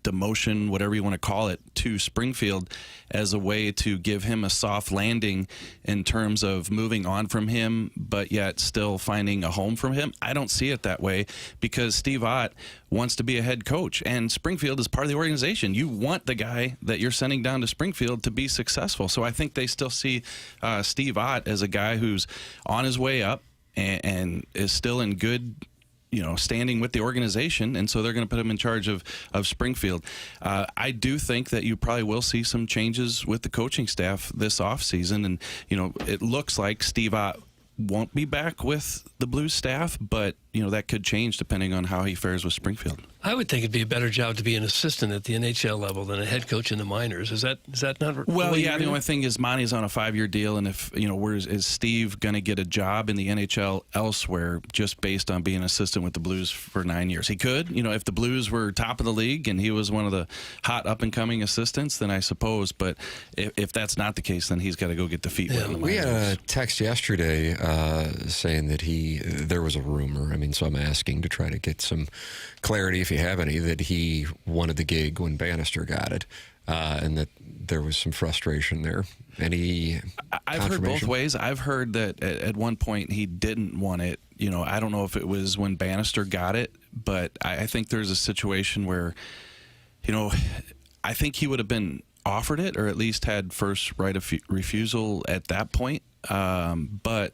demotion, whatever you want to call it, to Springfield as a way to give him a soft landing in terms of moving on from him, but yet still finding a home from him. I don't see it that way because Steve Ott wants to be a head coach, and Springfield is part of the organization. You want the guy that you're sending down to Springfield to be successful. So I think they still see Steve Ott as a guy who's on his way up and is still in good standing with the organization, and so they're going to put him in charge of Springfield. I do think that you probably will see some changes with the coaching staff this offseason, and, it looks like Steve Ott won't be back with the Blues staff, but, that could change depending on how he fares with Springfield. I would think it'd be a better job to be an assistant at the NHL level than a head coach in the minors. Is that not? Well, yeah. The only thing is Monty's on a 5-year deal, and if is Steve going to get a job in the NHL elsewhere just based on being an assistant with the Blues for 9 years? He could. If the Blues were top of the league and he was one of the hot up and coming assistants, then I suppose. But if that's not the case, then he's got to go get the feet wet in the minors. We had a text yesterday saying that there was a rumor. So I'm asking to try to get some clarity, if you have any, that he wanted the gig when Bannister got it, and that there was some frustration there. Any I've heard both ways. I've heard that at one point he didn't want it. I don't know if it was when Bannister got it, but I think there's a situation where, I think he would have been offered it or at least had first right of refusal at that point. But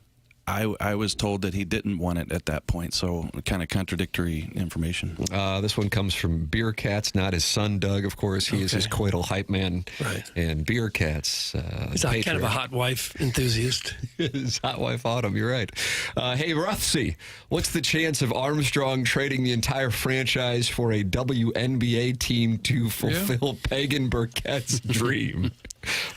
I was told that he didn't want it at that point, so kind of contradictory information. This one comes from Beer Cats, not his son, Doug, of course. He is his coital hype man. Right. And Beer Cats, he's kind of a hot wife enthusiast. His hot wife Autumn, you're right. Hey, Ruthsy, what's the chance of Armstrong trading the entire franchise for a WNBA team to fulfill Pagan Burkett's dream?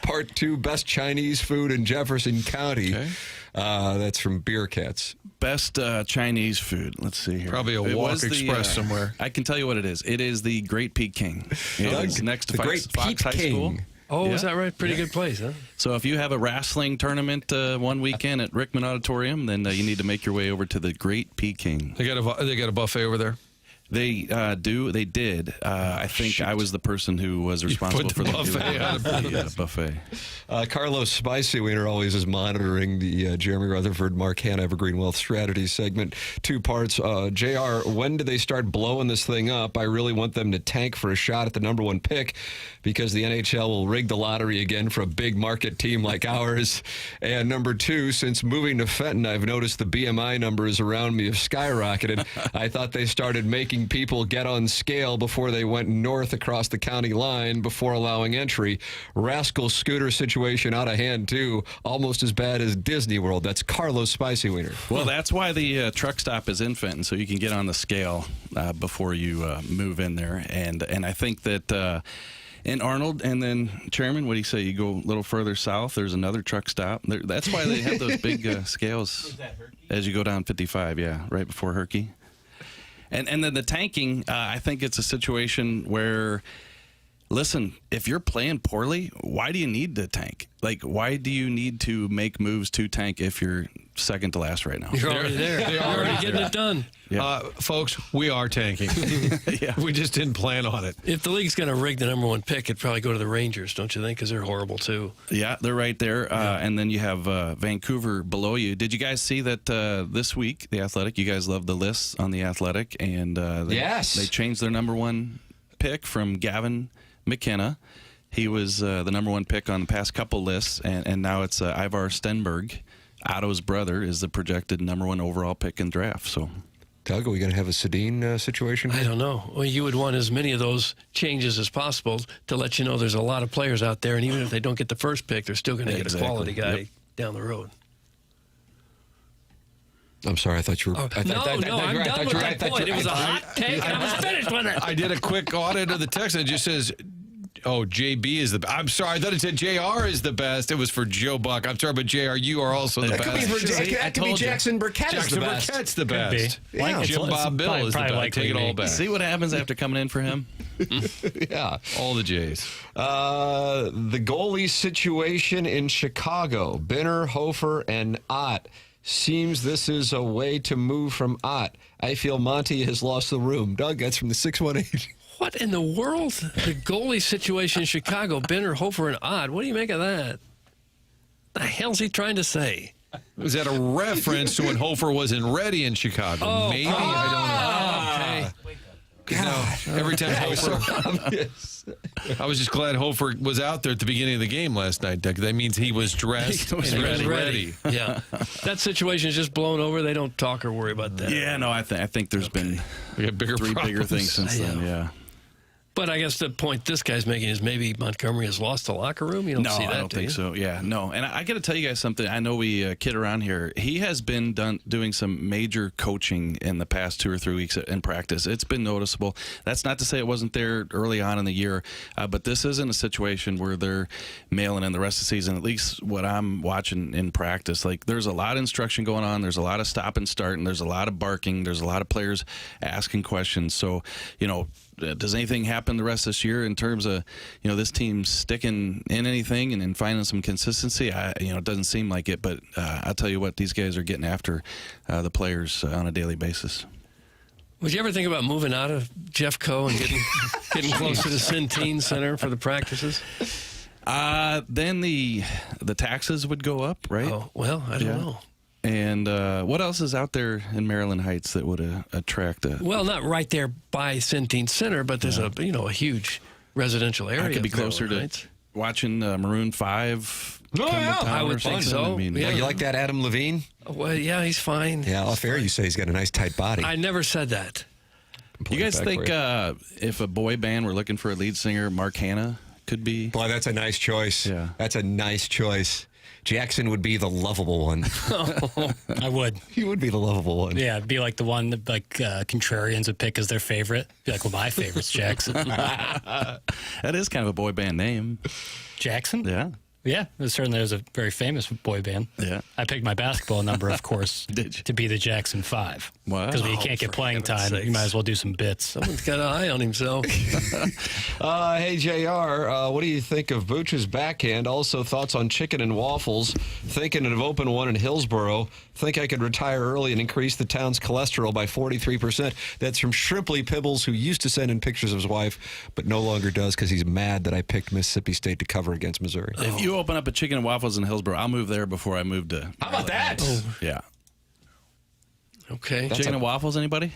Part 2, best Chinese food in Jefferson County. Okay. That's from Beer Cats. Best Chinese food. Let's see here. Probably a Walk Express somewhere. I can tell you what it is. It is the Great Peking. It's next to Fox High School. Oh, is that right? Pretty good place, huh? So if you have a wrestling tournament one weekend at Rickman Auditorium, then you need to make your way over to the Great Peking. They got a buffet over there? They do. They did. I think I was the person who was responsible for the buffet. Carlos Spicy Wiener always is monitoring the Jeremy Rutherford, Mark Hanna Evergreen Wealth Strategy segment. 2 parts. JR, when do they start blowing this thing up? I really want them to tank for a shot at the number 1 pick because the NHL will rig the lottery again for a big market team like ours. And number 2, since moving to Fenton, I've noticed the BMI numbers around me have skyrocketed. I thought they started making people get on scale before they went north across the county line before allowing entry. Rascal scooter situation out of hand, too. Almost as bad as Disney World. That's Carlos Spicy Wiener. Well, that's why the truck stop is in Fenton, so you can get on the scale before you move in there. And I think that in Arnold, and then, Chairman, what do you say? You go a little further south, there's another truck stop. That's why they have those big scales as you go down 55, right before Herky. And then the tanking, I think it's a situation where, listen, if you're playing poorly, why do you need to tank? Why do you need to make moves to tank if you're second to last right now? You're already there. You're already getting it done. Yeah. Folks, we are tanking. We just didn't plan on it. If the league's going to rig the number 1 pick, it'd probably go to the Rangers, don't you think? Because they're horrible, too. Yeah, they're right there. And then you have Vancouver below you. Did you guys see that this week, The Athletic, you guys love the lists on The Athletic, and they changed their number 1 pick from Gavin McKenna. He was the number 1 pick on the past couple lists, and now it's Ivar Stenberg. Otto's brother is the projected number 1 overall pick in draft. So, Doug, are we going to have a Sedin situation? I don't know. Well, you would want as many of those changes as possible to let you know there's a lot of players out there, and even if they don't get the first pick, they're still going to get a quality guy down the road. I'm sorry, I thought you were... I'm done with that point. It was a hot take, and I was finished with it. I did a quick audit of the text, and it just says, JB is the best. I'm sorry. I thought it said JR is the best. It was for Joe Buck. I'm sorry, but JR, you are also the best. That could be Jackson Burkett is the best. Burkett's the best. Yeah. Jim Bob Bill is the best. Take it all back. See what happens after coming in for him? Yeah. All the J's. The goalie situation in Chicago. Binner, Hofer, and Ott. Seems this is a way to move from Ott. I feel Monty has lost the room. Doug, that's from the 618. What in the world? The goalie situation in Chicago, Binner, Hofer, and Ott. What do you make of that? The hell's he trying to say? Was that a reference to when Hofer wasn't ready in Chicago? Oh, Maybe. I don't know. Okay. Every time Hofer, I was just glad Hofer was out there at the beginning of the game last night, Doug. That means he was dressed and he was ready. Yeah, that situation is just blown over. They don't talk or worry about that. Yeah, no, I think there's been we got bigger bigger things since then. Yeah. But I guess the point this guy's making is maybe Montgomery has lost the locker room. You don't see that, I don't think so. Yeah, no. And I got to tell you guys something. I know we kid around here. He has been doing some major coaching in the past 2 or 3 weeks in practice. It's been noticeable. That's not to say it wasn't there early on in the year, but this isn't a situation where they're mailing in the rest of the season. At least what I'm watching in practice, like there's a lot of instruction going on. There's a lot of stop and start, and there's a lot of barking. There's a lot of players asking questions. So, does anything happen the rest of this year in terms of, this team sticking in anything and finding some consistency? It doesn't seem like it, but I'll tell you what, these guys are getting after the players on a daily basis. Would you ever think about moving out of Jeffco and getting closer to Centene Center for the practices? Then the taxes would go up, right? Oh, well, I don't know. And what else is out there in Maryland Heights that would attract a... Well, not right there by Centene Center, but there's a huge residential area. I could be closer to watching Maroon 5 come to town I would or think something. so. I mean, You like that Adam Levine? Well, yeah, he's fine. Yeah, off air you say he's got a nice tight body. I never said that. You guys think if a boy band were looking for a lead singer, Mark Hanna could be? Boy, that's a nice choice. Yeah. That's a nice choice. Jackson would be the lovable one. I would. He would be the lovable one. Yeah, it'd be like the one that contrarians would pick as their favorite. Be like, well, my favorite's Jackson. That is kind of a boy band name. Jackson? Yeah. Yeah, it certainly was a very famous boy band. Yeah. I picked my basketball number, of course, to be the Jackson 5. Wow. Because when you can't get playing time, you might as well do some bits. Someone's got an eye on himself. Hey, JR, what do you think of Booch's backhand? Also, thoughts on chicken and waffles. Thinking of open one in Hillsboro. Think I could retire early and increase the town's cholesterol by 43%. That's from Shrimply Pibbles, who used to send in pictures of his wife, but no longer does because he's mad that I picked Mississippi State to cover against Missouri. If you open up a chicken and waffles in Hillsboro, I'll move there before I move to... How about that? Yeah. Okay. Chicken and waffles, anybody?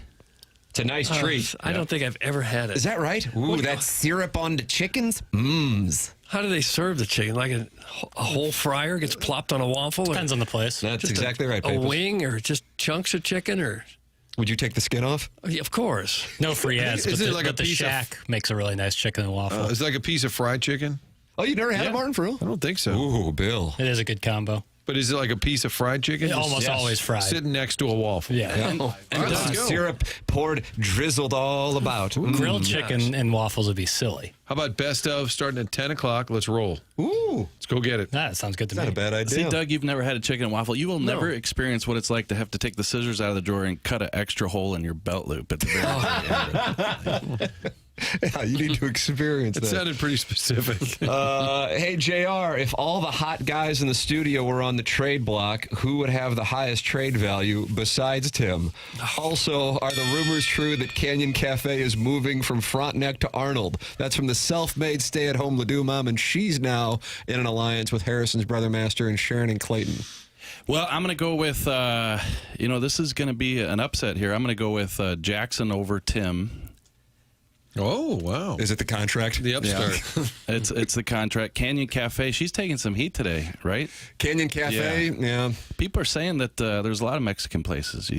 It's a nice treat. I don't think I've ever had it. Is that right? Ooh, that syrup on the chickens? Mmm. How do they serve the chicken? Like a whole fryer gets plopped on a waffle? Depends on the place. That's exactly right, A Papers. wing or just chunks of chicken or... Would you take the skin off? Yeah, of course. No free ads, Is but it like a the piece of- Shack makes a really nice chicken and waffle. Is it like a piece of fried chicken? Oh, you never had it, Martin, for real? I don't think so. Ooh, Bill. It is a good combo. But is it like a piece of fried chicken? Almost Yes. always fried. Sitting next to a waffle. Yeah. And let's go. syrup poured, drizzled all about. Grilled chicken and waffles would be silly. How about best of starting at 10 o'clock? Let's roll. Ooh. Let's go get it. That sounds good to me. Not a bad idea. See, Doug, you've never had a chicken and waffle. You will never experience what it's like to have to take the scissors out of the drawer and cut an extra hole in your belt loop at the very end. Yeah, you need to experience It that. sounded pretty specific. Hey, JR, if all the hot guys in the studio were on the trade block, who would have the highest trade value besides Tim? Also, are the rumors true that Canyon Cafe is moving from Frontenac to Arnold? That's from the self-made stay-at-home Ladue mom, and she's now in an alliance with Harrison's Brother Master and Sharon and Clayton. Well, I'm going to go with, this is going to be an upset here. I'm going to go with Jackson over Tim. Oh, wow. Is it the contract? The upstart. Yeah. It's the contract. Canyon Cafe, she's taking some heat today, right? Canyon Cafe, yeah. People are saying that there's a lot of Mexican places.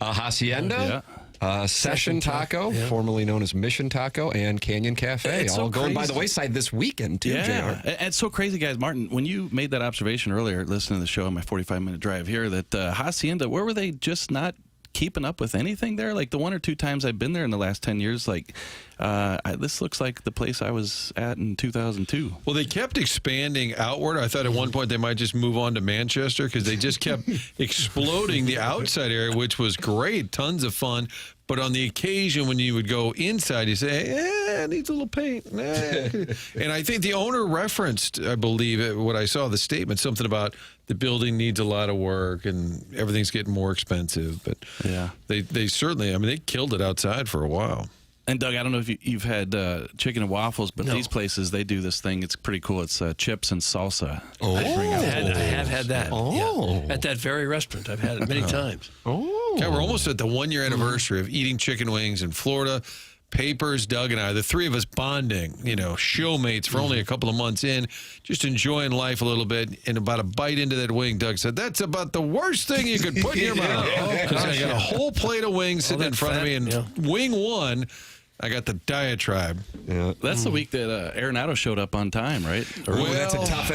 Hacienda, Session Taco, yeah. formerly known as Mission Taco, and Canyon Cafe. It's so all going by crazy. the wayside this weekend, too, Yeah, JR. it's so crazy, guys. Martin, when you made that observation earlier, listening to the show on my 45-minute drive here, that Hacienda, where were they just not keeping up with anything there. Like the one or two times I've been there in the last 10 years, like this looks like the place I was at in 2002. Well, they kept expanding outward. I thought at one point they might just move on to Manchester because they just kept exploding the outside area, which was great, tons of fun. But on the occasion when you would go inside, you say, it needs a little paint. And I think the owner referenced, I believe, what I saw, the statement, something about the building needs a lot of work and everything's getting more expensive. But yeah, they certainly, I mean, they killed it outside for a while. And Doug, I don't know if you've had chicken and waffles, but these places, they do this thing. It's pretty cool. It's chips and salsa. Oh, I have had that. Oh, yeah. At that very restaurant, I've had it many times. Oh, yeah, we're almost at the 1 year anniversary of eating chicken wings in Florida. Papers, Doug and I, the three of us bonding, showmates for only a couple of months in, just enjoying life a little bit. And about a bite into that wing, Doug said, "That's about the worst thing you could put in your mouth." Because I got a whole plate of wings sitting in front of me, and wing one, I got the diatribe. Yeah. That's the week that Arenado showed up on time, right? Well, that's a tough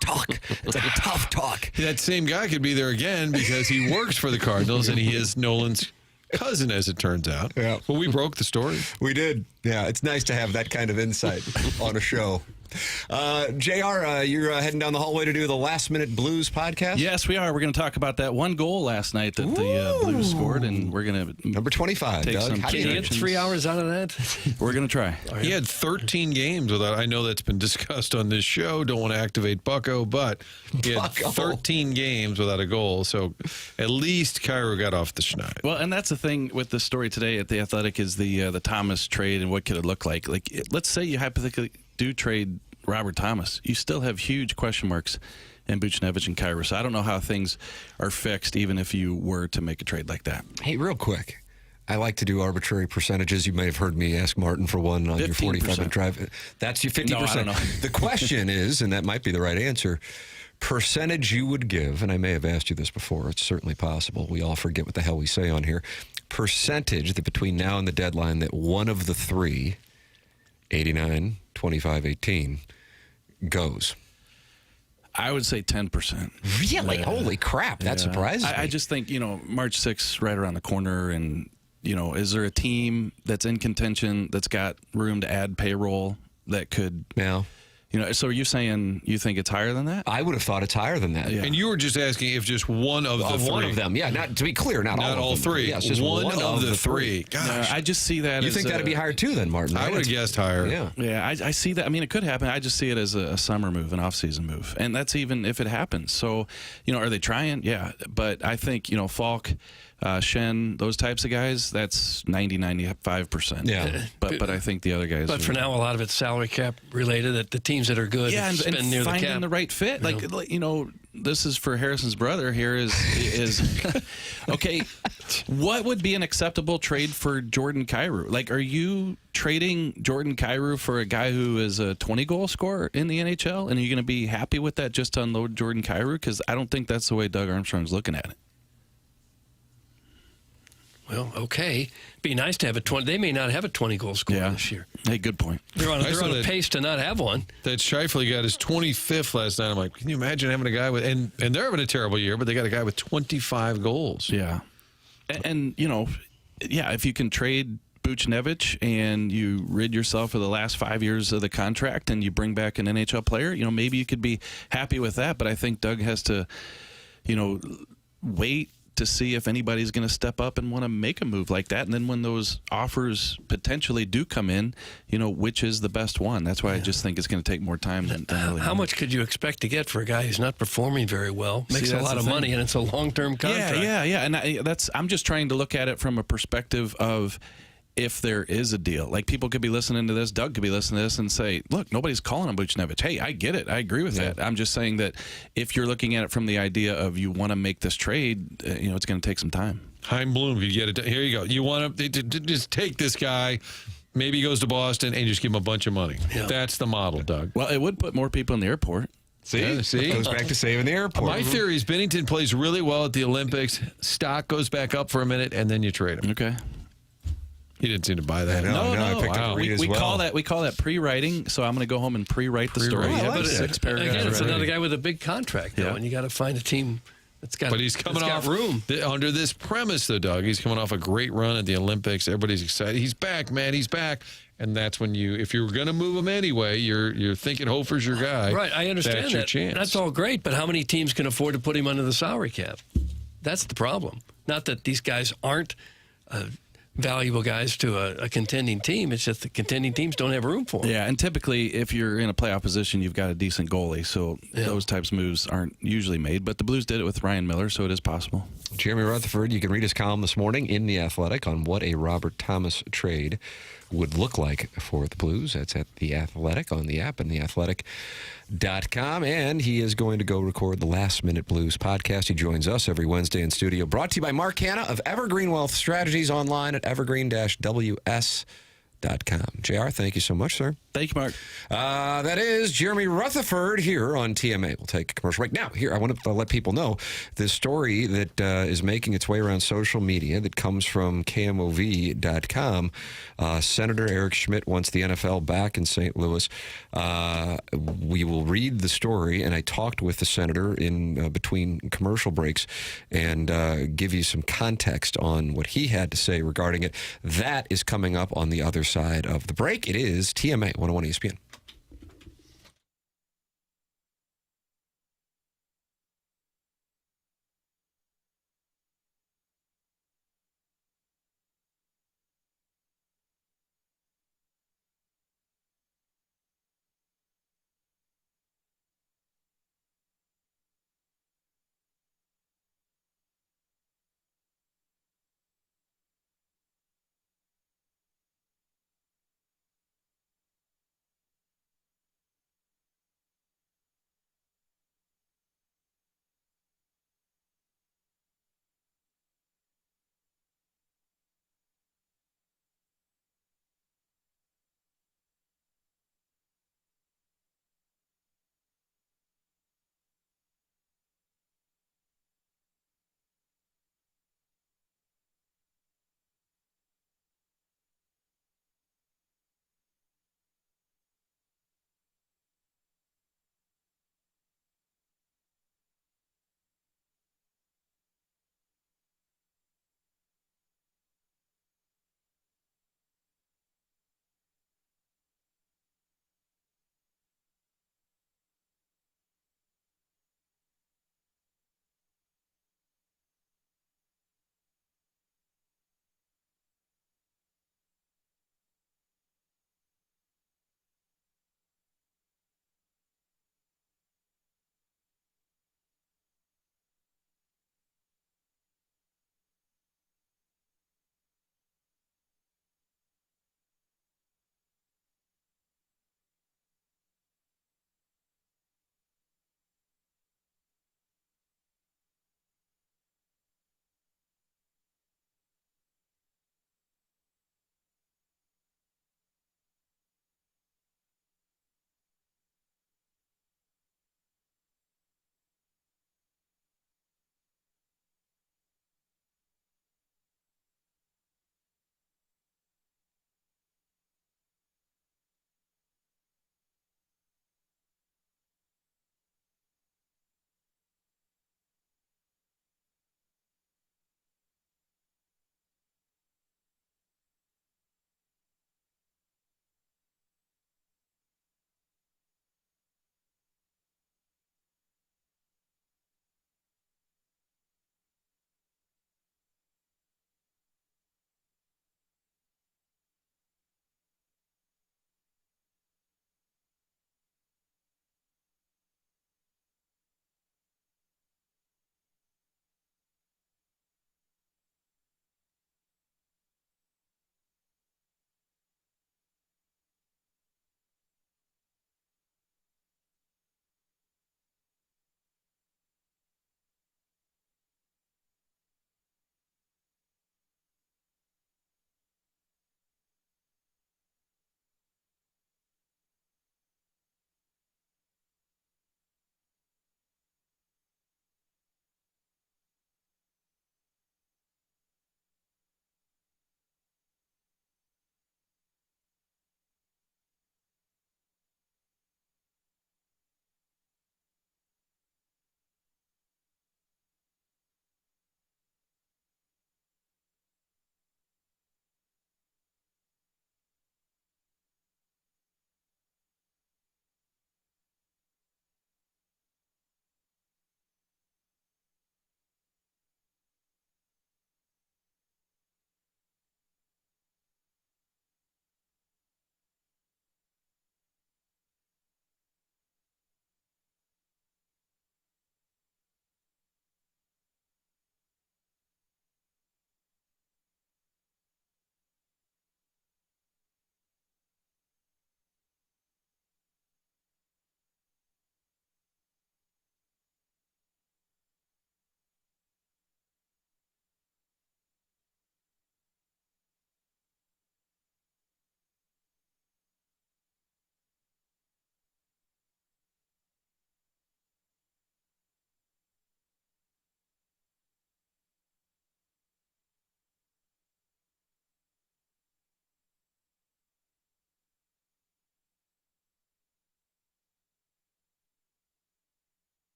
talk. It's a tough talk. That same guy could be there again because he works for the Cardinals and he is Nolan's cousin, as it turns out. Yeah. Well, we broke the story. We did. Yeah, it's nice to have that kind of insight on a show. JR, you're heading down the hallway to do the Last Minute Blues podcast? Yes, we are. We're going to talk about that one goal last night that the Blues scored, and we're going to... Number 25, Doug. Can you get 3 hours out of that? We're going to try. He had 13 games without... I know that's been discussed on this show. Don't want to activate Bucko, but he had 13 games without a goal, so at least Cairo got off the schneid. Well, and that's the thing with the story today at The Athletic is the Thomas trade and what could it look like. Like, let's say you hypothetically do trade Robert Thomas. You still have huge question marks in Buchnevich and Cairo. So I don't know how things are fixed, even if you were to make a trade like that. Hey, real quick. I like to do arbitrary percentages. You may have heard me ask Martin for one on 15%. Your 45-minute drive. That's your 50%. No, I don't know. The question is, and that might be the right answer, percentage you would give, and I may have asked you this before. It's certainly possible. We all forget what the hell we say on here. Percentage that between now and the deadline that one of the three, 89, 25, 18, goes. I would say 10%. Really? Holy crap. That surprises me. I just think, March 6th right around the corner, and, is there a team that's in contention that's got room to add payroll that could... Yeah. So are you saying you think it's higher than that? I would have thought it's higher than that. Yeah. And you were just asking if just one of the three. One of them, yeah. Not to be clear, not all of them. Three. Yes, just one of the three. Gosh. I just see that you think that'd be higher too then, Martin? I would have guessed higher. Yeah. Yeah, I see that. I mean, it could happen. I just see it as a summer move, an off-season move. And that's even if it happens. So, are they trying? Yeah. But I think, Falk, Shen, those types of guys, that's 90-95%. Yeah. But I think the other guys. But for now, a lot of it's salary cap related. That the teams that are good, and near finding the cap. The right fit. Like this is for Harrison's brother. Here is okay. What would be an acceptable trade for Jordan Kyrou? Like, are you trading Jordan Kyrou for a guy who is a 20-goal scorer in the NHL, and are you going to be happy with that just to unload Jordan Kyrou? Because I don't think that's the way Doug Armstrong's looking at it. Well, okay. Be nice to have a 20. They may not have a 20-goal scorer this year. Hey, good point. They're on a pace to not have one. That Scheifele got his 25th last night. I'm like, can you imagine having a guy with, and they're having a terrible year, but they got a guy with 25 goals. Yeah. And if you can trade Buchnevich and you rid yourself of the last 5 years of the contract and you bring back an NHL player, maybe you could be happy with that. But I think Doug has to, wait to see if anybody's going to step up and want to make a move like that. And then when those offers potentially do come in, which is the best one. That's why I just think it's going to take more time than really. How much could you expect to get for a guy who's not performing very well? Makes a lot of money, and it's a long-term contract. Yeah. And I'm just trying to look at it from a perspective of if there is a deal. Like, people could be listening to this, Doug could be listening to this and say, look, nobody's calling on Buchnevich. Hey, I get it. I agree with that. I'm just saying that if you're looking at it from the idea of you want to make this trade, it's going to take some time. Chaim Bloom, you get it. Here you go. You want to just take this guy, maybe he goes to Boston, and just give him a bunch of money. Yeah. That's the model, Doug. Well, it would put more people in the airport. See? It goes back to saving the airport. My theory is Binnington plays really well at the Olympics. Stock goes back up for a minute, and then you trade him. Okay. He didn't seem to buy that. No. I picked up we call that pre-writing. So I'm going to go home and pre-write the story. But 6 paragraphs. Again, it's another guy with a big contract, though, and you got to find a team But he's coming off room. Under this premise, though, Doug. He's coming off a great run at the Olympics. Everybody's excited. He's back, man. He's back. And that's when if you're going to move him anyway, you're thinking Hofer's your guy. Right, I understand that's that. Your chance. That's all great, but how many teams can afford to put him under the salary cap? That's the problem. Not that these guys aren't valuable guys to a contending team. It's just the contending teams don't have room for them. Yeah, and typically if you're in a playoff position, you've got a decent goalie, so those types of moves aren't usually made. But the Blues did it with Ryan Miller, so it is possible. Jeremy Rutherford, you can read his column this morning in The Athletic on what a Robert Thomas trade would look like for the Blues. That's at The Athletic on the app and theathletic.com. And he is going to go record the Last Minute Blues podcast. He joins us every Wednesday in studio. Brought to you by Mark Hanna of Evergreen Wealth Strategies, online at evergreen-ws.com. JR, thank you so much, sir. Thank you, Mark. That is Jeremy Rutherford here on TMA. We'll take a commercial break. Now, here, I want to let people know this story that is making its way around social media that comes from KMOV.com. Senator Eric Schmidt wants the NFL back in St. Louis. We will read the story, and I talked with the senator in between commercial breaks and give you some context on what he had to say regarding it. That is coming up on the other side of the break. It is TMA 101 ESPN.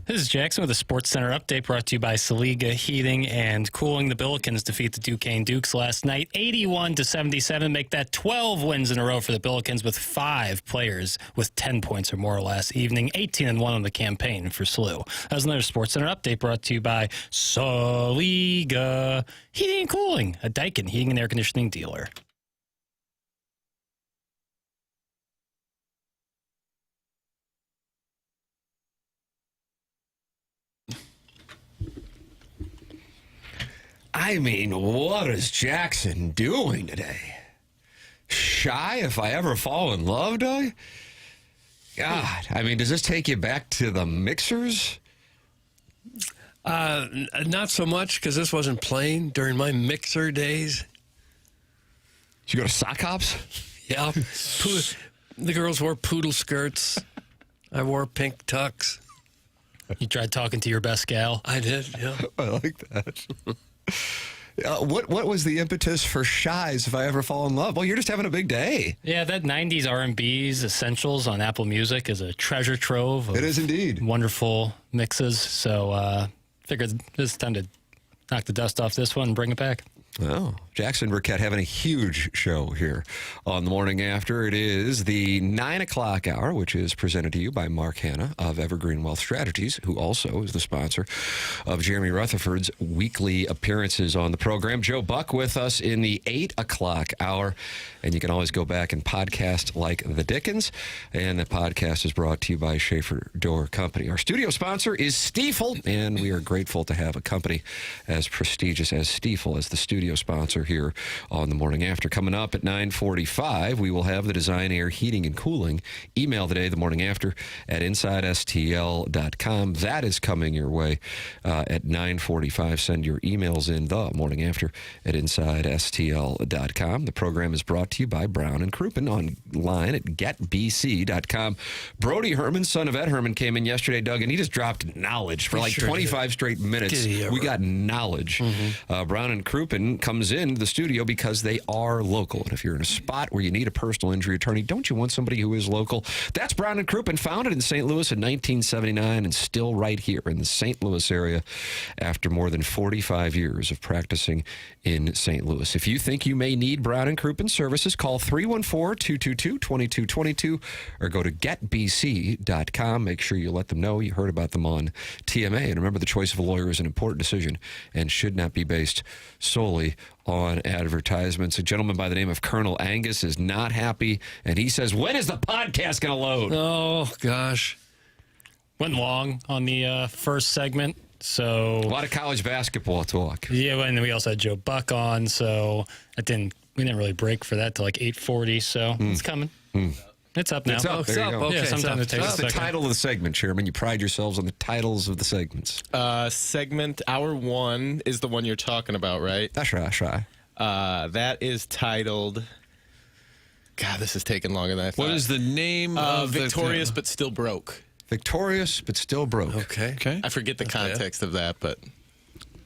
This is Jackson with a Sports Center update brought to you by Saliga Heating and Cooling. The Billikens defeat the Duquesne Dukes last night, 81-77, make that 12 wins in a row for the Billikens with 5 players with 10 points or more last evening, 18-1 on the campaign for SLU. That was another Sports Center update brought to you by Saliga Heating and Cooling, a Daikin heating and air conditioning dealer. I mean, what is Jackson doing today? Shy if I ever fall in love, Doug? God, I mean, does this take you back to the mixers? Not so much, because this wasn't playing during my mixer days. Did you go to sock hops? Yeah. The girls wore poodle skirts. I wore pink tux. You tried talking to your best gal? I did, yeah. I like that. What was the impetus for Shies if I ever fall in love? Well, you're just having a big day. Yeah, that 90s R&B's Essentials on Apple Music is a treasure trove of it is indeed wonderful mixes. So figured it's time to knock the dust off this one and bring it back. Oh, Jackson Burkett having a huge show here on the Morning After. It is the 9 o'clock hour, which is presented to you by Mark Hanna of Evergreen Wealth Strategies, who also is the sponsor of Jeremy Rutherford's weekly appearances on the program. Joe Buck with us in the 8 o'clock hour, and you can always go back and podcast like the Dickens. And the podcast is brought to you by Schaefer Door Company. Our studio sponsor is Stiefel, and we are grateful to have a company as prestigious as Stiefel as the studio sponsor here on the Morning After. Coming up at 9:45, we will have the Design Air Heating and Cooling email today, the Morning After at InsideSTL.com. That is coming your way at 9:45. Send your emails in the Morning After at InsideSTL.com. The program is brought to you by Brown and Crouppen online at GetBC.com. Brody Herman, son of Ed Herman, came in yesterday, Doug, and he just dropped knowledge for like 25 straight minutes. We got knowledge. Brown and Crouppen comes in the studio because they are local. And if you're in a spot where you need a personal injury attorney, don't you want somebody who is local? That's Brown and Crouppen, founded in St. Louis in 1979 and still right here in the St. Louis area after more than 45 years of practicing in St. Louis. If you think you may need Brown and Crouppen services, call 314-222-2222 or go to getbc.com. Make sure you let them know you heard about them on TMA. And remember, the choice of a lawyer is an important decision and should not be based solely on advertisements. A gentleman by the name of Colonel Angus is not happy, and he says, when is the podcast going to load? Oh, gosh. Went long on the first segment, so... A lot of college basketball talk. Yeah, and then we also had Joe Buck on, so we didn't really break for that till like 8:40, so it's coming. It's up now. It's up. There you go. Okay, sometimes it takes a second. That's the title of the segment, Chairman. You pride yourselves on the titles of the segments. Segment hour 1 is the one you're talking about, right? That's right. That is titled... God, this is taking longer than I thought. What is the name of Victorious but Still Broke. Victorious but Still Broke. Okay. I forget the context of that, but...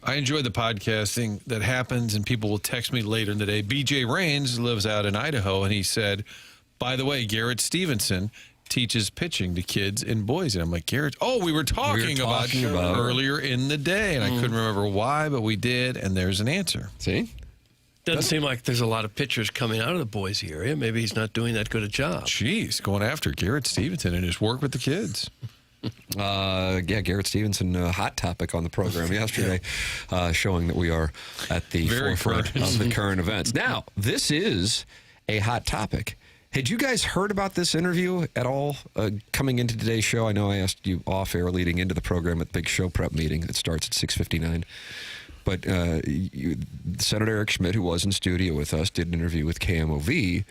I enjoy the podcasting that happens, and people will text me later in the day. BJ Rains lives out in Idaho, and he said... By the way, Garrett Stevenson teaches pitching to kids in Boise. I'm like, Garrett, we were talking about earlier in the day, and I couldn't remember why, but we did, and there's an answer. See? Doesn't seem like there's a lot of pitchers coming out of the Boise area. Maybe he's not doing that good a job. Jeez, going after Garrett Stevenson and his work with the kids. Garrett Stevenson, hot topic on the program yesterday, showing that we are at the forefront of the current events. Now, this is a hot topic. Had you guys heard about this interview at all coming into today's show? I know I asked you off air leading into the program at the big show prep meeting that starts at 6:59. But Senator Eric Schmidt, who was in studio with us, did an interview with KMOV,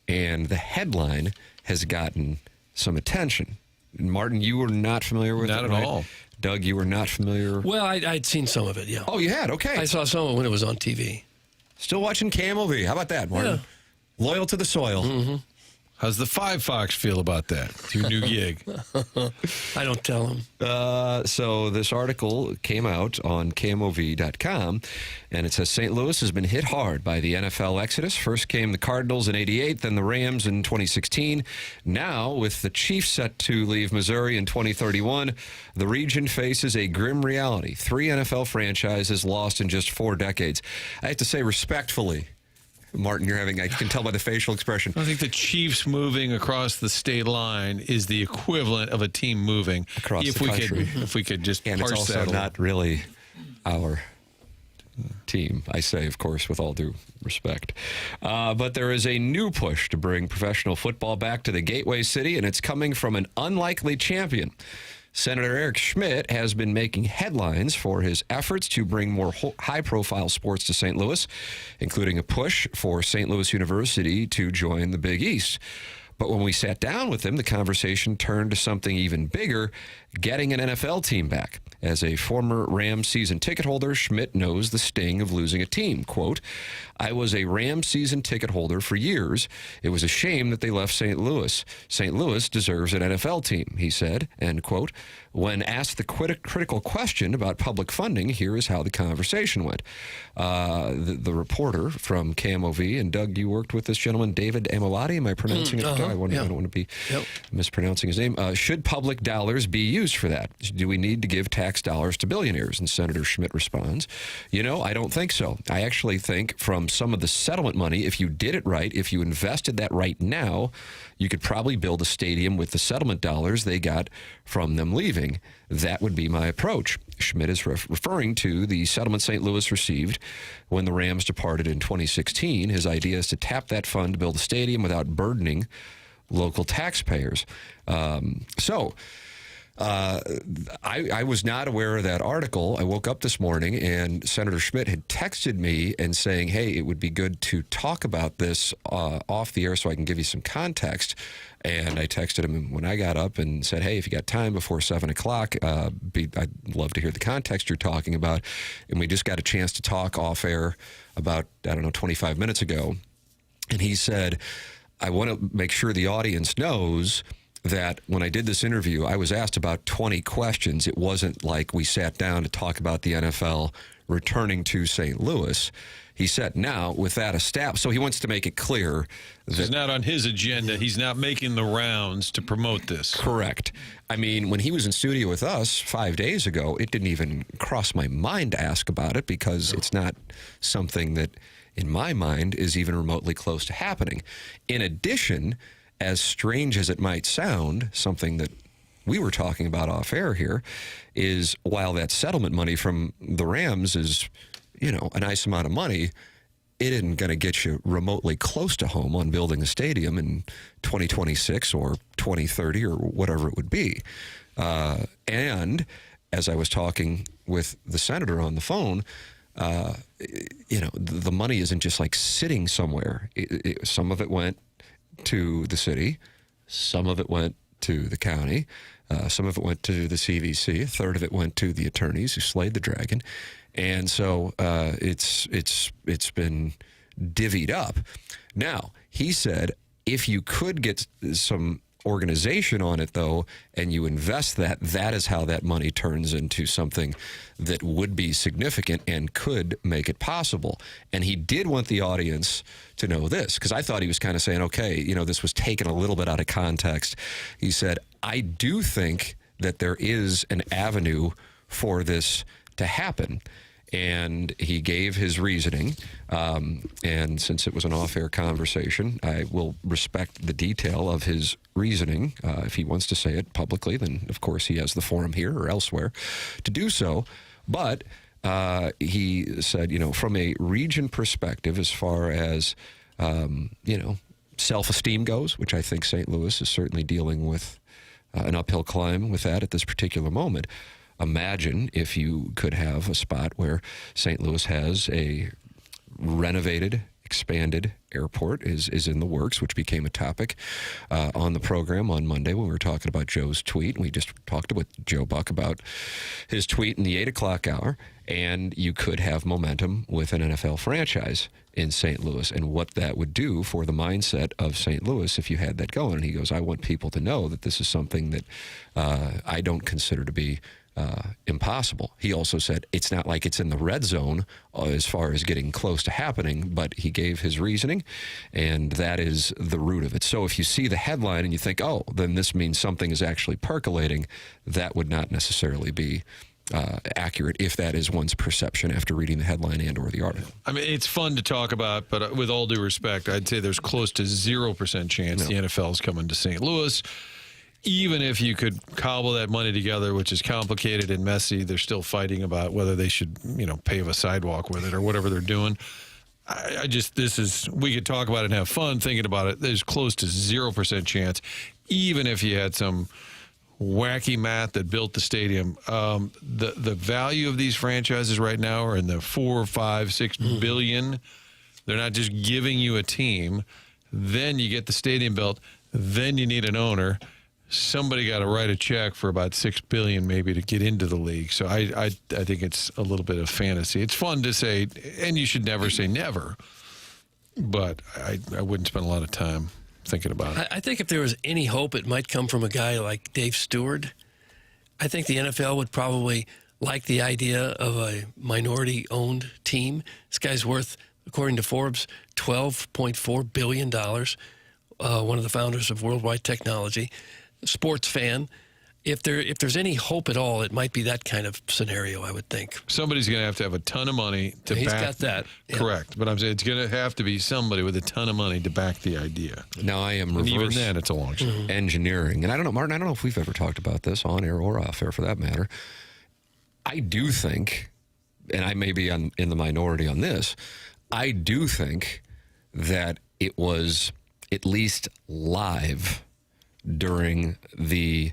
and the headline has gotten some attention. Martin, you were not familiar with it? Not at all. Doug, you were not familiar? Well, I'd seen some of it, yeah. Oh, you had? Okay. I saw some of it when it was on TV. Still watching KMOV. How about that, Martin? Yeah. Loyal to the soil. How's the Five Fox feel about that? It's your new gig. I don't tell him. So this article came out on KMOV.com, and it says St. Louis has been hit hard by the NFL exodus. First came the Cardinals in '88, then the Rams in 2016. Now, with the Chiefs set to leave Missouri in 2031, the region faces a grim reality. 3 NFL franchises lost in just 4 decades. I have to say respectfully, Martin, I can tell by the facial expression. I think the Chiefs moving across the state line is the equivalent of a team moving across the country. If we could just and parse it's also that not really our team, I say, of course, with all due respect. But there is a new push to bring professional football back to the Gateway City, and it's coming from an unlikely champion. Senator Eric Schmidt has been making headlines for his efforts to bring more high-profile sports to St. Louis, including a push for St. Louis University to join the Big East. But when we sat down with him, the conversation turned to something even bigger, getting an NFL team back. As a former Rams season ticket holder, Schmidt knows the sting of losing a team. Quote, I was a Rams season ticket holder for years. It was a shame that they left St. Louis. St. Louis deserves an NFL team, he said, end quote. When asked the critical question about public funding, here is how the conversation went. The reporter from KMOV, and Doug, you worked with this gentleman, David Amolati. Am I pronouncing it? I don't want to be mispronouncing his name. Should public dollars be used for that? Do we need to give tax dollars to billionaires? And Senator Schmidt responds, I don't think so. I actually think from some of the settlement money, if you did it right, if you invested that right now, you could probably build a stadium with the settlement dollars they got from them leaving. That would be my approach. Schmidt is referring to the settlement St. Louis received when the Rams departed in 2016. His idea is to tap that fund to build a stadium without burdening local taxpayers. I was not aware of that article. I woke up this morning and Senator Schmidt had texted me and saying, hey, it would be good to talk about this off the air so I can give you some context. And I texted him when I got up and said, hey, if you got time before 7 o'clock, I'd love to hear the context you're talking about. And we just got a chance to talk off air about, 25 minutes ago. And he said, I want to make sure the audience knows that when I did this interview, I was asked about 20 questions. It wasn't like we sat down to talk about the NFL returning to St. Louis. He said, now, with that established, so he wants to make it clear that it's not on his agenda. He's not making the rounds to promote this. Correct. I mean, when he was in studio with us 5 days ago, it didn't even cross my mind to ask about it because it's not something that, in my mind, is even remotely close to happening. In addition, as strange as it might sound, something that we were talking about off air here is while that settlement money from the Rams is, a nice amount of money, it isn't going to get you remotely close to home on building a stadium in 2026 or 2030 or whatever it would be. And as I was talking with the senator on the phone, the money isn't just like sitting somewhere. Some of it went to the city, some of it went to the county, some of it went to the CVC, a third of it went to the attorneys who slayed the dragon, and so it's been divvied up. Now, he said, if you could get some organization on it, though, and you invest that is how that money turns into something that would be significant and could make it possible. And he did want the audience to know this, because I thought he was kind of saying, okay, this was taken a little bit out of context. He said, I do think that there is an avenue for this to happen. And he gave his reasoning, and since it was an off-air conversation, I will respect the detail of his reasoning. If he wants to say it publicly, then, of course, he has the forum here or elsewhere to do so. But he said, from a region perspective, as far as, self-esteem goes, which I think St. Louis is certainly dealing with an uphill climb with that at this particular moment. Imagine if you could have a spot where St. Louis has a renovated, expanded airport is in the works, which became a topic on the program on Monday when we were talking about Joe's tweet. We just talked with Joe Buck about his tweet in the 8 o'clock hour, and you could have momentum with an NFL franchise in St. Louis and what that would do for the mindset of St. Louis if you had that going. And he goes, I want people to know that this is something that I don't consider to be impossible. He also said it's not like it's in the red zone as far as getting close to happening, but he gave his reasoning, and that is the root of it. So if you see the headline and you think, oh, then this means something is actually percolating, that would not necessarily be accurate if that is one's perception after reading the headline and or the article. I mean, it's fun to talk about, but with all due respect, I'd say there's close to 0% chance the NFL is coming to St. Louis. Even if you could cobble that money together, which is complicated and messy, they're still fighting about whether they should, pave a sidewalk with it or whatever they're doing. We could talk about it and have fun thinking about it. There's close to 0% chance, even if you had some wacky math that built the stadium. The value of these franchises right now are in the $4, $5, $6 billion. They're not just giving you a team. Then you get the stadium built. Then you need an owner. Somebody got to write a check for about $6 billion maybe to get into the league. So I think it's a little bit of fantasy. It's fun to say, and you should never say never, but I wouldn't spend a lot of time thinking about it. I think if there was any hope, it might come from a guy like Dave Stewart. I think the NFL would probably like the idea of a minority-owned team. This guy's worth, according to Forbes, $12.4 billion, one of the founders of Worldwide Technology. Sports fan. If there's any hope at all, it might be that kind of scenario, I would think. Somebody's going to have a ton of money to He's back. got that. Yeah. Correct. But I'm saying it's going to have to be somebody with a ton of money to back the idea. Now, I am And even reverse then, it's a long shot. engineering. And I don't know, Martin, I don't know if we've ever talked about this on air or off air for that matter. I do think, and I may be in the minority on this, I do think that it was at least live during the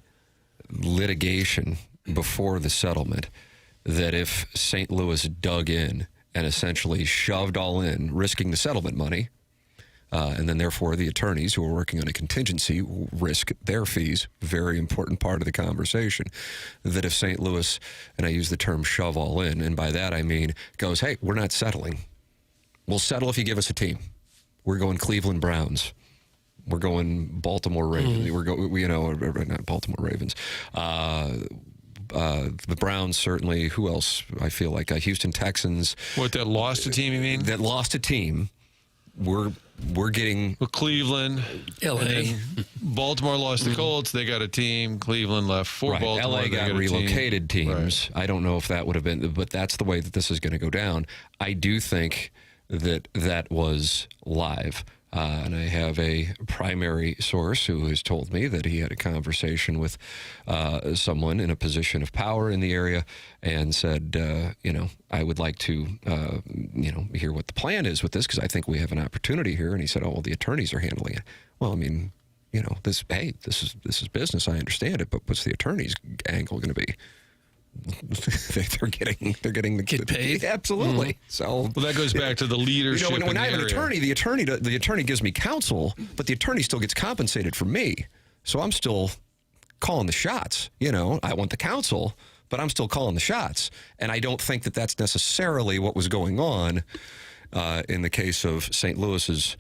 litigation before the settlement, that if St. Louis dug in and essentially shoved all in, risking the settlement money, and then therefore the attorneys who are working on a contingency risk their fees, very important part of the conversation, that if St. Louis, and I use the term shove all in, and by that I mean goes, hey, we're not settling. We'll settle if you give us a team. We're going Cleveland Browns. We're going Baltimore Ravens. We're going, not Baltimore Ravens. The Browns, certainly. Who else? I feel like Houston Texans. What, that lost a team, you mean? That lost a team. We're getting Cleveland, L.A. Baltimore lost the Colts. They got a team. Cleveland left for right. Baltimore. L.A. got relocated teams. Right. I don't know if that would have been, but that's the way that this is going to go down. I do think that was live. And I have a primary source who has told me that he had a conversation with someone in a position of power in the area and said, I would like to, hear what the plan is with this because I think we have an opportunity here. And he said, oh, well, the attorneys are handling it. Well, I mean, this is business. I understand it, but what's the attorney's angle going to be? they're getting the paid. Absolutely. So that goes back to the leadership. When I have an attorney, the attorney gives me counsel, but the attorney still gets compensated for me. So I'm still calling the shots. I want the counsel, but I'm still calling the shots. And I don't think that that's necessarily what was going on in the case of St. Louis's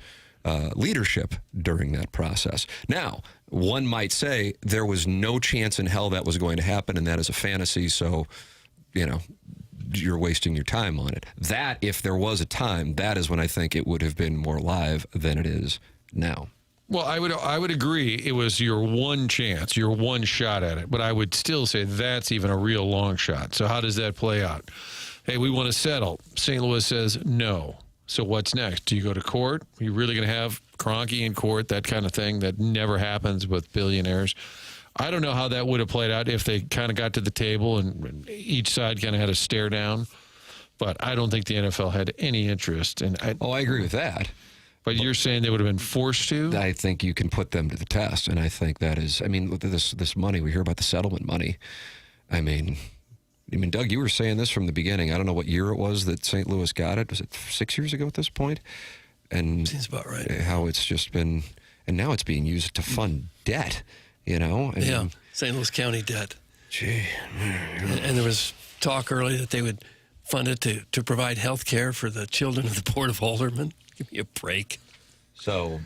leadership during that process. Now, one might say there was no chance in hell that was going to happen, and that is a fantasy, so, you're wasting your time on it. That, if there was a time, that is when I think it would have been more live than it is now. Well, I would agree it was your one chance, your one shot at it, but I would still say that's even a real long shot. So how does that play out? Hey, we want to settle. St. Louis says no. So what's next? Do you go to court? Are you really going to have Kroenke in court, that kind of thing that never happens with billionaires? I don't know how that would have played out if they kind of got to the table and each side kind of had a stare down. But I don't think the NFL had any interest. I agree with that. But you're saying they would have been forced to? I think you can put them to the test, and I think that is, this money, we hear about the settlement money. I mean, Doug, you were saying this from the beginning. I don't know what year it was that St. Louis got it. Was it 6 years ago at this point? and seems about right. How it's just been, and now it's being used to fund debt. And, St. Louis County debt. Gee, and there was talk earlier that they would fund it to provide health care for the children of the Board of Aldermen. Give me a break. So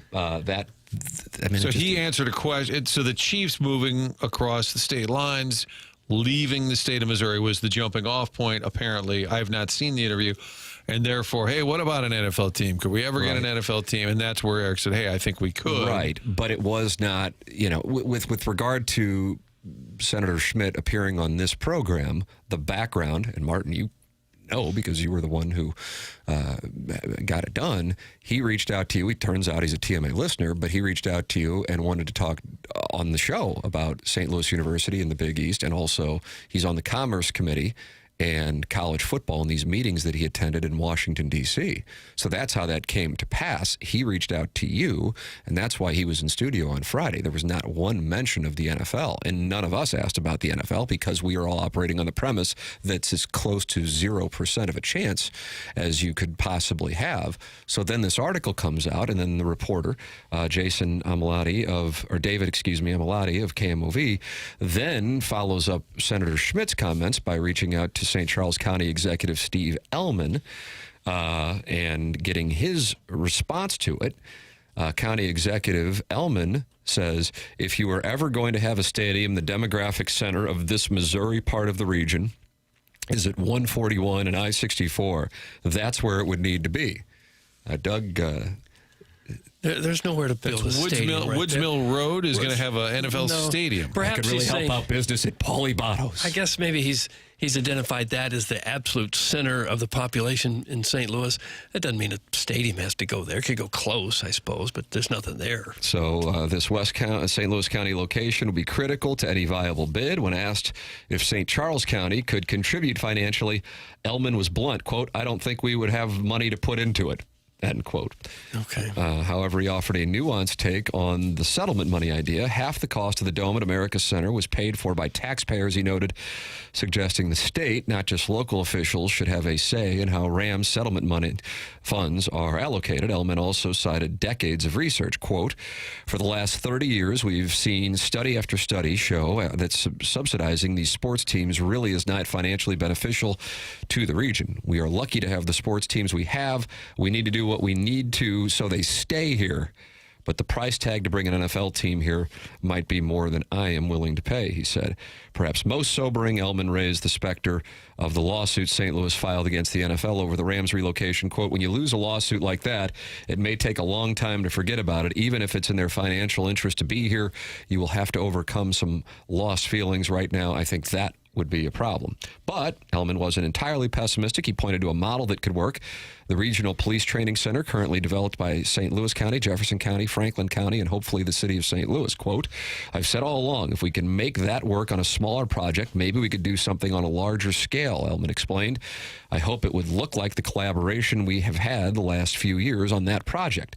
he answered a question. So the Chiefs moving across the state lines, leaving the state of Missouri was the jumping off point, apparently. I have not seen the interview. And therefore, hey, what about an NFL team? Could we ever get an NFL team? And that's where Eric said, hey, I think we could. Right. But it was not, with regard to Senator Schmidt appearing on this program, the background, and Martin, you know because you were the one who got it done, he reached out to you. It turns out he's a TMA listener, but he reached out to you and wanted to talk on the show about St. Louis University in the Big East, and also he's on the Commerce Committee and college football in these meetings that he attended in Washington, D.C. So that's how that came to pass. He reached out to you, and that's why he was in studio on Friday. There was not one mention of the NFL, and none of us asked about the NFL because we are all operating on the premise that's as close to 0% of a chance as you could possibly have. So then this article comes out, and then the reporter, David Amilati of KMOV, then follows up Senator Schmidt's comments by reaching out to St. Charles County Executive Steve Ellman and getting his response to it. County Executive Ellman says, if you were ever going to have a stadium, the demographic center of this Missouri part of the region is at 141 and I-64. That's where it would need to be. Doug... There's nowhere to build a stadium. Woods Mill Road is going to have an NFL stadium. Perhaps that could really help out business at Paulie Botto's. I guess maybe he's identified that as the absolute center of the population in St. Louis. That doesn't mean a stadium has to go there. It could go close, I suppose, but there's nothing there. So this St. Louis County location will be critical to any viable bid. When asked if St. Charles County could contribute financially, Ellman was blunt, quote, I don't think we would have money to put into it. End quote. Okay. However, he offered a nuanced take on the settlement money idea. Half the cost of the Dome at America Center was paid for by taxpayers, he noted, suggesting the state, not just local officials, should have a say in how Rams settlement money funds are allocated. Ellman also cited decades of research. Quote, for the last 30 years, we've seen study after study show that subsidizing these sports teams really is not financially beneficial to the region. We are lucky to have the sports teams we have. We need to do what we need to so they stay here. But the price tag to bring an NFL team here might be more than I am willing to pay, he said. Perhaps most sobering, Ellman raised the specter of the lawsuit St. Louis filed against the NFL over the Rams relocation. Quote, when you lose a lawsuit like that, it may take a long time to forget about it. Even if it's in their financial interest to be here, you will have to overcome some lost feelings right now. I think that would be a problem. But Ellman wasn't entirely pessimistic. He pointed to a model that could work. The Regional Police Training Center, currently developed by St. Louis County, Jefferson County, Franklin County, and hopefully the city of St. Louis. Quote, I've said all along, if we can make that work on a smaller project, maybe we could do something on a larger scale, Ellman explained. I hope it would look like the collaboration we have had the last few years on that project.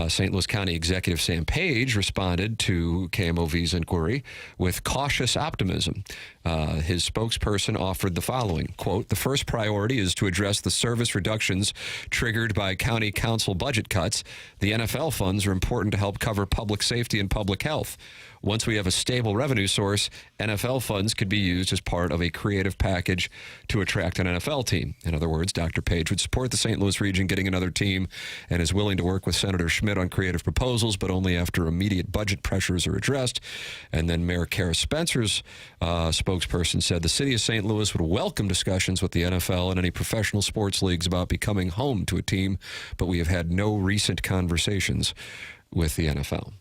St. Louis County Executive Sam Page responded to KMOV's inquiry with cautious optimism. His spokesperson offered the following, quote, the first priority is to address the service reductions triggered by county council budget cuts. The NFL funds are important to help cover public safety and public health. Once we have a stable revenue source, NFL funds could be used as part of a creative package to attract an NFL team. In other words, Dr. Page would support the St. Louis region getting another team and is willing to work with Senator Schmidt on creative proposals, but only after immediate budget pressures are addressed. And then Mayor Kara Spencer's spokesperson said the city of St. Louis would welcome discussions with the NFL and any professional sports leagues about becoming home to a team, but we have had no recent conversations with the NFL.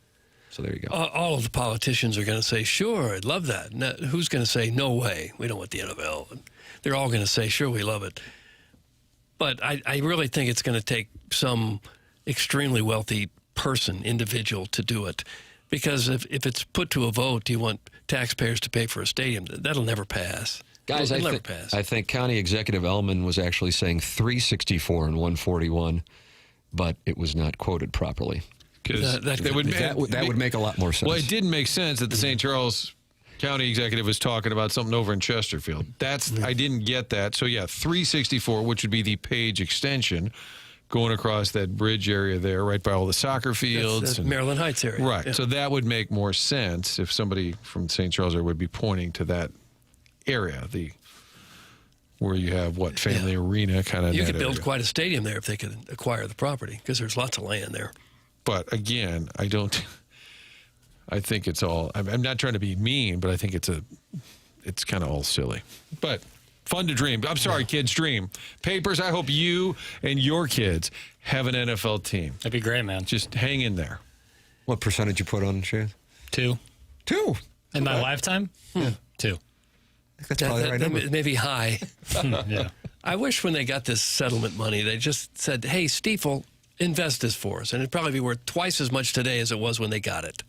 So there you go. All of the politicians are going to say, sure, I'd love that. Now, who's going to say, no way, we don't want the NFL? And they're all going to say, sure, we love it. But I really think it's going to take some extremely wealthy person, individual, to do it. Because if it's put to a vote, do you want taxpayers to pay for a stadium? That'll never pass. Guys, I think County Executive Ellman was actually saying 364 and 141, but it was not quoted properly. Because that would make a lot more sense. Well, it didn't make sense that the St. Charles County executive was talking about something over in Chesterfield. I didn't get that. So, yeah, 364, which would be the Page extension. going across that bridge area there, right by all the soccer fields. That's Maryland Heights area. Right. Yeah. So that would make more sense if somebody from St. Charles would be pointing to that area, where you have Family Arena kind of. You could build quite a stadium there if they could acquire the property, because there's lots of land there. But again, I think it's all. I'm not trying to be mean, but I think it's kind of all silly. But fun to dream. I'm sorry, kids, dream. Papers, I hope you and your kids have an NFL team. That'd be great, man. Just hang in there. What percentage you put on, Shane? 2. 2? In my lifetime? Yeah. 2. That's probably the right number. Maybe high. Yeah. I wish when they got this settlement money, they just said, hey, Stiefel, invest this for us. And it'd probably be worth twice as much today as it was when they got it.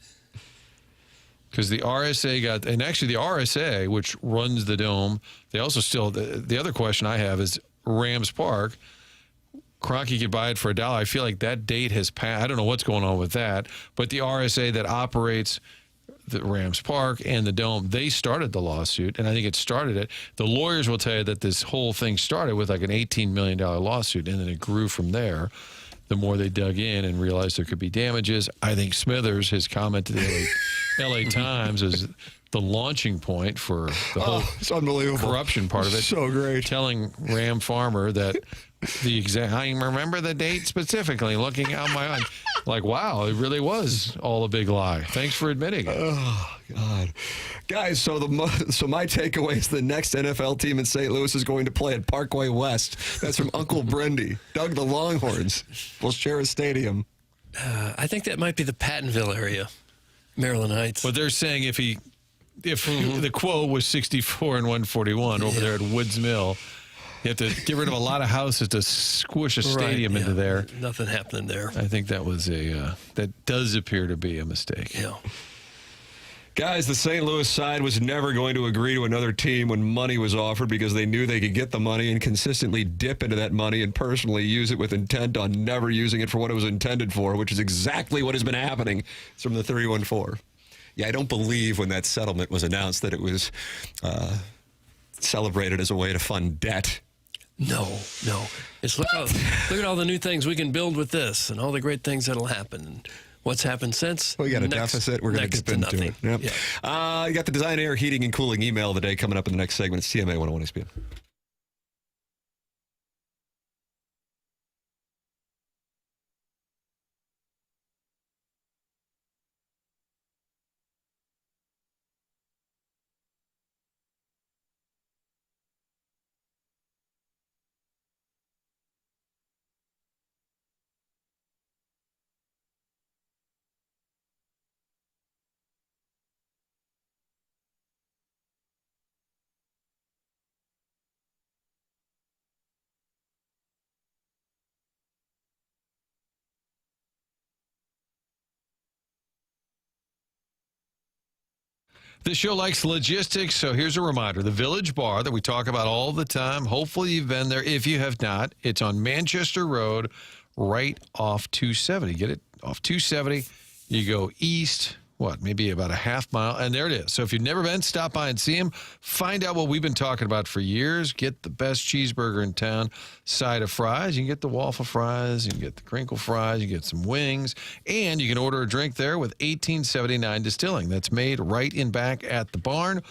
Because the RSA and actually the RSA, which runs the Dome, they also the other question I have is Rams Park. Kroenke could buy it for $1. I feel like that date has passed. I don't know what's going on with that. But the RSA that operates the Rams Park and the Dome, they started the lawsuit, and I think it started it. The lawyers will tell you that this whole thing started with like an $18 million lawsuit, and then it grew from there. The more they dug in and realized there could be damages. I think Smithers, his comment to the LA Times, is the launching point for the whole it's unbelievable. Corruption part of it. So great. Telling Ram Farmer that I remember the date specifically, looking out my eye. Like, wow, it really was all a big lie. Thanks for admitting it. Oh, God. Guys, so my takeaway is the next NFL team in St. Louis is going to play at Parkway West. That's from Uncle Brendy. Doug the Longhorns will share a stadium. I think that might be the Pattonville area, Maryland Heights. But they're saying if the quote was 64 and 141 over there at Woods Mill, you have to get rid of a lot of houses to squish a stadium into there. Nothing happening there. I think that was that does appear to be a mistake. Yeah. Guys, the St. Louis side was never going to agree to another team when money was offered because they knew they could get the money and consistently dip into that money and personally use it with intent on never using it for what it was intended for, which is exactly what has been happening. It's from the 314. Yeah, I don't believe when that settlement was announced that it was celebrated as a way to fund debt. No. It's look at all the new things we can build with this and all the great things that'll happen. And what's happened since? We got a deficit. We're going to dip into it. Yep. Yeah. You got the Design Air Heating and Cooling email of the day coming up in the next segment. It's TMA 101 ESPN. This show likes logistics, so here's a reminder. The Village Bar that we talk about all the time, hopefully you've been there. If you have not, it's on Manchester Road, right off 270. Get it? Off 270, you go east, maybe about a half mile, and there it is. So if you've never been, stop by and see them. Find out what we've been talking about for years. Get the best cheeseburger in town, side of fries. You can get the waffle fries, you can get the crinkle fries, you can get some wings, and you can order a drink there with 1879 Distilling. That's made right in back at the barn.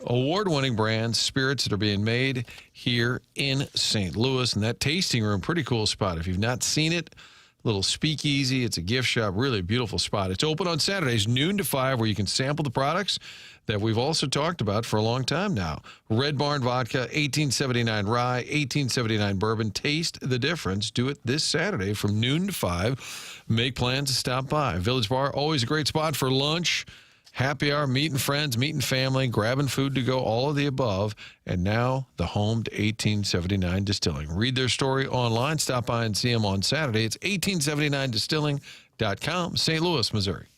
Award-winning brands, spirits that are being made here in St. Louis. And that tasting room, pretty cool spot. If you've not seen it, little speakeasy. It's a gift shop. Really a beautiful spot. It's open on Saturdays, noon to 5, where you can sample the products that we've also talked about for a long time now. Red Barn Vodka, 1879 Rye, 1879 Bourbon. Taste the difference. Do it this Saturday from noon to 5. Make plans to stop by. Village Bar, always a great spot for lunch, happy hour, meeting friends, meeting family, grabbing food to go, all of the above. And now the home to 1879 Distilling. Read their story online. Stop by and see them on Saturday. It's 1879distilling.com, St. Louis, Missouri.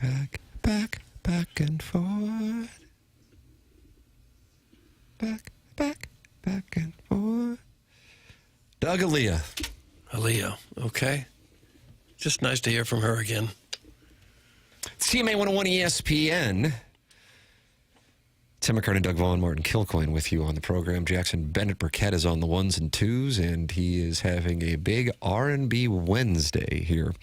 Back and forth. Back and forth. Doug Aaliyah. Aaliyah, okay. Just nice to hear from her again. CMA 101 ESPN. Tim McKernan, Doug Vaughn, Martin Kilcoyne with you on the program. Jackson Burkett is on the ones and twos, and he is having a big R&B Wednesday here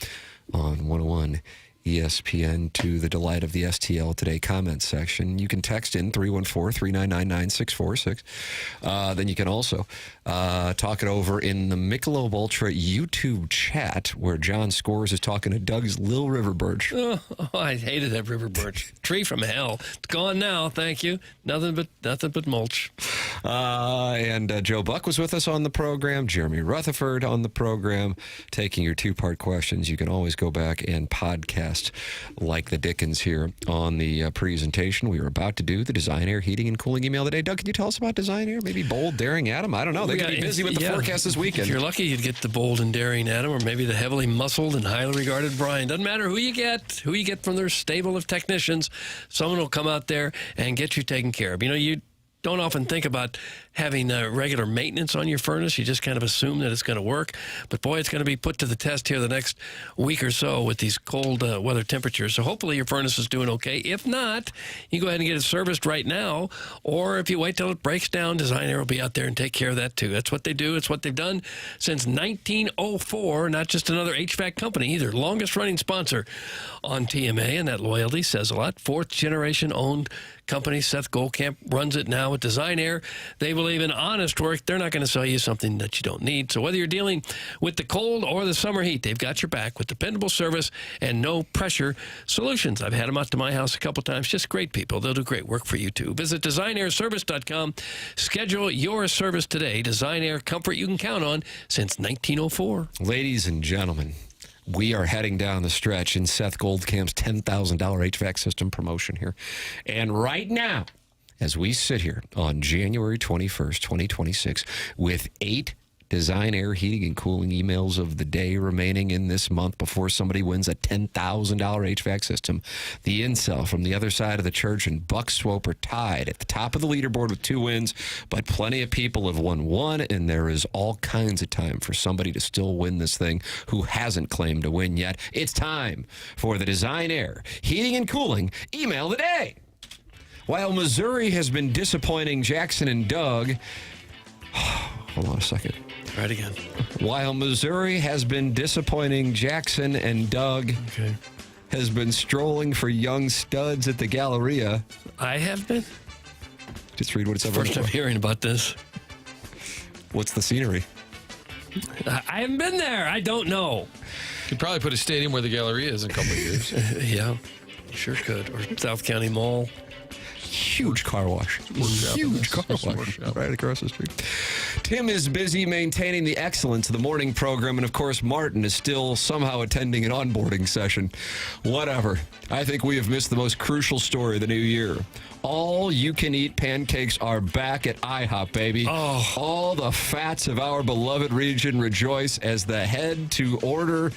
on 101 ESPN to the delight of the STL Today comment section. You can text in 314-399-9646. Then you can also talk it over in the Michelob Ultra YouTube chat where John Scores is talking to Doug's Lil River Birch. Oh, I hated that river birch. Tree from hell. It's gone now, thank you. Nothing but mulch. And Joe Buck was with us on the program. Jeremy Rutherford on the program. Taking your two-part questions. You can always go back and podcast like the Dickens here on the presentation we were about to do, the Design Air Heating and Cooling email today. Doug, can you tell us about Design Air? Maybe bold, daring Adam? I don't know. They could be busy with the forecast this weekend. If you're lucky, you'd get the bold and daring Adam, or maybe the heavily muscled and highly regarded Brian. Doesn't matter who you get from their stable of technicians. Someone will come out there and get you taken care of. You know, you don't often think about having regular maintenance on your furnace. You just kind of assume that it's going to work. But, boy, it's going to be put to the test here the next week or so with these cold weather temperatures. So hopefully your furnace is doing okay. If not, you go ahead and get it serviced right now. Or if you wait till it breaks down, Design Air will be out there and take care of that, too. That's what they do. It's what they've done since 1904. Not just another HVAC company either. Longest-running sponsor on TMA, and that loyalty says a lot. Fourth-generation owned company. Seth Goldcamp runs it now with Design Air. They believe in honest work. They're not going to sell you something that you don't need. So whether you're dealing with the cold or the summer heat, they've got your back with dependable service and no pressure solutions. I've had them out to my house a couple times. Just great people. They'll do great work for you, too. Visit designairservice.com. Schedule your service today. Design Air, comfort you can count on since 1904. Ladies and gentlemen, we are heading down the stretch in Seth Goldcamp's $10,000 HVAC system promotion here. And right now, as we sit here on January 21st, 2026, with 8 Design Air Heating and Cooling emails of the day remaining in this month before somebody wins a $10,000 HVAC system, the incel from the other side of the church and Buck Swope are tied at the top of the leaderboard with 2 wins, but plenty of people have won 1, and there is all kinds of time for somebody to still win this thing who hasn't claimed to win yet. It's time for the Design Air Heating and Cooling email of the day. While Missouri has been disappointing Jackson and Doug, hold on a second. Try it again. While Missouri has been disappointing Jackson and Doug, has been strolling for young studs at the Galleria. I have been? Just read what it's First time hearing about this. What's the scenery? I haven't been there. I don't know. Could probably put a stadium where the Galleria is in a couple of years. Yeah, sure could. Or South County Mall. Huge car wash. Huge car wash right across the street. Tim is busy maintaining the excellence of the morning program, and of course Martin is still somehow attending an onboarding session. Whatever. I think we have missed the most crucial story of the new year. All-you-can-eat pancakes are back at IHOP, baby. Oh. All the fats of our beloved region rejoice as they head to order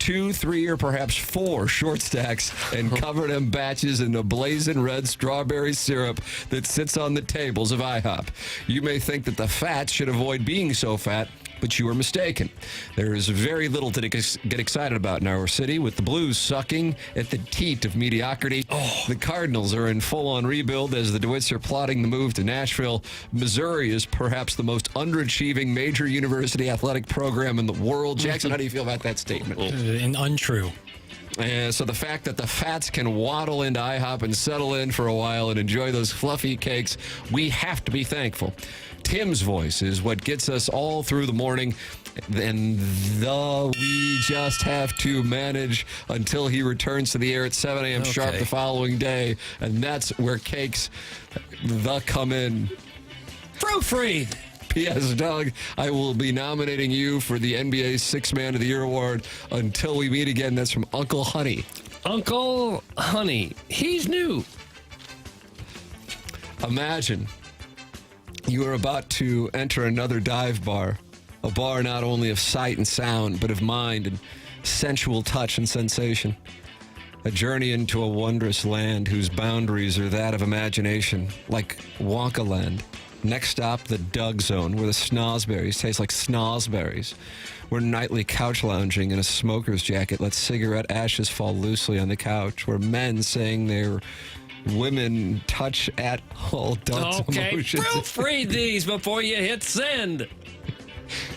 2, 3, or perhaps 4 short stacks and cover them batches in a blazing red strawberry syrup that sits on the tables of IHOP. You may think that the fats should avoid being so fat, but you are mistaken. There is very little to get excited about in our city, with the Blues sucking at the teat of mediocrity. The Cardinals are in full-on rebuild as the DeWitts are plotting the move to Nashville. Missouri is perhaps the most underachieving major university athletic program in the world. Jackson, how do you feel about that statement? Untrue. So the fact that the fats can waddle into IHOP and settle in for a while and enjoy those fluffy cakes, we have to be thankful. Tim's voice is what gets us all through the morning, and we just have to manage until he returns to the air at 7 a.m. sharp the following day, and that's where cakes come in. Proofread. P.S. Doug, I will be nominating you for the NBA Sixth Man of the Year award until we meet again. That's from Uncle Honey. Uncle Honey. He's new. Imagine you are about to enter another dive bar, a bar not only of sight and sound, but of mind and sensual touch and sensation. A journey into a wondrous land whose boundaries are that of imagination, like Wonka Land. Next stop, the Doug Zone, where the snozberries taste like snozberries. Where nightly couch lounging in a smoker's jacket lets cigarette ashes fall loosely on the couch. Where men saying their women touch at all adult emotions. Proofread these before you hit send.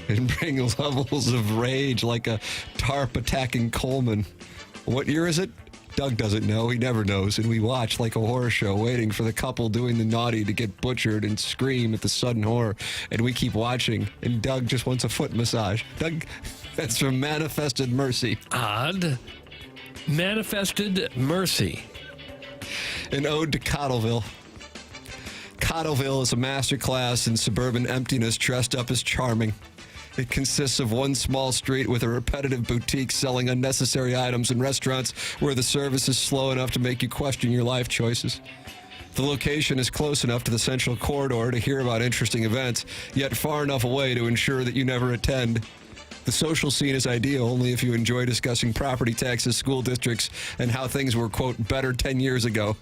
And bring levels of rage like a tarp attacking Coleman. What year is it? Doug doesn't know. He never knows. And we watch like a horror show, waiting for the couple doing the naughty to get butchered and scream at the sudden horror. And we keep watching. And Doug just wants a foot massage. Doug, that's from Manifested Mercy. Odd. Manifested Mercy. An ode to Cottleville. Cottleville is a masterclass in suburban emptiness dressed up as charming. It consists of one small street with a repetitive boutique selling unnecessary items and restaurants where the service is slow enough to make you question your life choices. The location is close enough to the central corridor to hear about interesting events, yet far enough away to ensure that you never attend. The social scene is ideal only if you enjoy discussing property taxes, school districts, and how things were, quote, better 10 years ago.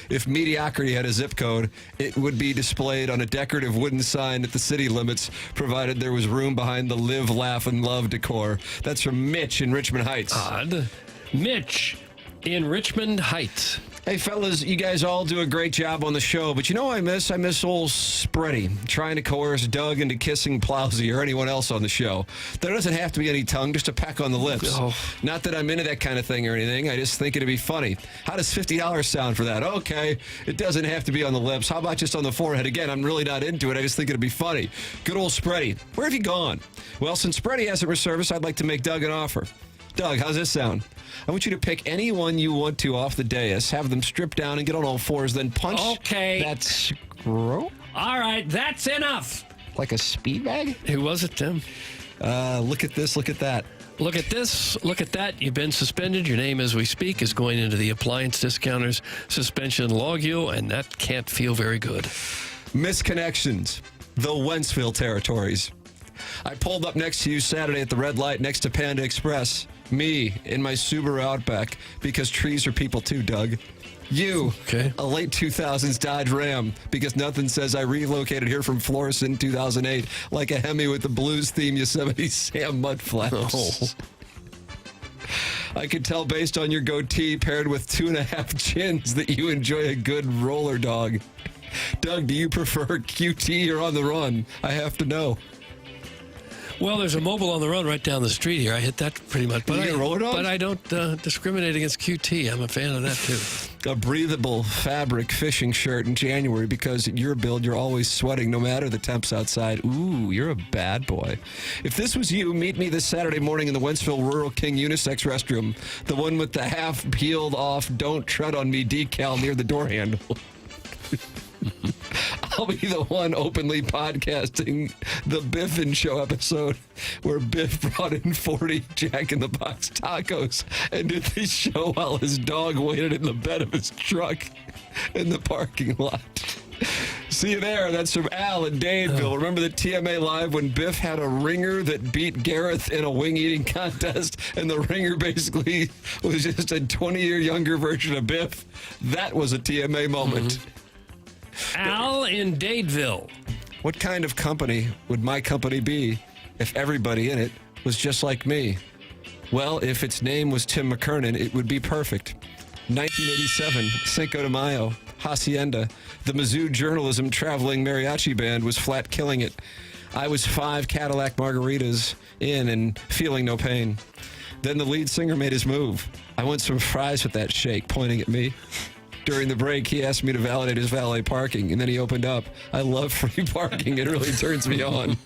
If mediocrity had a zip code, it would be displayed on a decorative wooden sign at the city limits, provided there was room behind the live, laugh, and love decor. That's from Mitch in Richmond Heights. Odd. Mitch in Richmond Heights. Hey, fellas, you guys all do a great job on the show, but you know what I miss? I miss old Spready trying to coerce Doug into kissing Plowsy or anyone else on the show. There doesn't have to be any tongue, just a peck on the lips. Oh. Not that I'm into that kind of thing or anything. I just think it'd be funny. How does $50 sound for that? Okay, it doesn't have to be on the lips. How about just on the forehead? Again, I'm really not into it. I just think it'd be funny. Good old Spready. Where have you gone? Well, since Spready hasn't resurfaced, I'd like to make Doug an offer. Doug, how's this sound? I want you to pick anyone you want to off the dais, have them strip down and get on all fours, then punch that scroll. All right, that's enough. Like a speed bag? Who was it, Tim? Look at this, look at that. Look at this, look at that. You've been suspended. Your name, as we speak, is going into the appliance discounters suspension logule, and that can't feel very good. Misconnections. The Wentzville territories. I pulled up next to you Saturday at the red light next to Panda Express. Me in my Subaru Outback, because trees are people too, Doug. You, a late 2000s Dodge Ram, because nothing says I relocated here from Florissant in 2008 like a Hemi with the blues theme Yosemite Sam mudflaps. I could tell based on your goatee paired with 2.5 chins that you enjoy a good roller dog. Doug, do you prefer QT or on the run? I have to know. Well, there's a mobile on the run right down the street here. I hit that pretty much. But I don't discriminate against QT. I'm a fan of that, too. A breathable fabric fishing shirt in January because at your build, you're always sweating no matter the temps outside. Ooh, you're a bad boy. If this was you, meet me this Saturday morning in the Wentzville Rural King unisex restroom, the one with the half peeled off "Don't Tread on Me" decal near the door handle. I'll be the one openly podcasting the Biffin Show episode where Biff brought in 40 Jack in the Box tacos and did the show while his dog waited in the bed of his truck in the parking lot. See you there. That's from Al in Dadeville. Remember the TMA Live when Biff had a ringer that beat Gareth in a wing eating contest, and the ringer basically was just a 20-year younger version of Biff? That was a TMA moment. Al in Dadeville. What kind of company would my company be if everybody in it was just like me? Well, if its name was Tim McKernan, it would be perfect. 1987, Cinco de Mayo, Hacienda. The Mizzou journalism traveling mariachi band was flat killing it. I was 5 Cadillac margaritas in and feeling no pain. Then the lead singer made his move. I want some fries with that shake, pointing at me. During the break, he asked me to validate his valet parking, and then he opened up. I love free parking. It really turns me on.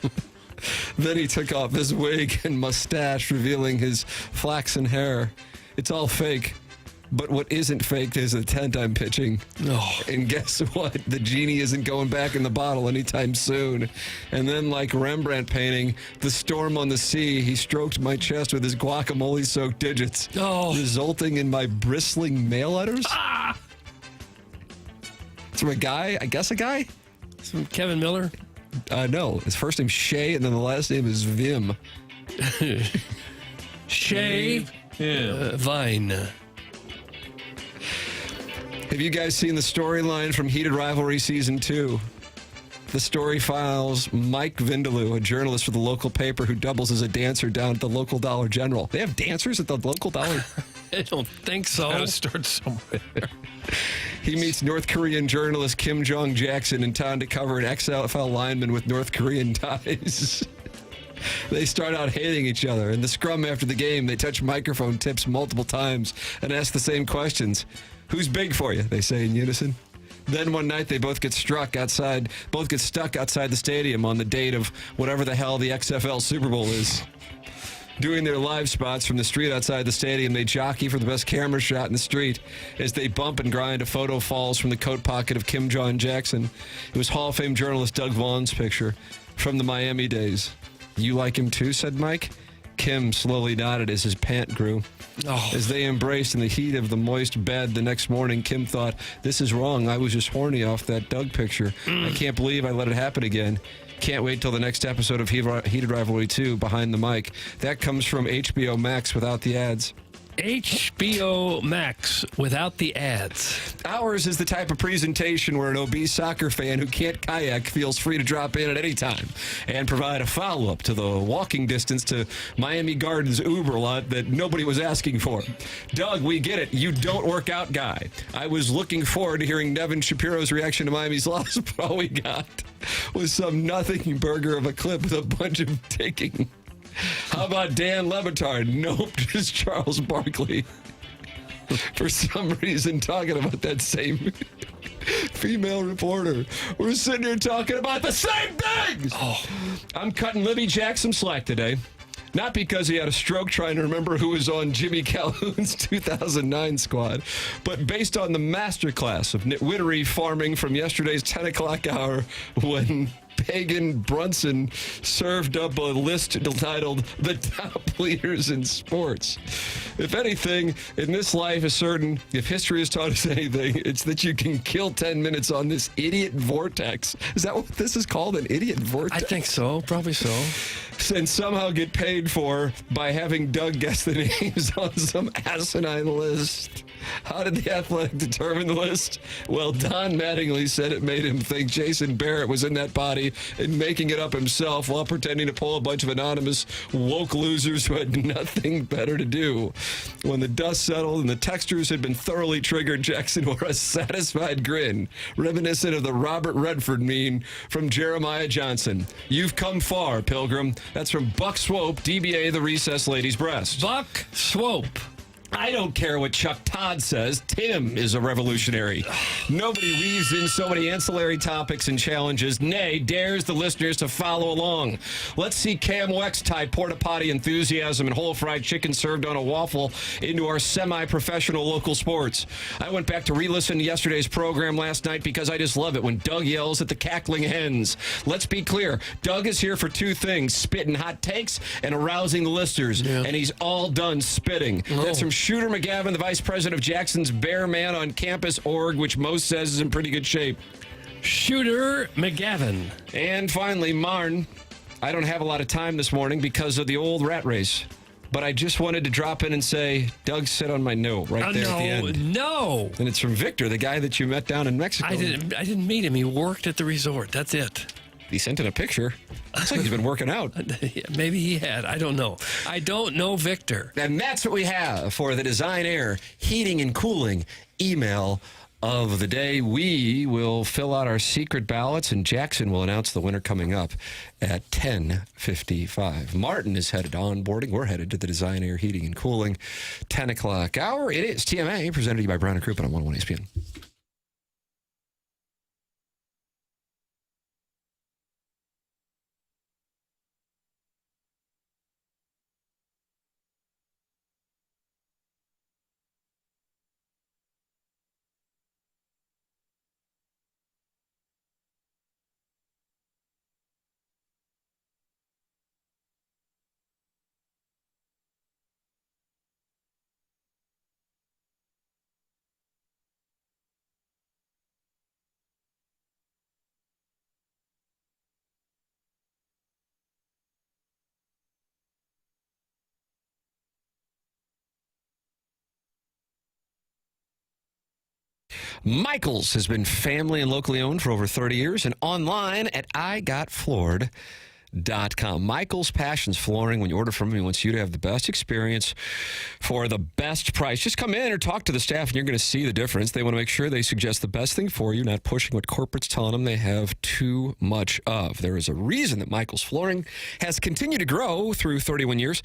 Then he took off his wig and mustache, revealing his flaxen hair. It's all fake. But what isn't fake is the tent I'm pitching. Oh. And guess what? The genie isn't going back in the bottle anytime soon. And then, like Rembrandt painting, The Storm on the Sea, he stroked my chest with his guacamole-soaked digits, resulting in my bristling mail letters. Ah! It's from a guy, I guess a guy? It's from Kevin Miller? No, his first name's Shay, and then the last name is Vim. Shay Vine. Have you guys seen the storyline from Heated Rivalry Season 2? The story files Mike Vindaloo, a journalist for the local paper who doubles as a dancer down at the local Dollar General. They have dancers at the local Dollar? I don't think so. Got to start somewhere. He meets North Korean journalist Kim Jong-Jackson in town to cover an XFL lineman with North Korean ties. They start out hating each other. In the scrum after the game, they touch microphone tips multiple times and ask the same questions. Who's big for you? They say in unison. Then one night they both get stuck outside the stadium on the date of whatever the hell the XFL Super Bowl is. Doing their live spots from the street outside the stadium, they jockey for the best camera shot in the street as they bump and grind. A photo falls from the coat pocket of Kim Jong-Jackson. It was Hall of Fame journalist Doug Vaughn's picture from the Miami days. You like him too, said Mike. Kim slowly nodded as his pant grew. As they embraced in the heat of the moist bed the next morning, Kim thought, this is wrong. I was just horny off that Doug picture. I can't believe I let it happen again. Can't wait till the next episode of Heated Rivalry 2, Behind the Mic. That comes from HBO Max without the ads. HBO Max without the ads. Ours is the type of presentation where an obese soccer fan who can't kayak feels free to drop in at any time and provide a follow-up to the walking distance to Miami Gardens Uber lot that nobody was asking for. Doug, we get it. You don't work out guy. I was looking forward to hearing Nevin Shapiro's reaction to Miami's loss, but all we got was some nothing burger of a clip with a bunch of taking. How about Dan Lebatard? Nope, just Charles Barkley. For some reason, talking about that same female reporter. We're sitting here talking about the same things. I'm cutting Libby Jack some slack today. Not because he had a stroke trying to remember who was on Jimmy Calhoun's 2009 squad, but based on the masterclass of nitwittery farming from yesterday's 10 o'clock hour when Pagan Brunson served up a list entitled The Top Leaders in Sports. If anything, in this life is certain, if history has taught us anything, it's that you can kill 10 minutes on this idiot vortex. Is that what this is called, an idiot vortex? I think so, probably so. And somehow get paid for by having Doug guess the names on some asinine list. How did the Athletic determine the list? Well, Don Mattingly said it made him think Jason Barrett was in that body and making it up himself while pretending to pull a bunch of anonymous woke losers who had nothing better to do. When the dust settled and the textures had been thoroughly triggered, Jackson wore a satisfied grin, reminiscent of the Robert Redford meme from Jeremiah Johnson. You've come far, Pilgrim. That's from Buck Swope, DBA The Recess Lady's Breast. Buck Swope. I don't care what Chuck Todd says. Tim is a revolutionary. Nobody weaves in so many ancillary topics and challenges, nay, dares the listeners to follow along. Let's see Cam Wex tie porta potty enthusiasm and whole fried chicken served on a waffle into our semi-professional local sports. I went back to re-listen to yesterday's program last night because I just love it when Doug yells at the cackling hens. Let's be clear. Doug is here for two things, spitting hot takes and arousing the listeners. Yeah. And he's all done spitting. That's from Shooter McGavin, the vice president of Jackson's Bear Man on Campus org, which most says is in pretty good shape. Shooter McGavin. And finally, Marn. I don't have a lot of time this morning because of the old rat race, but I just wanted to drop in and say, Doug sit on my note right there at the end. No. And it's from Victor, the guy that you met down in Mexico. I didn't meet him. He worked at the resort. That's it. He sent in a picture. Looks like he's been working out. Maybe he had. I don't know. I don't know Victor. And that's what we have for the Design Air Heating and Cooling email of the day. We will fill out our secret ballots, and Jackson will announce the winner coming up at 10:55. Martin is headed to onboarding. We're headed to the Design Air Heating and Cooling 10 o'clock hour. It is TMA, presented to you by Brown & Crouppen on 101 ESPN. Michael's has been family and locally owned for over 30 years and online at igotfloored.com. Michael's Passions Flooring. When you order from him, he wants you to have the best experience for the best price. Just come in or talk to the staff, and you're going to see the difference. They want to make sure they suggest the best thing for you, not pushing what corporate's telling them they have too much of. There is a reason that Michael's Flooring has continued to grow through 31 years.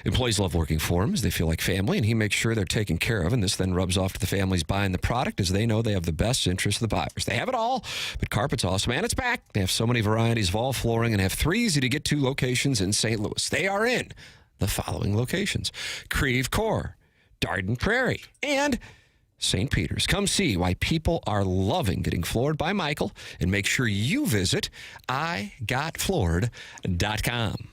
Employees love working for him as they feel like family, and he makes sure they're taken care of, and this then rubs off to the families buying the product as they know they have the best interest of the buyers. They have it all, but carpet's awesome, and it's back. They have so many varieties of all flooring and have 3 easy-to-get to locations in St. Louis. They are in the following locations: Creve Coeur, Darden Prairie, and St. Peter's. Come see why people are loving getting floored by Michael, and make sure you visit igotfloored.com.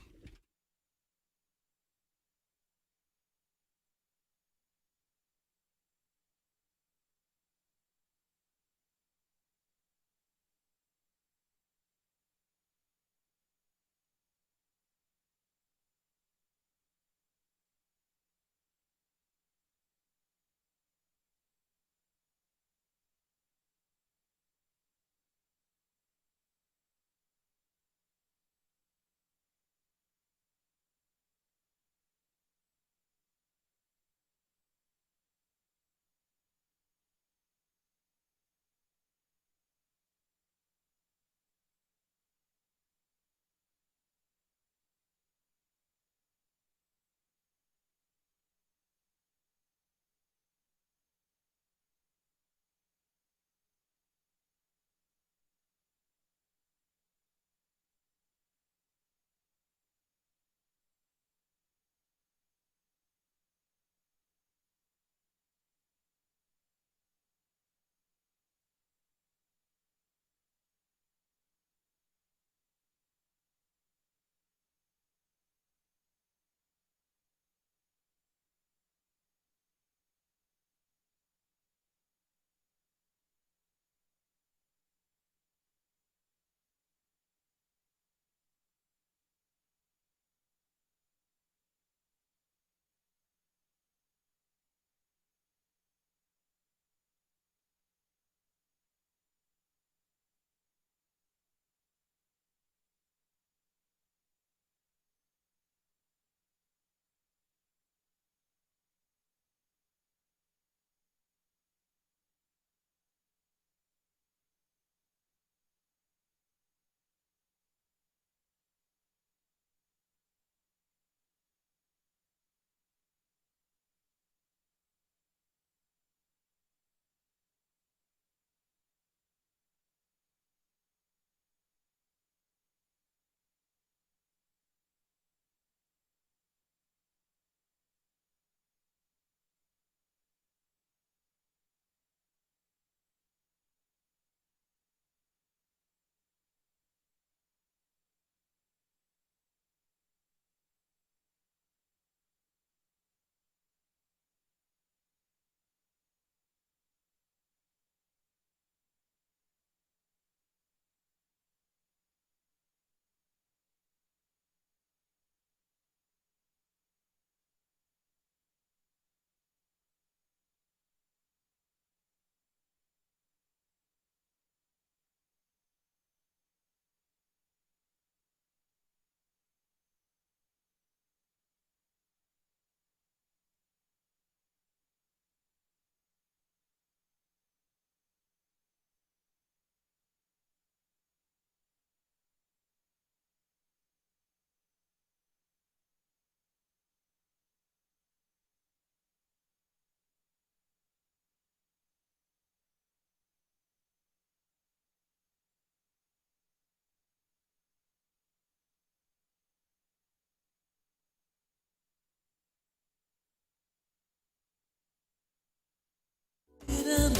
I've had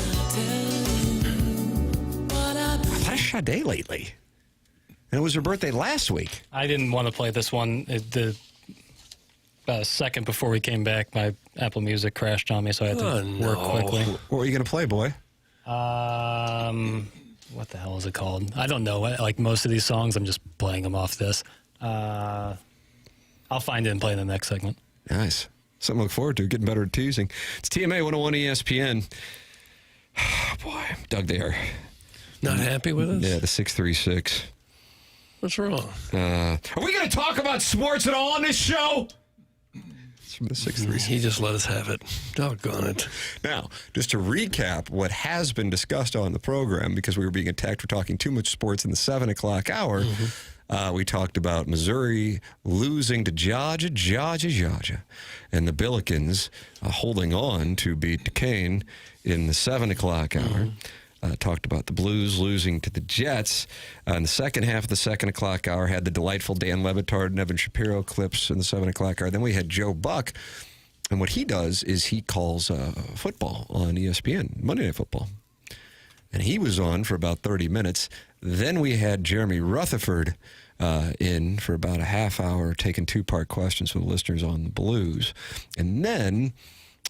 a Sade lately. And it was her birthday last week. I didn't want to play this one. The second before we came back, my Apple Music crashed on me, so I had to work quickly. What were you going to play, boy? What the hell is it called? I don't know. Like most of these songs, I'm just playing them off this. I'll find it and play in the next segment. Nice. Something to look forward to. Getting better at teasing. It's TMA 101 ESPN. Oh, boy. Doug, they are not happy with us? Yeah, the 636. What's wrong? Are we going to talk about sports at all on this show? It's from the 636. He just let us have it. Doggone it. Now, just to recap what has been discussed on the program, because we were being attacked for talking too much sports in the 7 o'clock hour, we talked about Missouri losing to Georgia, and the Billikens holding on to beat Duquesne in the 7 o'clock hour. Talked about the Blues losing to the Jets. In the second half of the 2 o'clock hour, had the delightful Dan Batard Nevin Shapiro clips in the 7 o'clock hour. Then we had Joe Buck, and what he does is he calls football on ESPN, Monday Night Football. And he was on for about 30 minutes. Then we had Jeremy Rutherford in for about a half hour, taking two-part questions from the listeners on the Blues. And then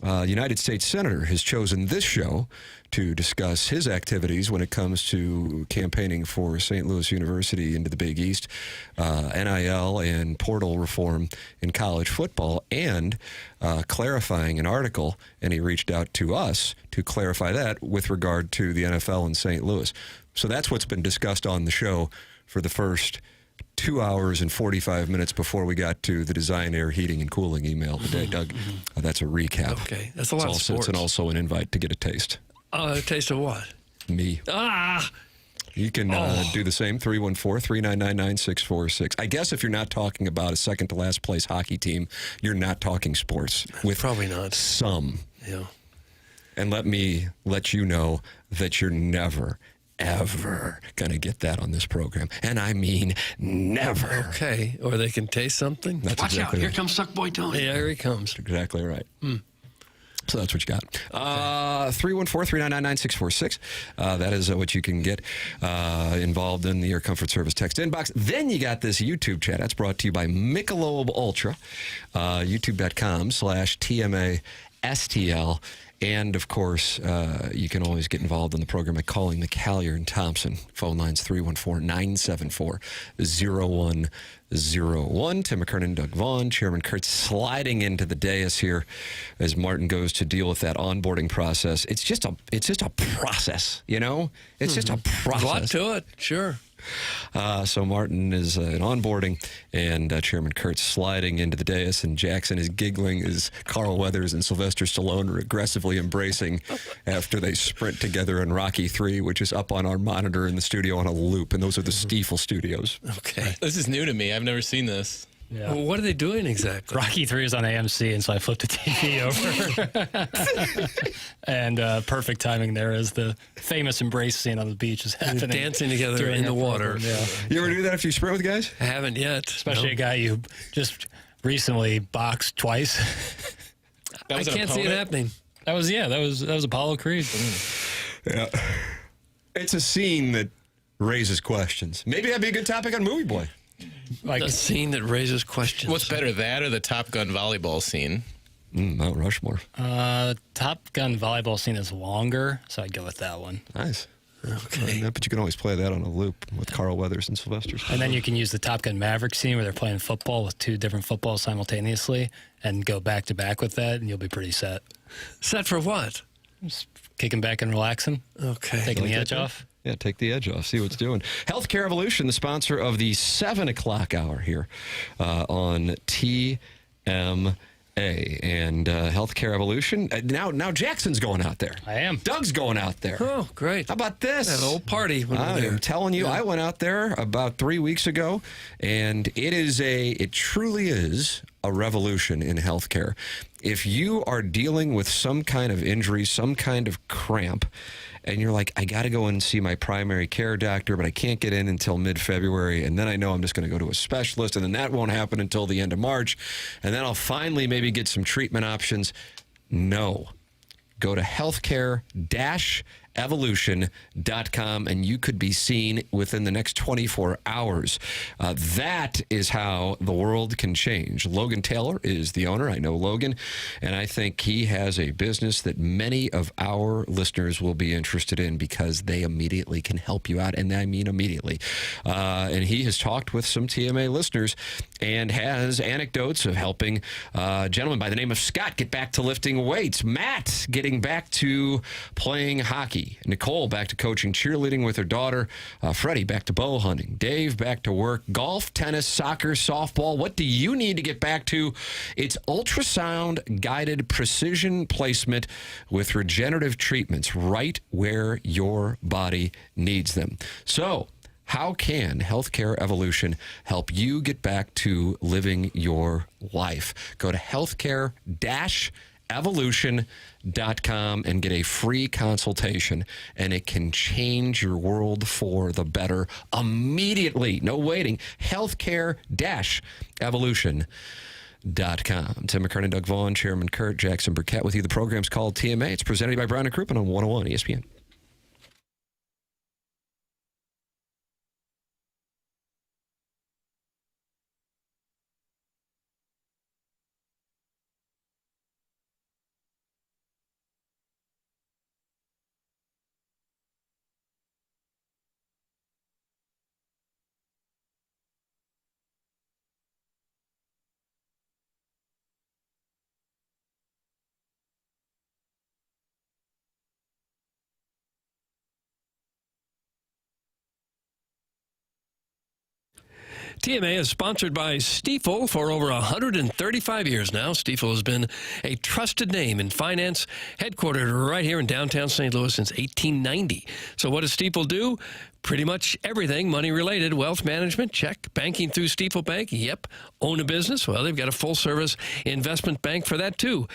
United States Senator has chosen this show to discuss his activities when it comes to campaigning for St. Louis University into the Big East, NIL and portal reform in college football, and clarifying an article, and he reached out to us to clarify that with regard to the NFL in St. Louis. So that's what's been discussed on the show for the first 2 hours and 45 minutes before we got to the design, air, heating, and cooling email today, Doug. That's a recap. Okay, that's a lot of sports. It's also an invite to get a taste. A taste of what? Me. You can do the same, 314-399-9646. I guess if you're not talking about a second-to-last place hockey team, you're not talking sports. With probably not. Some. Yeah. And let me let you know that you're never, ever going to get that on this program. And I mean never. Okay. Or they can taste something. That's Watch exactly out. Here right. comes Suckboy Tony. Yeah, here he comes. That's exactly right. So that's what you got. 314-399-9646. That is what you can get involved in the Air Comfort Service text inbox. Then you got this YouTube chat. That's brought to you by Michelob Ultra, youtube.com/TMASTL. And, of course, you can always get involved in the program by calling McCallier and Thompson. Phone lines 314-974-0101. Tim McKernan, Doug Vaughn, Chairman Kurtz sliding into the dais here as Martin goes to deal with that onboarding process. It's just a process, you know? It's just a process. A lot to it, sure. So Martin is in onboarding, and Chairman Kurtz sliding into the dais, and Jackson is giggling as Carl Weathers and Sylvester Stallone are aggressively embracing after they sprint together in Rocky III, which is up on our monitor in the studio on a loop, and those are the Stiefel studios. Okay. This is new to me. I've never seen this. Yeah. Well, what are they doing exactly? Rocky III is on AMC, and so I flipped the TV over. And perfect timing there as the famous embrace scene on the beach is happening. Dancing together in the water. Yeah. You ever do that after you sprint with guys? I haven't yet. Especially a guy you just recently boxed twice. I can't see it happening. That was Apollo Creed. Yeah. It's a scene that raises questions. Maybe that'd be a good topic on Movie Boy. Like a scene that raises questions. What's better, that or the Top Gun volleyball scene? Mount Rushmore. Top Gun volleyball scene is longer, so I'd go with that one. Nice. Okay. But you can always play that on a loop with Carl Weathers and Sylvester. And then you can use the Top Gun Maverick scene where they're playing football with two different footballs simultaneously and go back to back with that, and you'll be pretty set. Set for what? Just kicking back and relaxing. Okay. Taking the Like edge that, off. Yeah, take the edge off. See what's doing. Healthcare Evolution, the sponsor of the 7 o'clock hour here on TMA. And Healthcare Evolution. Now Jackson's going out there. I am. Doug's going out there. Oh, great. How about this? That old party. I'm telling you, I went out there about 3 weeks ago, and it truly is a revolution in healthcare. If you are dealing with some kind of injury, some kind of cramp, and you're like, I got to go and see my primary care doctor, but I can't get in until mid-February, and then I know I'm just going to go to a specialist, and then that won't happen until the end of March, and then I'll finally maybe get some treatment options. No. Go to healthcare-evolution.com, and you could be seen within the next 24 hours. That is how the world can change. Logan Taylor is the owner. I know Logan, and I think he has a business that many of our listeners will be interested in because they immediately can help you out, and I mean immediately. And he has talked with some TMA listeners and has anecdotes of helping a gentleman by the name of Scott get back to lifting weights. Matt getting back to playing hockey. hockey. Nicole back to coaching cheerleading with her daughter. Freddie back to bow hunting. Dave back to work. Golf, tennis, soccer, softball. What do you need to get back to? It's ultrasound guided precision placement with regenerative treatments right where your body needs them. So, how can Healthcare Evolution help you get back to living your life? Go to healthcare-evolution.com and get a free consultation, and it can change your world for the better immediately. No waiting. Healthcare-evolution.com. Tim McKernan, Doug Vaughn, Chairman Kurt, Jackson Burkett with you. The program's called TMA. It's presented by Brown & Crouppen on 101 ESPN. TMA is sponsored by Stifel for over 135 years now. Stifel has been a trusted name in finance, headquartered right here in downtown St. Louis since 1890. So what does Stifel do? Pretty much everything money-related. Wealth management, check. Banking through Stifel Bank, yep. Own a business? Well, they've got a full-service investment bank for that, too.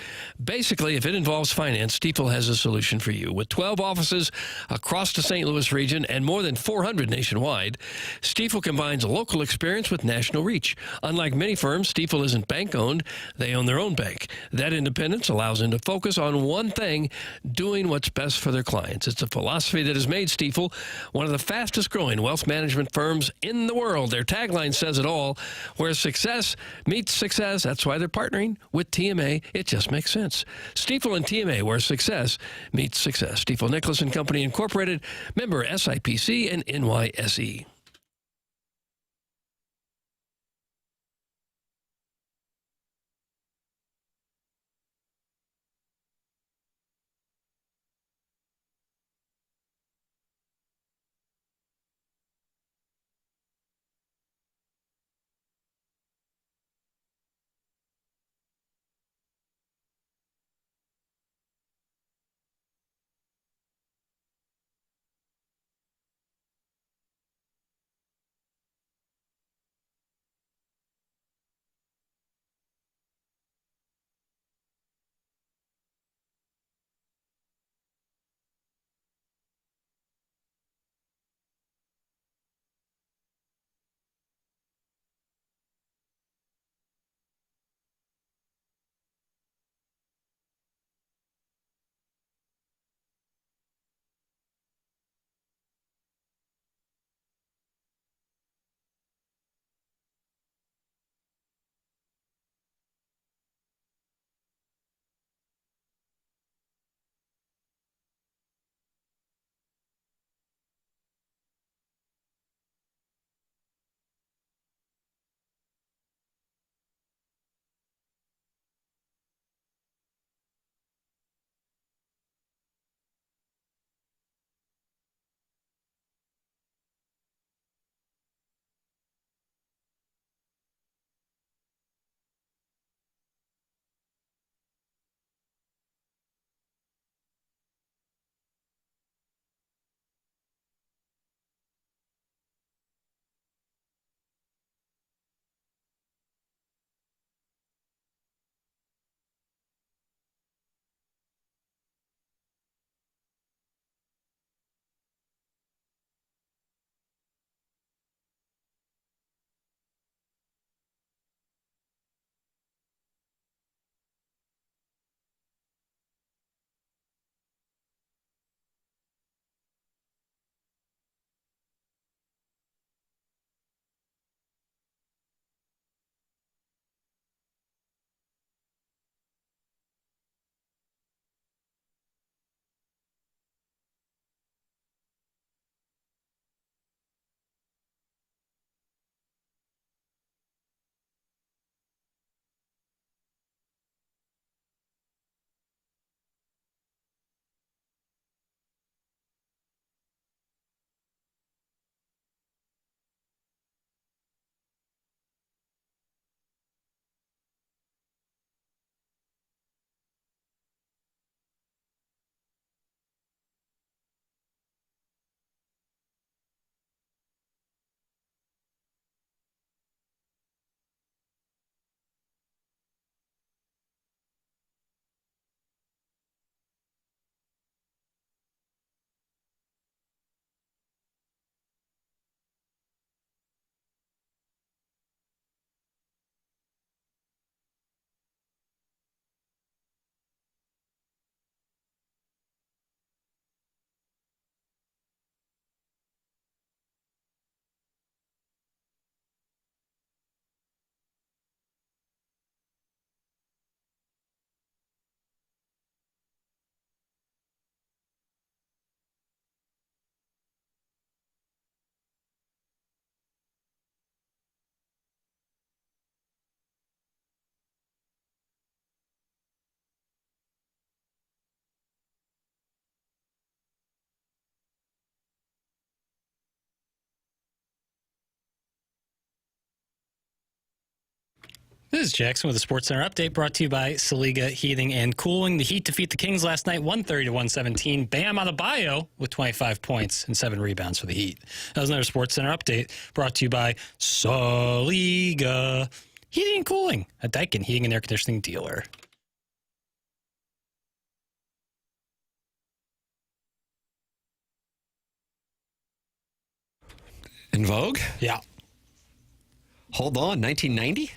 Basically, if it involves finance, Stifel has a solution for you. With 12 offices across the St. Louis region and more than 400 nationwide, Stifel combines local experience with national reach. Unlike many firms, Stifel isn't bank-owned. They own their own bank. That independence allows them to focus on one thing, doing what's best for their clients. It's a philosophy that has made Stifel one of the fastest growing wealth management firms in the world. Their tagline says it all. Where success meets success, that's why they're partnering with TMA. It just makes sense. Stifel and TMA, where success meets success. Stifel Nicholas and Company Incorporated, member SIPC and NYSE. This is Jackson with a Sports Center update brought to you by Saliga Heating and Cooling. The Heat defeat the Kings last night, 130-117. Bam Adebayo with 25 points and 7 rebounds for the Heat. That was another Sports Center update brought to you by Saliga Heating and Cooling, a Daikin heating and air conditioning dealer. In vogue? Yeah. Hold on, 1990?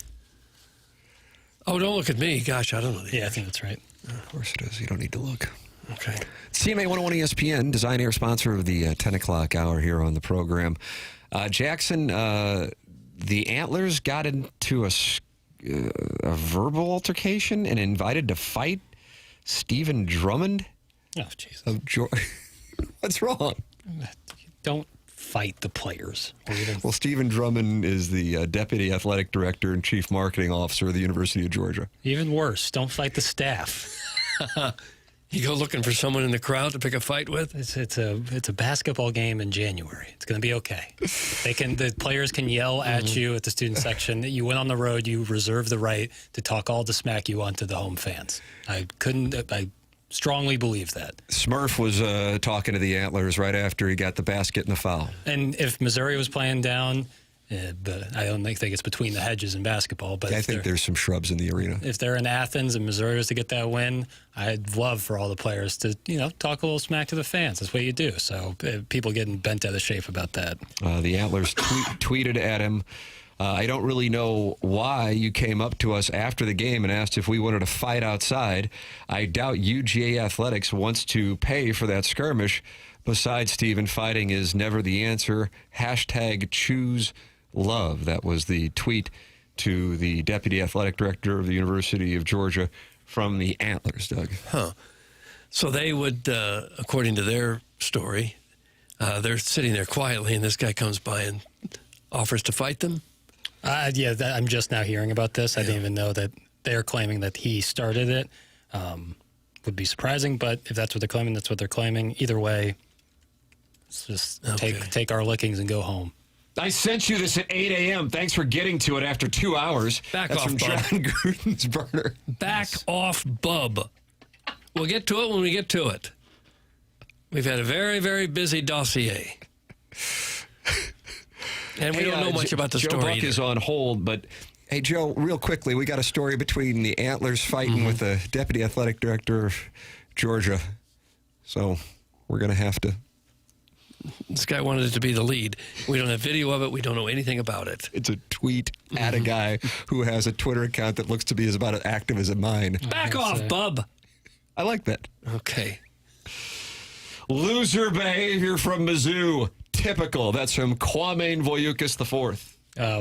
Oh, don't look at me. Gosh, I don't know. Yeah, I think that's right. Of course it is. You don't need to look. Okay. CMA 101 ESPN, Design Air sponsor of the 10 o'clock hour here on the program. Jackson, the Antlers got into a verbal altercation and invited to fight Stephen Drummond. Oh, jeez. What's wrong? Don't fight the players. Well, Stephen Drummond is the deputy athletic director and chief marketing officer of the University of Georgia. Even worse, don't fight the staff. You go looking for someone in the crowd to pick a fight with? It's a basketball game in January. It's going to be okay. The players can yell at you at the student section. You went on the road. You reserve the right to talk all the smack you want to the home fans. I strongly believe that. Smurf was talking to the Antlers right after he got the basket and the foul. And if Missouri was playing down, but I don't think it's between the hedges in basketball. But I think there's some shrubs in the arena. If they're in Athens and Missouri was to get that win, I'd love for all the players to, talk a little smack to the fans. That's what you do. So people getting bent out of shape about that. The Antlers tweeted at him, I don't really know why you came up to us after the game and asked if we wanted to fight outside. I doubt UGA Athletics wants to pay for that skirmish. Besides, Stephen, fighting is never the answer. # choose love. That was the tweet to the deputy athletic director of the University of Georgia from the Antlers, Doug. Huh. So they would, according to their story, they're sitting there quietly and this guy comes by and offers to fight them? I'm just now hearing about this. I didn't even know that they're claiming that he started it. Would be surprising, but if that's what they're claiming, that's what they're claiming. Either way, let's just take our lickings and go home. I sent you this at 8 a.m. Thanks for getting to it after 2 hours. Back That's off, from Bub. John Gruden's burner. Back off, Bub. We'll get to it when we get to it. We've had a very, very busy dossier. And we don't know much about the Joe story Buck either. is on hold, but hey, Joe, real quickly, we got a story between the Antlers fighting with the deputy athletic director of Georgia. So we're going to have to. This guy wanted it to be the lead. We don't have video of it. We don't know anything about it. It's a tweet at a guy who has a Twitter account that looks to be about as active as mine. Back off, Bub. I like that. Okay. Loser behavior from Mizzou. Typical. That's from Kwame Voyukas IV.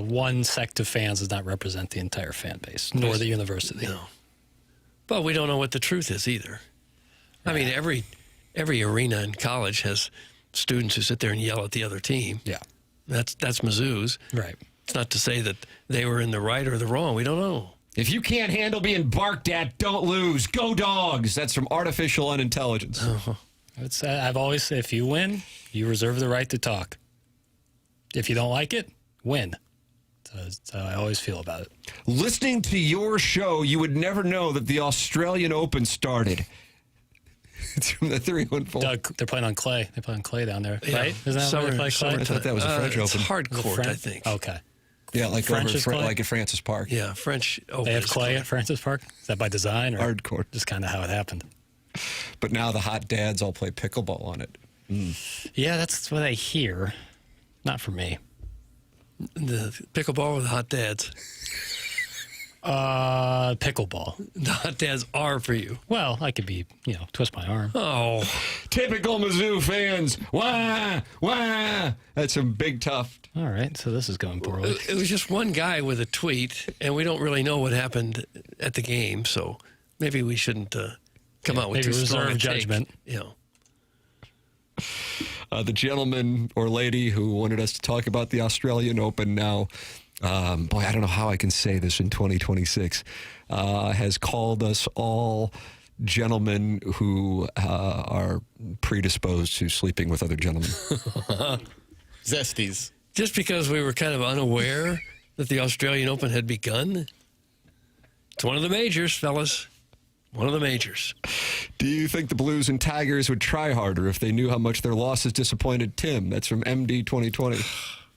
One sect of fans does not represent the entire fan base, nor the university. No. But we don't know what the truth is either. I mean, every arena in college has students who sit there and yell at the other team. Yeah. That's Mizzou's. Right. It's not to say that they were in the right or the wrong. We don't know. If you can't handle being barked at, don't lose. Go Dogs. That's from Artificial Unintelligence. I've always said, if you win, you reserve the right to talk. If you don't like it, win. That's how I always feel about it. Listening to your show, you would never know that the Australian Open started. It's from the 314. Doug, they're playing on clay. They play on clay down there, Yeah. right? Isn't that where they play clay? I thought that was a French it's Open. hard court, I think. Okay. Yeah, like French is clay? like at Francis Park. Yeah, French Open. They have is clay at Francis Park? Is that by design? Or hard court. Just kind of how it happened. But now the hot dads all play pickleball on it. Yeah, that's what I hear. Not for me. The pickleball or the hot dads? Pickleball. The hot dads are for you. Well, I could be, twist my arm. Oh. Typical Mizzou fans. Wah, wah. That's some big tough. All right, so this is going poorly. It was just one guy with a tweet, and we don't really know what happened at the game, so maybe we shouldn't come out with maybe too strong a reserve take. judgment. The gentleman or lady who wanted us to talk about the Australian Open now, boy, I don't know how I can say this in 2026, has called us all gentlemen who are predisposed to sleeping with other gentlemen. Zesties. Just because we were kind of unaware that the Australian Open had begun? It's one of the majors, fellas. One of the majors. Do you think the Blues and Tigers would try harder if they knew how much their losses disappointed Tim? That's from MD 2020.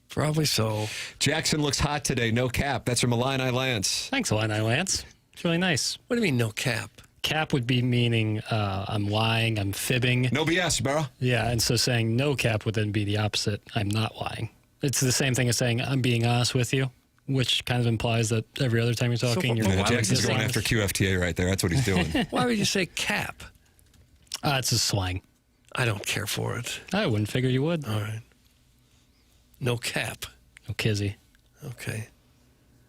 Probably so. Jackson looks hot today. No cap. That's from Illini Lance. Thanks, Illini Lance. It's really nice. What do you mean, no cap? Cap would be meaning I'm lying, I'm fibbing. No BS, bro. Yeah, and so saying no cap would then be the opposite. I'm not lying. It's the same thing as saying I'm being honest with you, which kind of implies that every other time you're talking, you're Jackson's going after QFTA right there. That's what he's doing. Why would you say cap? It's a slang. I don't care for it. I wouldn't figure you would. All right. No cap. No kizzy. Okay.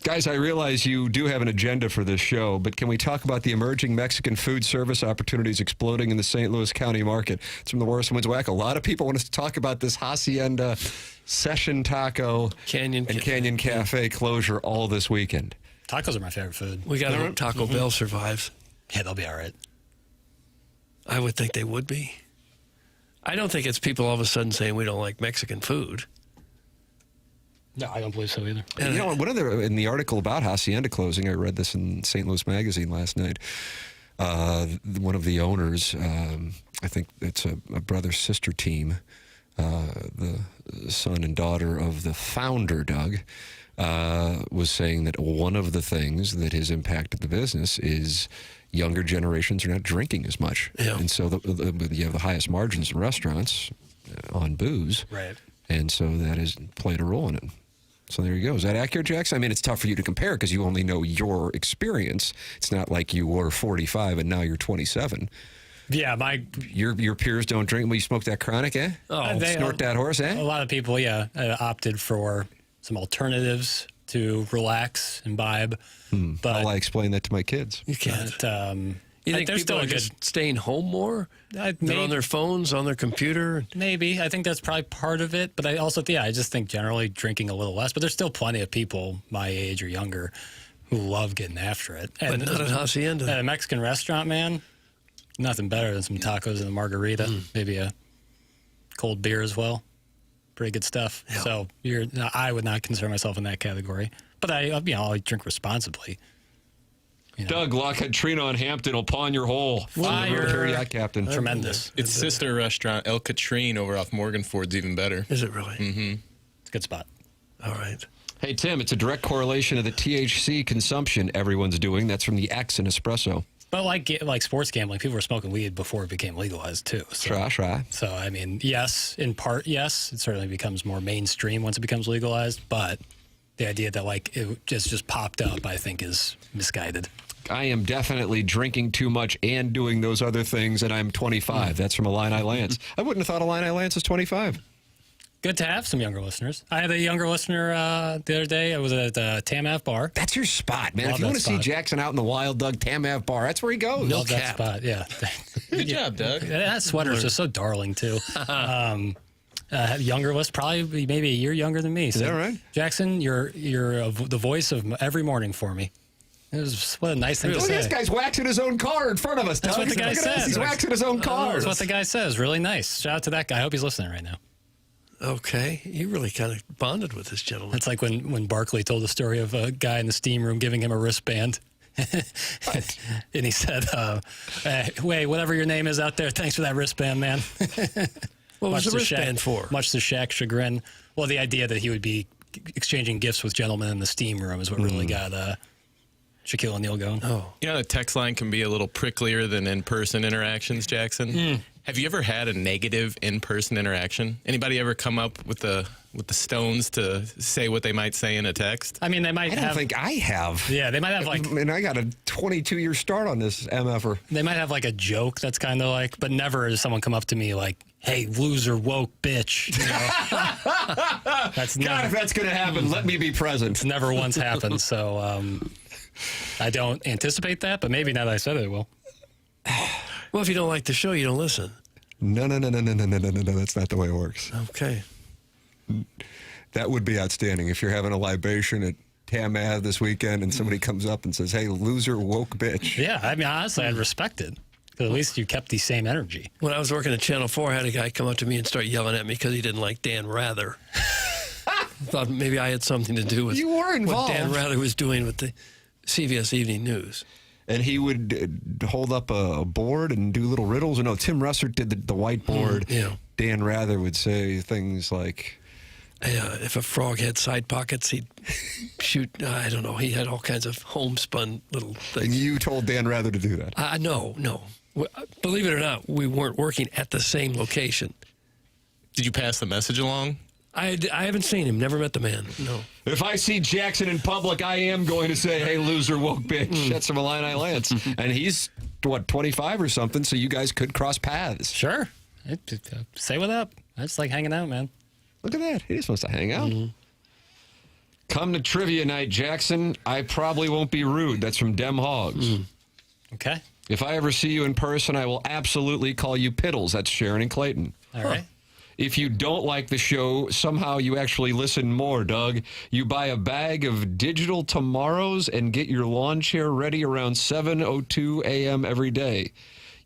Guys, I realize you do have an agenda for this show, but can we talk about the emerging Mexican food service opportunities exploding in the St. Louis County market? It's from the Worst Whack. A lot of people want us to talk about this Hacienda Session Taco Canyon Cafe closure all this weekend. Tacos are my favorite food. We got to hope Taco Bell survives. Yeah, they'll be all right. I would think they would be. I don't think it's people all of a sudden saying we don't like Mexican food. No, I don't believe so either. You know, in the article about Hacienda closing, I read this in St. Louis Magazine last night. One of the owners, I think it's a brother-sister team, the son and daughter of the founder, Doug, was saying that one of the things that has impacted the business is younger generations are not drinking as much. Yeah. And so you have the highest margins in restaurants on booze. Right. And so that has played a role in it. So there you go. Is that accurate, Jackson? I mean, it's tough for you to compare because you only know your experience. It's not like you were 45 and now you're 27. Yeah, your peers don't drink. Well, you smoke that chronic, eh? Oh, snort that horse, eh? A lot of people, opted for some alternatives to relax, imbibe. But I'll explain that to my kids. You can't. You think there's people still are just staying home more? They're on their phones, on their computer? Maybe. I think that's probably part of it. But I also, I just think generally drinking a little less. But there's still plenty of people my age or younger who love getting after it. But not at Hacienda. At a Mexican restaurant, man, nothing better than some tacos and a margarita. Maybe a cold beer as well. Pretty good stuff. Yeah. So I would not consider myself in that category. But I drink responsibly. Doug, Lockhead Trina on Hampton will pawn your hole. Fire. Yacht captain. Tremendous. Its sister restaurant, El Catrine, over off Morgan Ford's even better. Is it really? Mm-hmm. It's a good spot. All right. Hey, Tim, it's a direct correlation of the THC consumption everyone's doing. That's from the X in Espresso. But like sports gambling, people were smoking weed before it became legalized, too. So, So, I mean, yes, in part, yes, it certainly becomes more mainstream once it becomes legalized. But the idea that, it just popped up, I think, is misguided. I am definitely drinking too much and doing those other things, and I'm 25. That's from Illini Lance. I wouldn't have thought Illini Lance was 25. Good to have some younger listeners. I had a younger listener the other day. I was at Tam Ave Bar. That's your spot, man. Love if you want to see spot. Jackson out in the wild, Doug, Tam Ave Bar, that's where he goes. Love that spot, yeah. Good job, Doug. That sweater is just so darling, too. Younger list, probably maybe a year younger than me. So, is that right? Jackson, you're the voice of every morning for me. What a nice thing to say. This guy's waxing his own car in front of us, Doug. That's what the guy says. He's waxing his own car. That's what the guy says. Really nice. Shout out to that guy. I hope he's listening right now. Okay. You really kind of bonded with this gentleman. It's like when Barkley told the story of a guy in the steam room giving him a wristband. And he said, hey, whatever your name is out there, thanks for that wristband, man. What was the wristband for? Much to Shaq's chagrin. Well, the idea that he would be exchanging gifts with gentlemen in the steam room is what really got Shaquille O'Neal going. Oh. You know, the text line can be a little pricklier than in-person interactions, Jackson. Have you ever had a negative in-person interaction? Anybody ever come up with the stones to say what they might say in a text? I mean, they might I don't think I have. Yeah, they might have and I got a 22-year start on this MFer. They might have a joke that's kind of but never has someone come up to me like, hey, loser, woke bitch. You know? That's God, if that's going to happen, let me be present. It's never once happened, so I don't anticipate that, but maybe now that I said it, it will. Well, if you don't like the show, you don't listen. No. That's not the way it works. Okay. That would be outstanding if you're having a libation at Tam Ave this weekend and somebody comes up and says, hey, loser, woke bitch. Yeah, I mean, honestly, I'd respect it. Because at least you kept the same energy. When I was working at Channel 4, I had a guy come up to me and start yelling at me because he didn't like Dan Rather. I thought maybe I had something to do with you were involved. what Dan Rather was doing with the CBS Evening News. And he would hold up a board and do little riddles. Or no, Tim Russert did the whiteboard. Yeah. Dan Rather would say things like, if a frog had side pockets, he'd shoot. I don't know. He had all kinds of homespun little things. And you told Dan Rather to do that? No. Believe it or not, we weren't working at the same location. Did you pass the message along? I haven't seen him. Never met the man. No. If I see Jackson in public, I am going to say, hey, loser, woke bitch. That's from Illini Lance. And he's, 25 or something, so you guys could cross paths. Sure. Say what up. I just like hanging out, man. Look at that. He just wants to hang out. Come to trivia night, Jackson. I probably won't be rude. That's from Dem Hogs. Okay. If I ever see you in person, I will absolutely call you Piddles. That's Sharon and Clayton. All right. If you don't like the show, somehow you actually listen more, Doug. You buy a bag of digital tomorrows and get your lawn chair ready around 7:02 a.m. every day.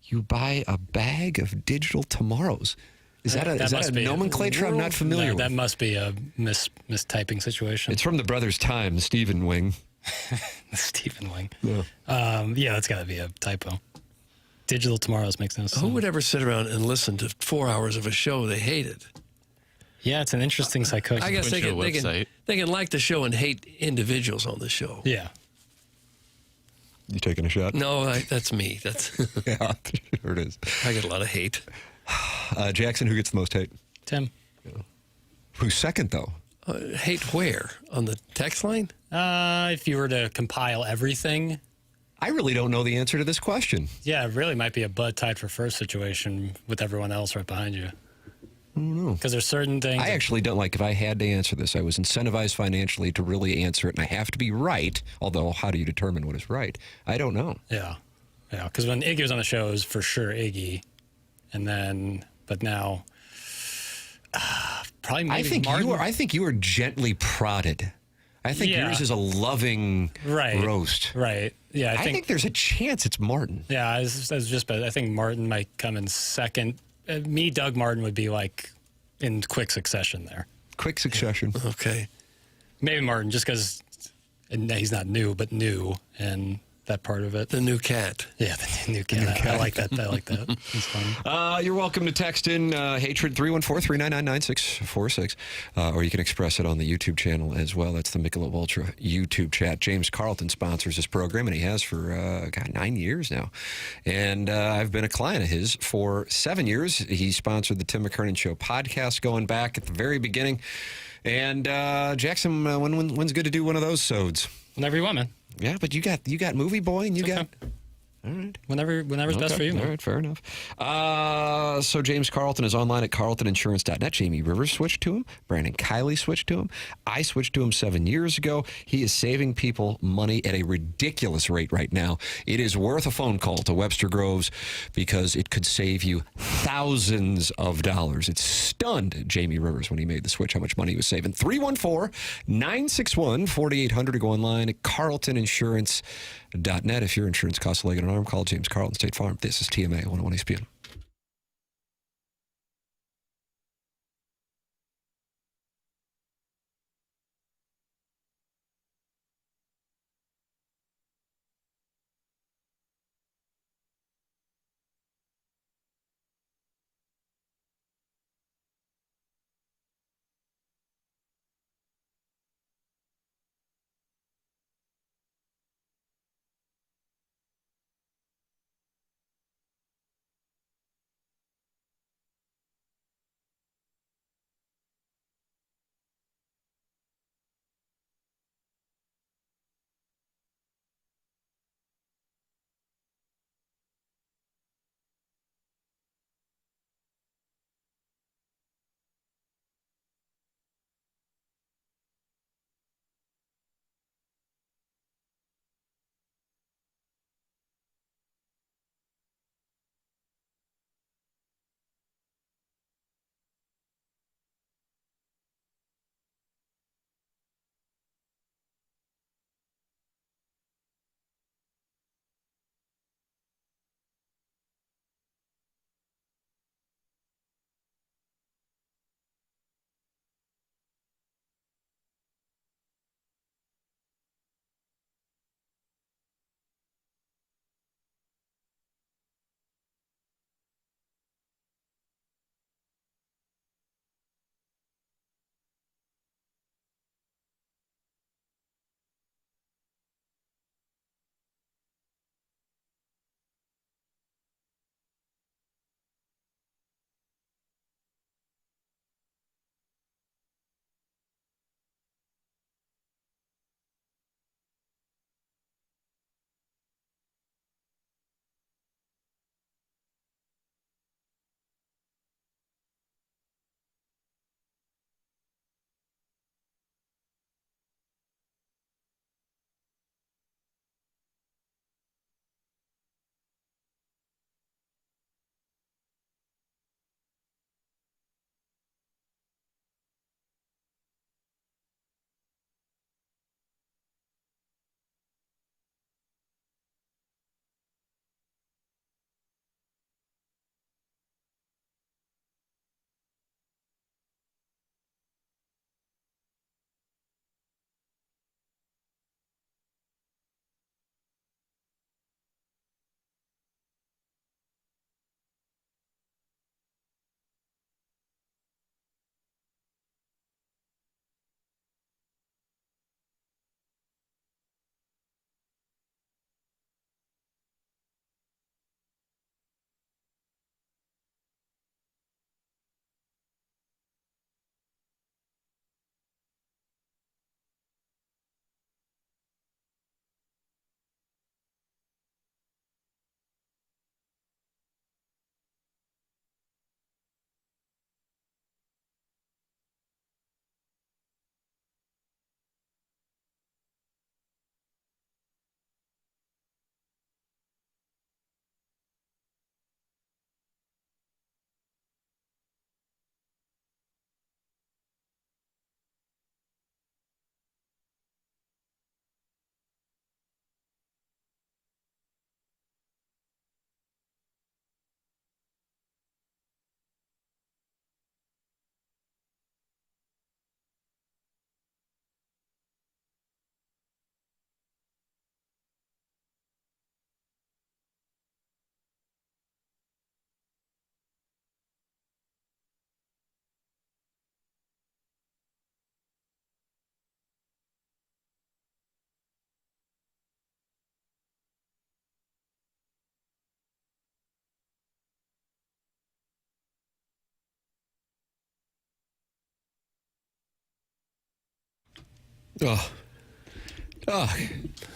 You buy a bag of digital tomorrows. Is that a nomenclature I'm not familiar with? That must be a mistyping situation. It's from the Brothers' Time, Stephen Wing. Stephen Wing. Yeah, that's got to be a typo. Digital tomorrows makes no sense. Who would ever sit around and listen to 4 hours of a show they hated? Yeah, it's an interesting psychosis. I guess they can like the show and hate individuals on the show. Yeah. You taking a shot? No, that's me. That's yeah, sure it is. I get a lot of hate. Jackson, who gets the most hate? Tim. Yeah. Who's second, though? Hate where? On the text line? If you were to compile everything. I really don't know the answer to this question. Yeah, it really might be a Bud tied for first situation with everyone else right behind you. I don't know. Because there's certain things. I actually don't like, if I had to answer this, I was incentivized financially to really answer it, and I have to be right. Although, how do you determine what is right? I don't know. Yeah. Yeah, because when Iggy was on the show, it was for sure Iggy. And then, but now, probably maybe Martin. I think you were gently prodded. I think yours is a loving roast. Right. Yeah, I think there's a chance it's Martin. Yeah, I think Martin might come in second. Me, Doug Martin would be like in quick succession there. Quick succession. Yeah. Okay. Maybe Martin, just because he's not new, but new, and that part of it. The new cat. Yeah, the new cat. I like that. I like that. It's fun. You're welcome to text in hatred 314-399-9646, or you can express it on the YouTube channel as well. That's the Michelob Ultra YouTube chat. James Carlton sponsors this program, and he has for 9 years now. And I've been a client of his for 7 years. He sponsored the Tim McKernan Show podcast going back at the very beginning. And Jackson, when's good to do one of those sods? Whenever you want, man. Yeah, but you got Movie Boy, and you got... All right. Whenever's best for you, man. All right, fair enough. So James Carlton is online at carltoninsurance.net. Jamie Rivers switched to him. Brandon Kiley switched to him. I switched to him 7 years ago. He is saving people money at a ridiculous rate right now. It is worth a phone call to Webster Groves because it could save you thousands of dollars. It stunned Jamie Rivers when he made the switch, how much money he was saving. 314-961-4800 to go online at carltoninsurance.net. If your insurance costs a leg and an arm, call James Carlton State Farm. This is TMA 101 ESPN.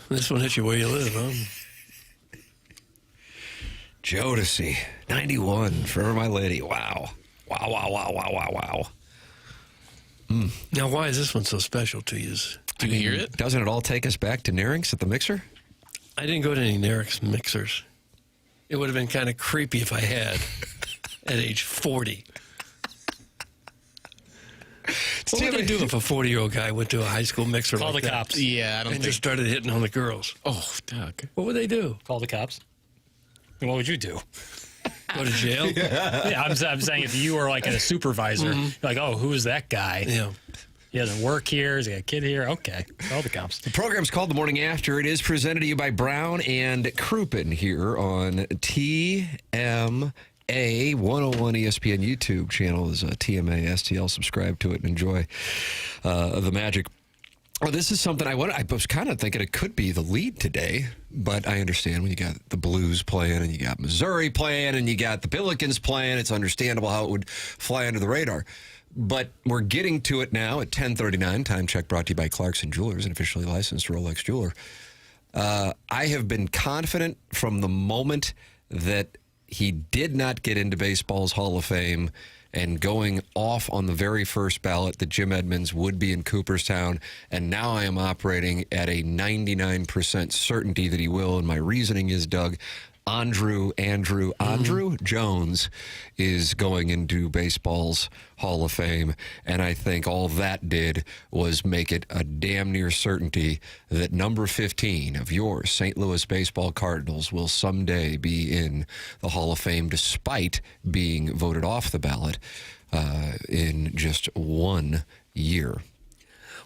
This one hit you where you live, huh? Jodeci, 91, Forever My Lady. Wow. Wow. Now, why is this one so special to you? Do you hear it? Doesn't it all take us back to Nearings at the mixer? I didn't go to any Nearings mixers. It would have been kind of creepy if I had at age 40. What would they do if a 40-year-old guy went to a high school mixer Call like the that? cops. Yeah, I don't And think. just started hitting on the girls. Oh, Doug. What would they do? Call the cops. And what would you do? Go to jail? Yeah, I'm saying if you were like a supervisor, you're like, oh, who is that guy? Yeah. He doesn't work here. He's got a kid here. Okay. Call the cops. The program's called The Morning After. It is presented to you by Brown and Crouppen here on TMA 101 ESPN YouTube channel is TMA STL. Subscribe to it and enjoy the magic. Well, this is something I was kind of thinking it could be the lead today, but I understand when you got the Blues playing and you got Missouri playing and you got the Pelicans playing, it's understandable how it would fly under the radar. But we're getting to it now at 10:39. Time check brought to you by Clarkson Jewelers, an officially licensed Rolex jeweler. I have been confident from the moment that he did not get into baseball's Hall of Fame and going off on the very first ballot that Jim Edmonds would be in Cooperstown. And now I am operating at a 99% certainty that he will. And my reasoning is, Doug, Andrew Jones is going into baseball's Hall of Fame. And I think all that did was make it a damn near certainty that number 15 of your St. Louis baseball Cardinals will someday be in the Hall of Fame, despite being voted off the ballot in just 1 year.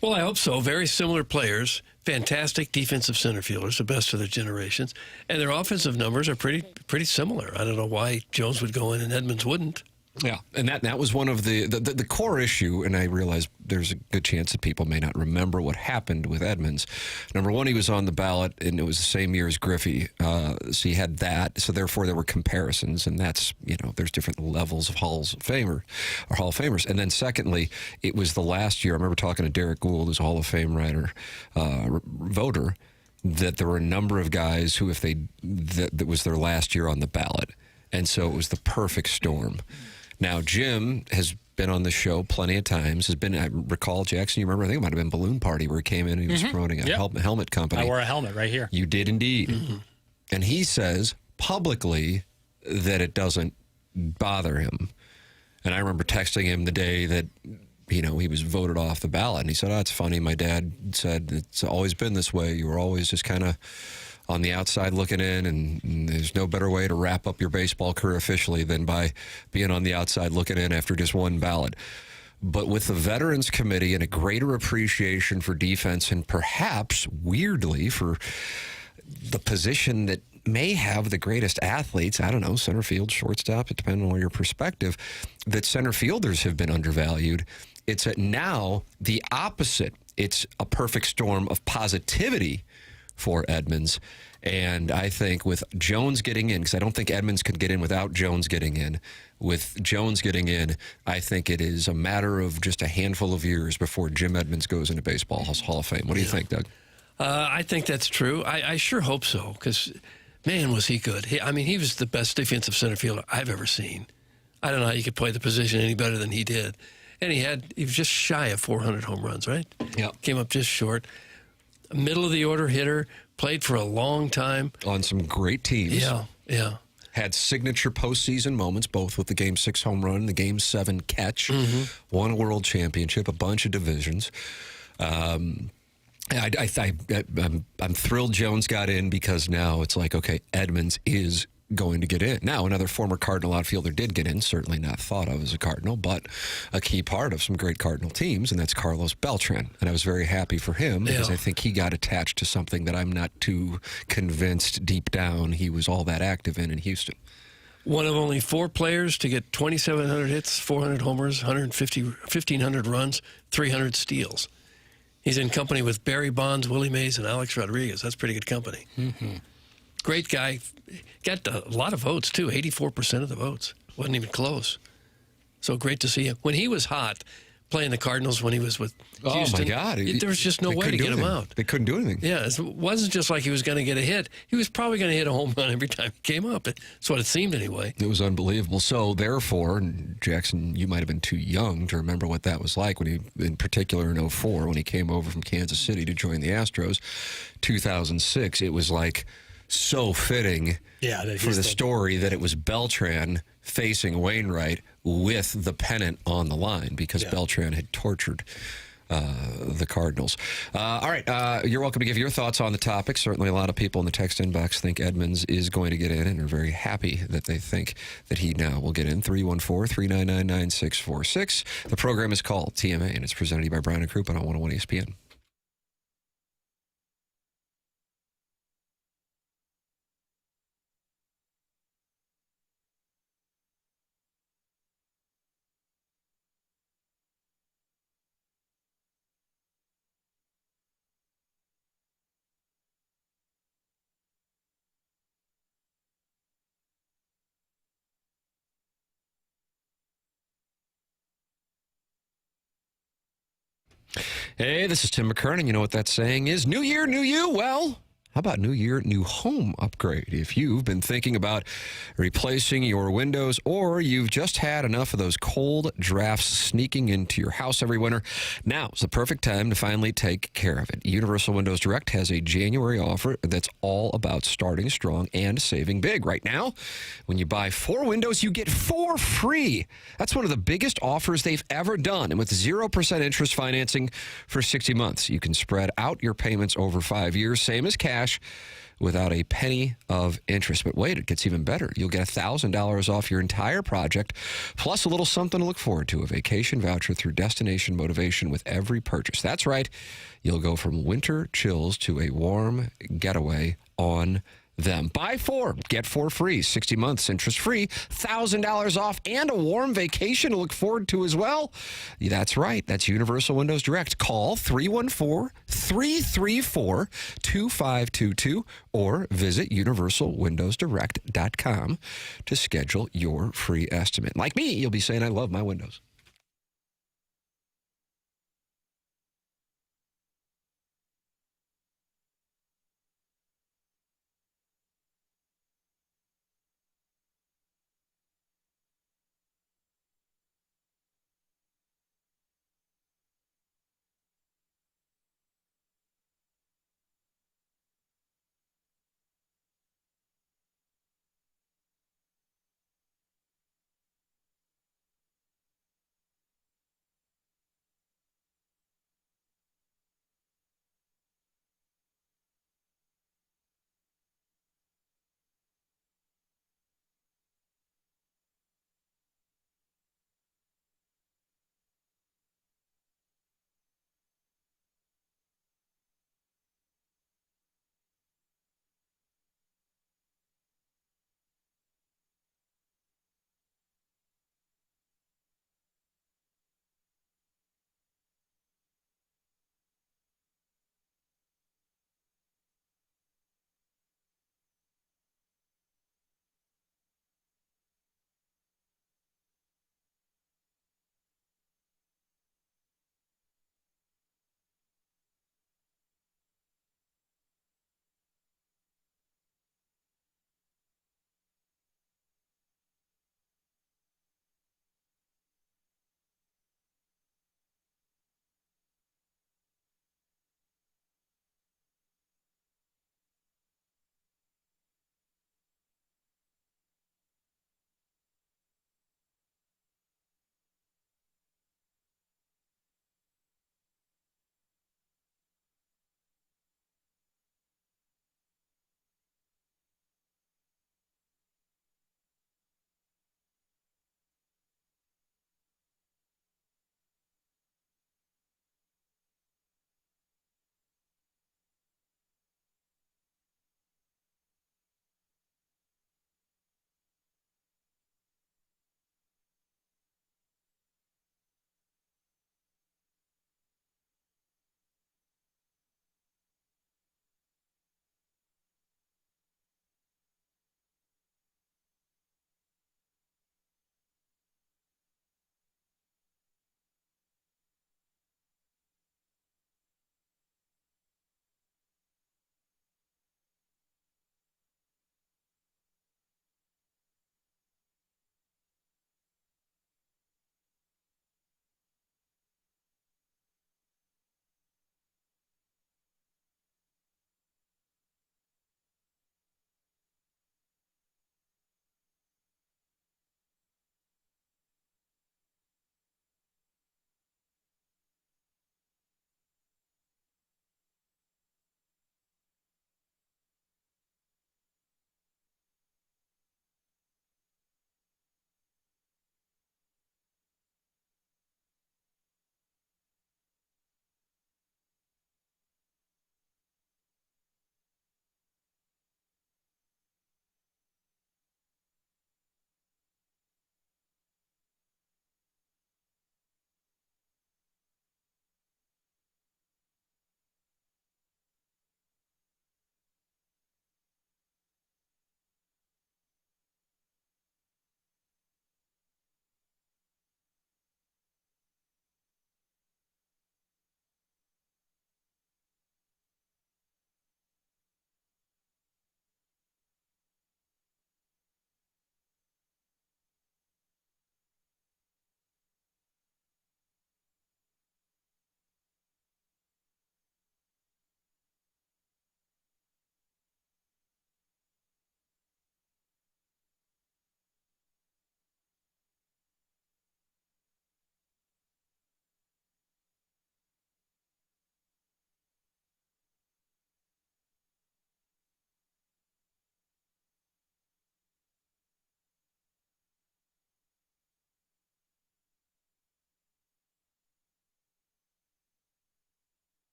Well, I hope so. Very similar players, fantastic defensive center fielders, the best of their generations, and their offensive numbers are pretty similar. I don't know why Jones would go in and Edmonds wouldn't. Yeah, and that was one of the core issue, and I realize there's a good chance that people may not remember what happened with Edmonds. Number one, he was on the ballot, and it was the same year as Griffey, so he had that. So therefore, there were comparisons, and that's, there's different levels of Hall of Famers. And then secondly, it was the last year. I remember talking to Derek Gould, who's a Hall of Fame writer, voter, that there were a number of guys who, that was their last year on the ballot, and so it was the perfect storm. Now, Jim has been on the show plenty of times. I recall, Jackson, you remember, I think it might have been Balloon Party where he came in and he was promoting a helmet company. I wore a helmet right here. You did indeed. Mm-hmm. And he says publicly that it doesn't bother him. And I remember texting him the day that, he was voted off the ballot. And he said, it's funny. My dad said, it's always been this way. You were always just kind of on the outside looking in, and there's no better way to wrap up your baseball career officially than by being on the outside looking in after just one ballot. But with the Veterans Committee and a greater appreciation for defense, and perhaps, weirdly, for the position that may have the greatest athletes, I don't know, center field, shortstop, it depends on your perspective, that center fielders have been undervalued. It's now the opposite. It's a perfect storm of positivity for Edmonds. And I think with Jones getting in, because I don't think Edmonds could get in without Jones getting in. With Jones getting in, I think it is a matter of just a handful of years before Jim Edmonds goes into Baseball's Hall of Fame. What do you think, Doug? I think that's true. I sure hope so, because, man, was he good. He was the best defensive center fielder I've ever seen. I don't know how you could play the position any better than he did. And he was just shy of 400 home runs, right? Yeah. Came up just short. Middle of the order hitter, played for a long time. On some great teams. Yeah. Had signature postseason moments, both with the Game 6 home run and the Game 7 catch. Mm-hmm. Won a world championship, a bunch of divisions. I'm thrilled Jones got in, because now it's like, okay, Edmonds is going to get in. Now, another former Cardinal outfielder did get in, certainly not thought of as a Cardinal, but a key part of some great Cardinal teams, and that's Carlos Beltran. And I was very happy for him, because I think he got attached to something that I'm not too convinced deep down he was all that active in Houston. One of only 4 players to get 2,700 hits, 400 homers, 1,500 runs, 300 steals. He's in company with Barry Bonds, Willie Mays, and Alex Rodriguez. That's pretty good company. Mm-hmm. Great guy. Got a lot of votes, too. 84% of the votes. Wasn't even close. So great to see him. When he was hot, playing the Cardinals when he was with Houston. Oh, my God. There was just no way to get him out. They couldn't do anything. Yeah, it wasn't just like he was going to get a hit. He was probably going to hit a home run every time he came up. That's what it seemed anyway. It was unbelievable. So, therefore, and Jackson, you might have been too young to remember what that was like when he, in particular in 04, when he came over from Kansas City to join the Astros. 2006, it was like so fitting for the story that it was Beltran facing Wainwright with the pennant on the line because Beltran had tortured the Cardinals. All right, you're welcome to give your thoughts on the topic. Certainly a lot of people in the text inbox think Edmonds is going to get in and are very happy that they think that he now will get in. 314-399-9646. The program is called TMA, and it's presented to you by Brown and Crouppen on 101 ESPN. Hey, this is Tim McKernan. You know what that saying is? New year, new you. Well, how about new year, new home upgrade? If you've been thinking about replacing your windows or you've just had enough of those cold drafts sneaking into your house every winter, now's the perfect time to finally take care of it. Universal Windows Direct has a January offer that's all about starting strong and saving big. Right now, when you buy 4 windows, you get 4 free. That's one of the biggest offers they've ever done. And with 0% interest financing for 60 months, you can spread out your payments over 5 years, same as cash, without a penny of interest. But wait, it gets even better. You'll get $1,000 off your entire project, plus a little something to look forward to, a vacation voucher through Destination Motivation with every purchase. That's right. You'll go from winter chills to a warm getaway on them. Buy 4, get 4 free, 60 months interest free, $1,000 off, and a warm vacation to look forward to as well. That's right. That's Universal Windows Direct. Call 314-334-2522 or visit universalwindowsdirect.com to schedule your free estimate. Like me, you'll be saying, I love my windows.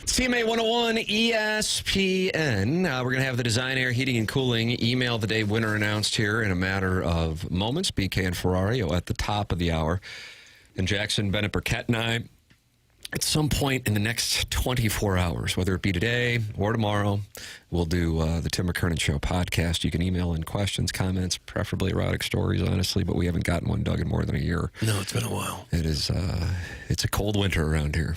CMA 101 ESPN. We're going to have the Design Air Heating and Cooling Email of the Day winner announced here in a matter of moments. BK and Ferrario at the top of the hour. And Jackson, Bennett, Burkett, and I, at some point in the next 24 hours, whether it be today or tomorrow, we'll do the Tim McKernan Show podcast. You can email in questions, comments, preferably erotic stories, honestly, but we haven't gotten one, Doug, in more than a year. No, it's been a while. It is, it's a cold winter around here.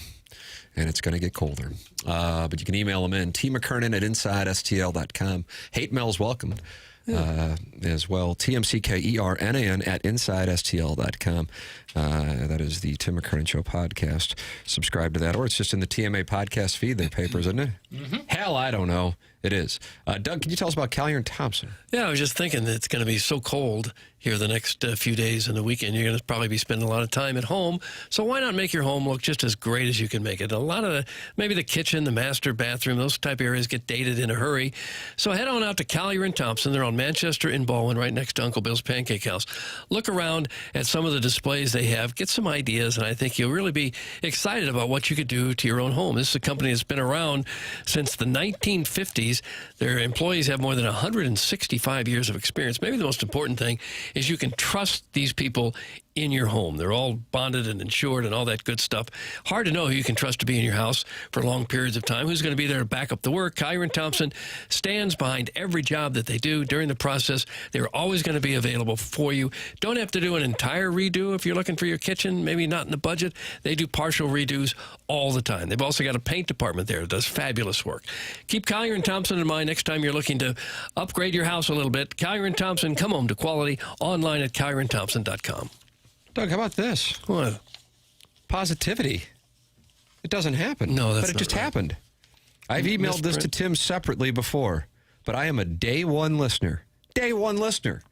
And it's going to get colder. But you can email them in. TMcKernan at InsideSTL.com. Hate mail's welcome as well. TMCKERNAN at InsideSTL.com. That is the Tim McKernan Show podcast. Subscribe to that. Or it's just in the TMA podcast feed, their papers, isn't it? Mm-hmm. Hell, I don't know. It is. Doug, can you tell us about Collier and Thompson? Yeah, I was just thinking that it's going to be so cold here the next few days and the weekend. You're going to probably be spending a lot of time at home. So why not make your home look just as great as you can make it? A lot of maybe the kitchen, the master bathroom, those type of areas get dated in a hurry. So head on out to Collier and Thompson. They're on Manchester in Baldwin, right next to Uncle Bill's Pancake House. Look around at some of the displays they have. Get some ideas, and I think you'll really be excited about what you could do to your own home. This is a company that's been around since the 1950s. Their employees have more than 165 years of experience. Maybe the most important thing is you can trust these people in your home. They're all bonded and insured and all that good stuff. Hard to know who you can trust to be in your house for long periods of time. Who's going to be there to back up the work? Collier and Thompson stands behind every job that they do. During the process, they're always going to be available for you. Don't have to do an entire redo if you're looking for your kitchen, maybe not in the budget. They do partial redos all the time. They've also got a paint department there that does fabulous work. Keep Collier and Thompson in mind next time you're looking to upgrade your house a little bit. Collier and Thompson, come home to quality online at collierandthompson.com. Doug, how about this? What? Positivity. It doesn't happen. No, that's but it not just right. happened. I've emailed this to Tim separately before, but I am a day one listener. Day one listener.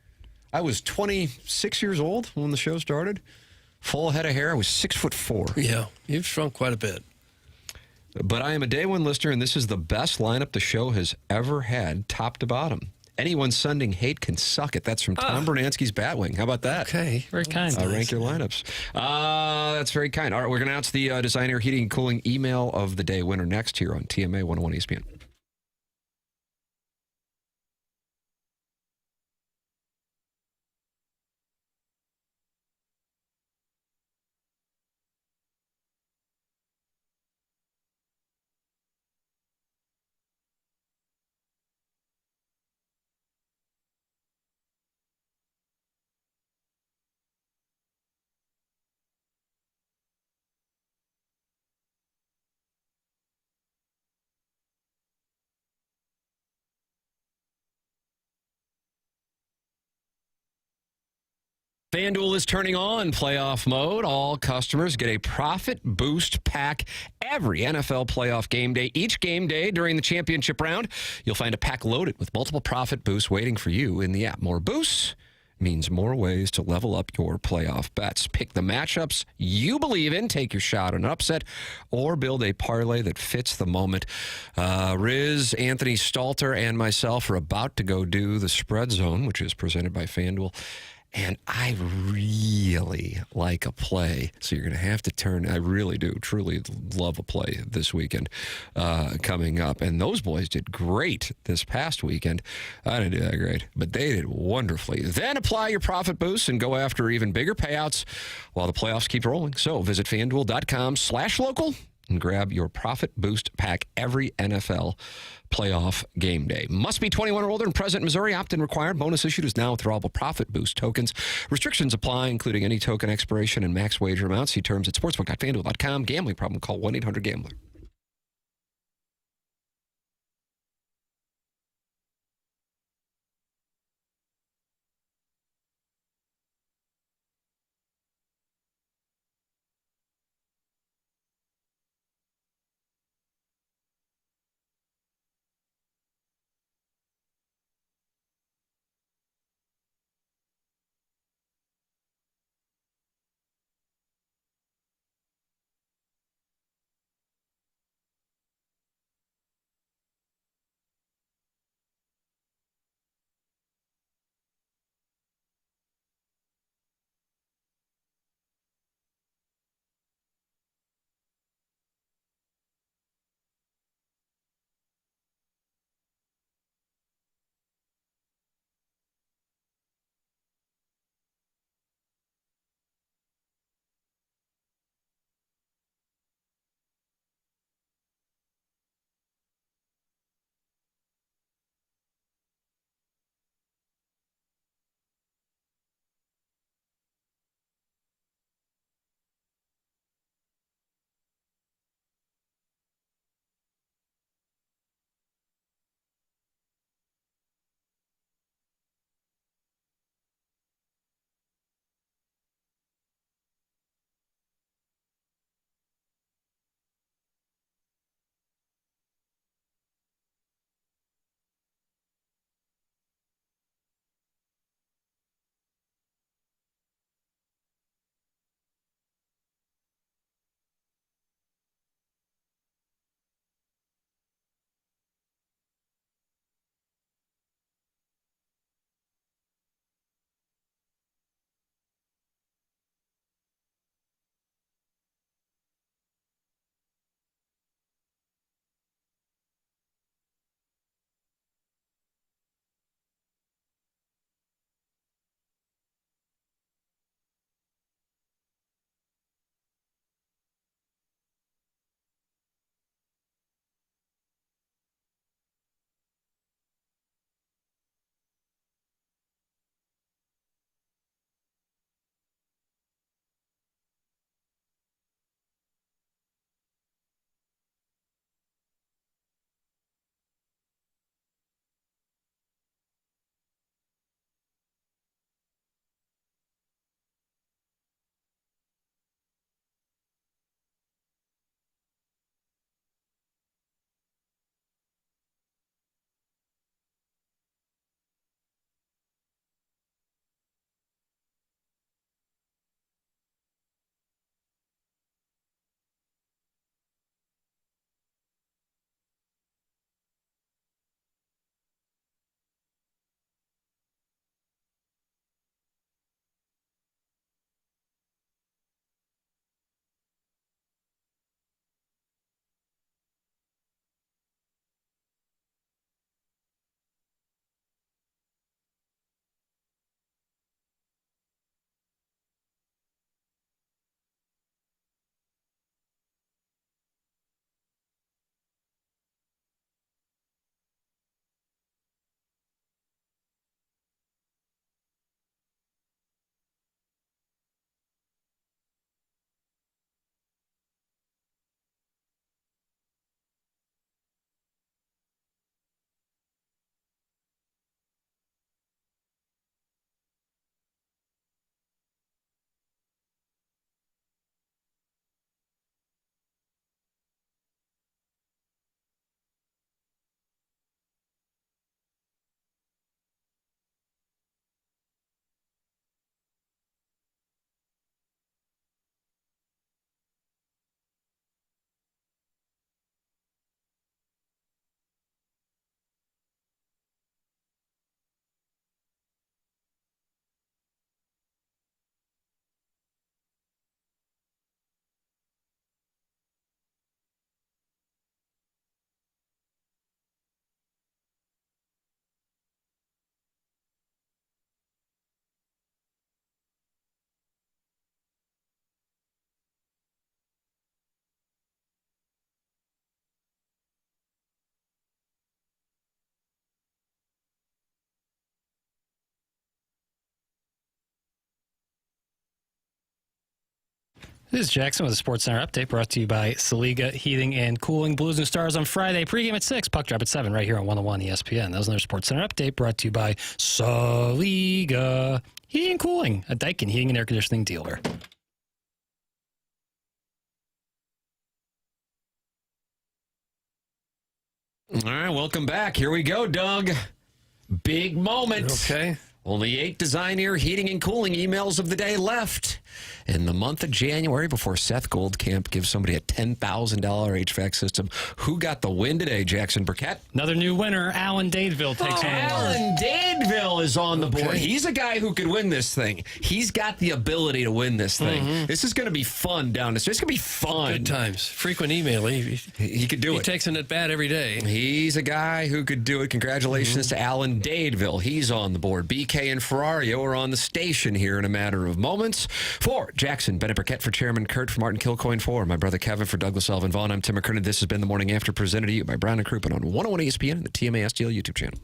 I was 26 years old when the show started. Full head of hair. I was 6'4". Yeah, you've shrunk quite a bit. But I am a day one listener, and this is the best lineup the show has ever had, top to bottom. Anyone sending hate can suck it. That's from Tom Bernansky's Batwing. How about that? Okay, very kind. Rank your lineups. That's very kind. All right, we're going to announce the Design Air Heating and Cooling Email of the Day winner next here on TMA 101 ESPN. FanDuel is turning on playoff mode. All customers get a profit boost pack every NFL playoff game day. Each game day during the championship round, you'll find a pack loaded with multiple profit boosts waiting for you in the app. More boosts means more ways to level up your playoff bets. Pick the matchups you believe in, take your shot on an upset, or build a parlay that fits the moment. Riz, Anthony Stalter, and myself are about to go do the Spread Zone, which is presented by FanDuel. And I really like a play. So you're going to have to turn. I really do, truly love a play this weekend coming up. And those boys did great this past weekend. I didn't do that great, but they did wonderfully. Then apply your profit boosts and go after even bigger payouts while the playoffs keep rolling. So visit FanDuel.com/local and grab your profit boost pack every NFL playoff game day. Must be 21 or older and present in Missouri. Opt-in required. Bonus issued is now withdrawable profit boost tokens. Restrictions apply, including any token expiration and max wager amounts. See terms at sportsbook.fanduel.com. Gambling problem? Call 1-800-GAMBLER. This is Jackson with a Sports Center update brought to you by Saliga Heating and Cooling. Blues and Stars on Friday. Pregame at 6, puck drop at 7 right here on 101 ESPN. That was another Sports Center update brought to you by Saliga Heating and Cooling, a Daikin heating and air conditioning dealer. All right, welcome back. Here we go, Doug. Big moment. Okay. Only 8 Designer Heating and Cooling emails of the day left in the month of January before Seth Goldcamp gives somebody a $10,000 HVAC system. Who got the win today, Jackson Burkett? Another new winner, Alan Dadeville takes on the board. Alan Dadeville is on the board. He's a guy who could win this thing. He's got the ability to win this thing. This is going to be fun down this. It's going to be fun. Good times. Frequent email. He could do it. He takes an at-bat every day. He's a guy who could do it. Congratulations to Alan Dadeville. He's on the board. BK and Ferrario are on the station here in a matter of moments. For Jackson, Bennett Burkett, for Chairman Kurt, for Martin Kilcoyne, for my brother Kevin, for Douglas Elvin Vaughn, I'm Tim McKernan. This has been the Morning After, presented to you by Brown and Crouppen on 101 ESPN and the TMA STL YouTube channel.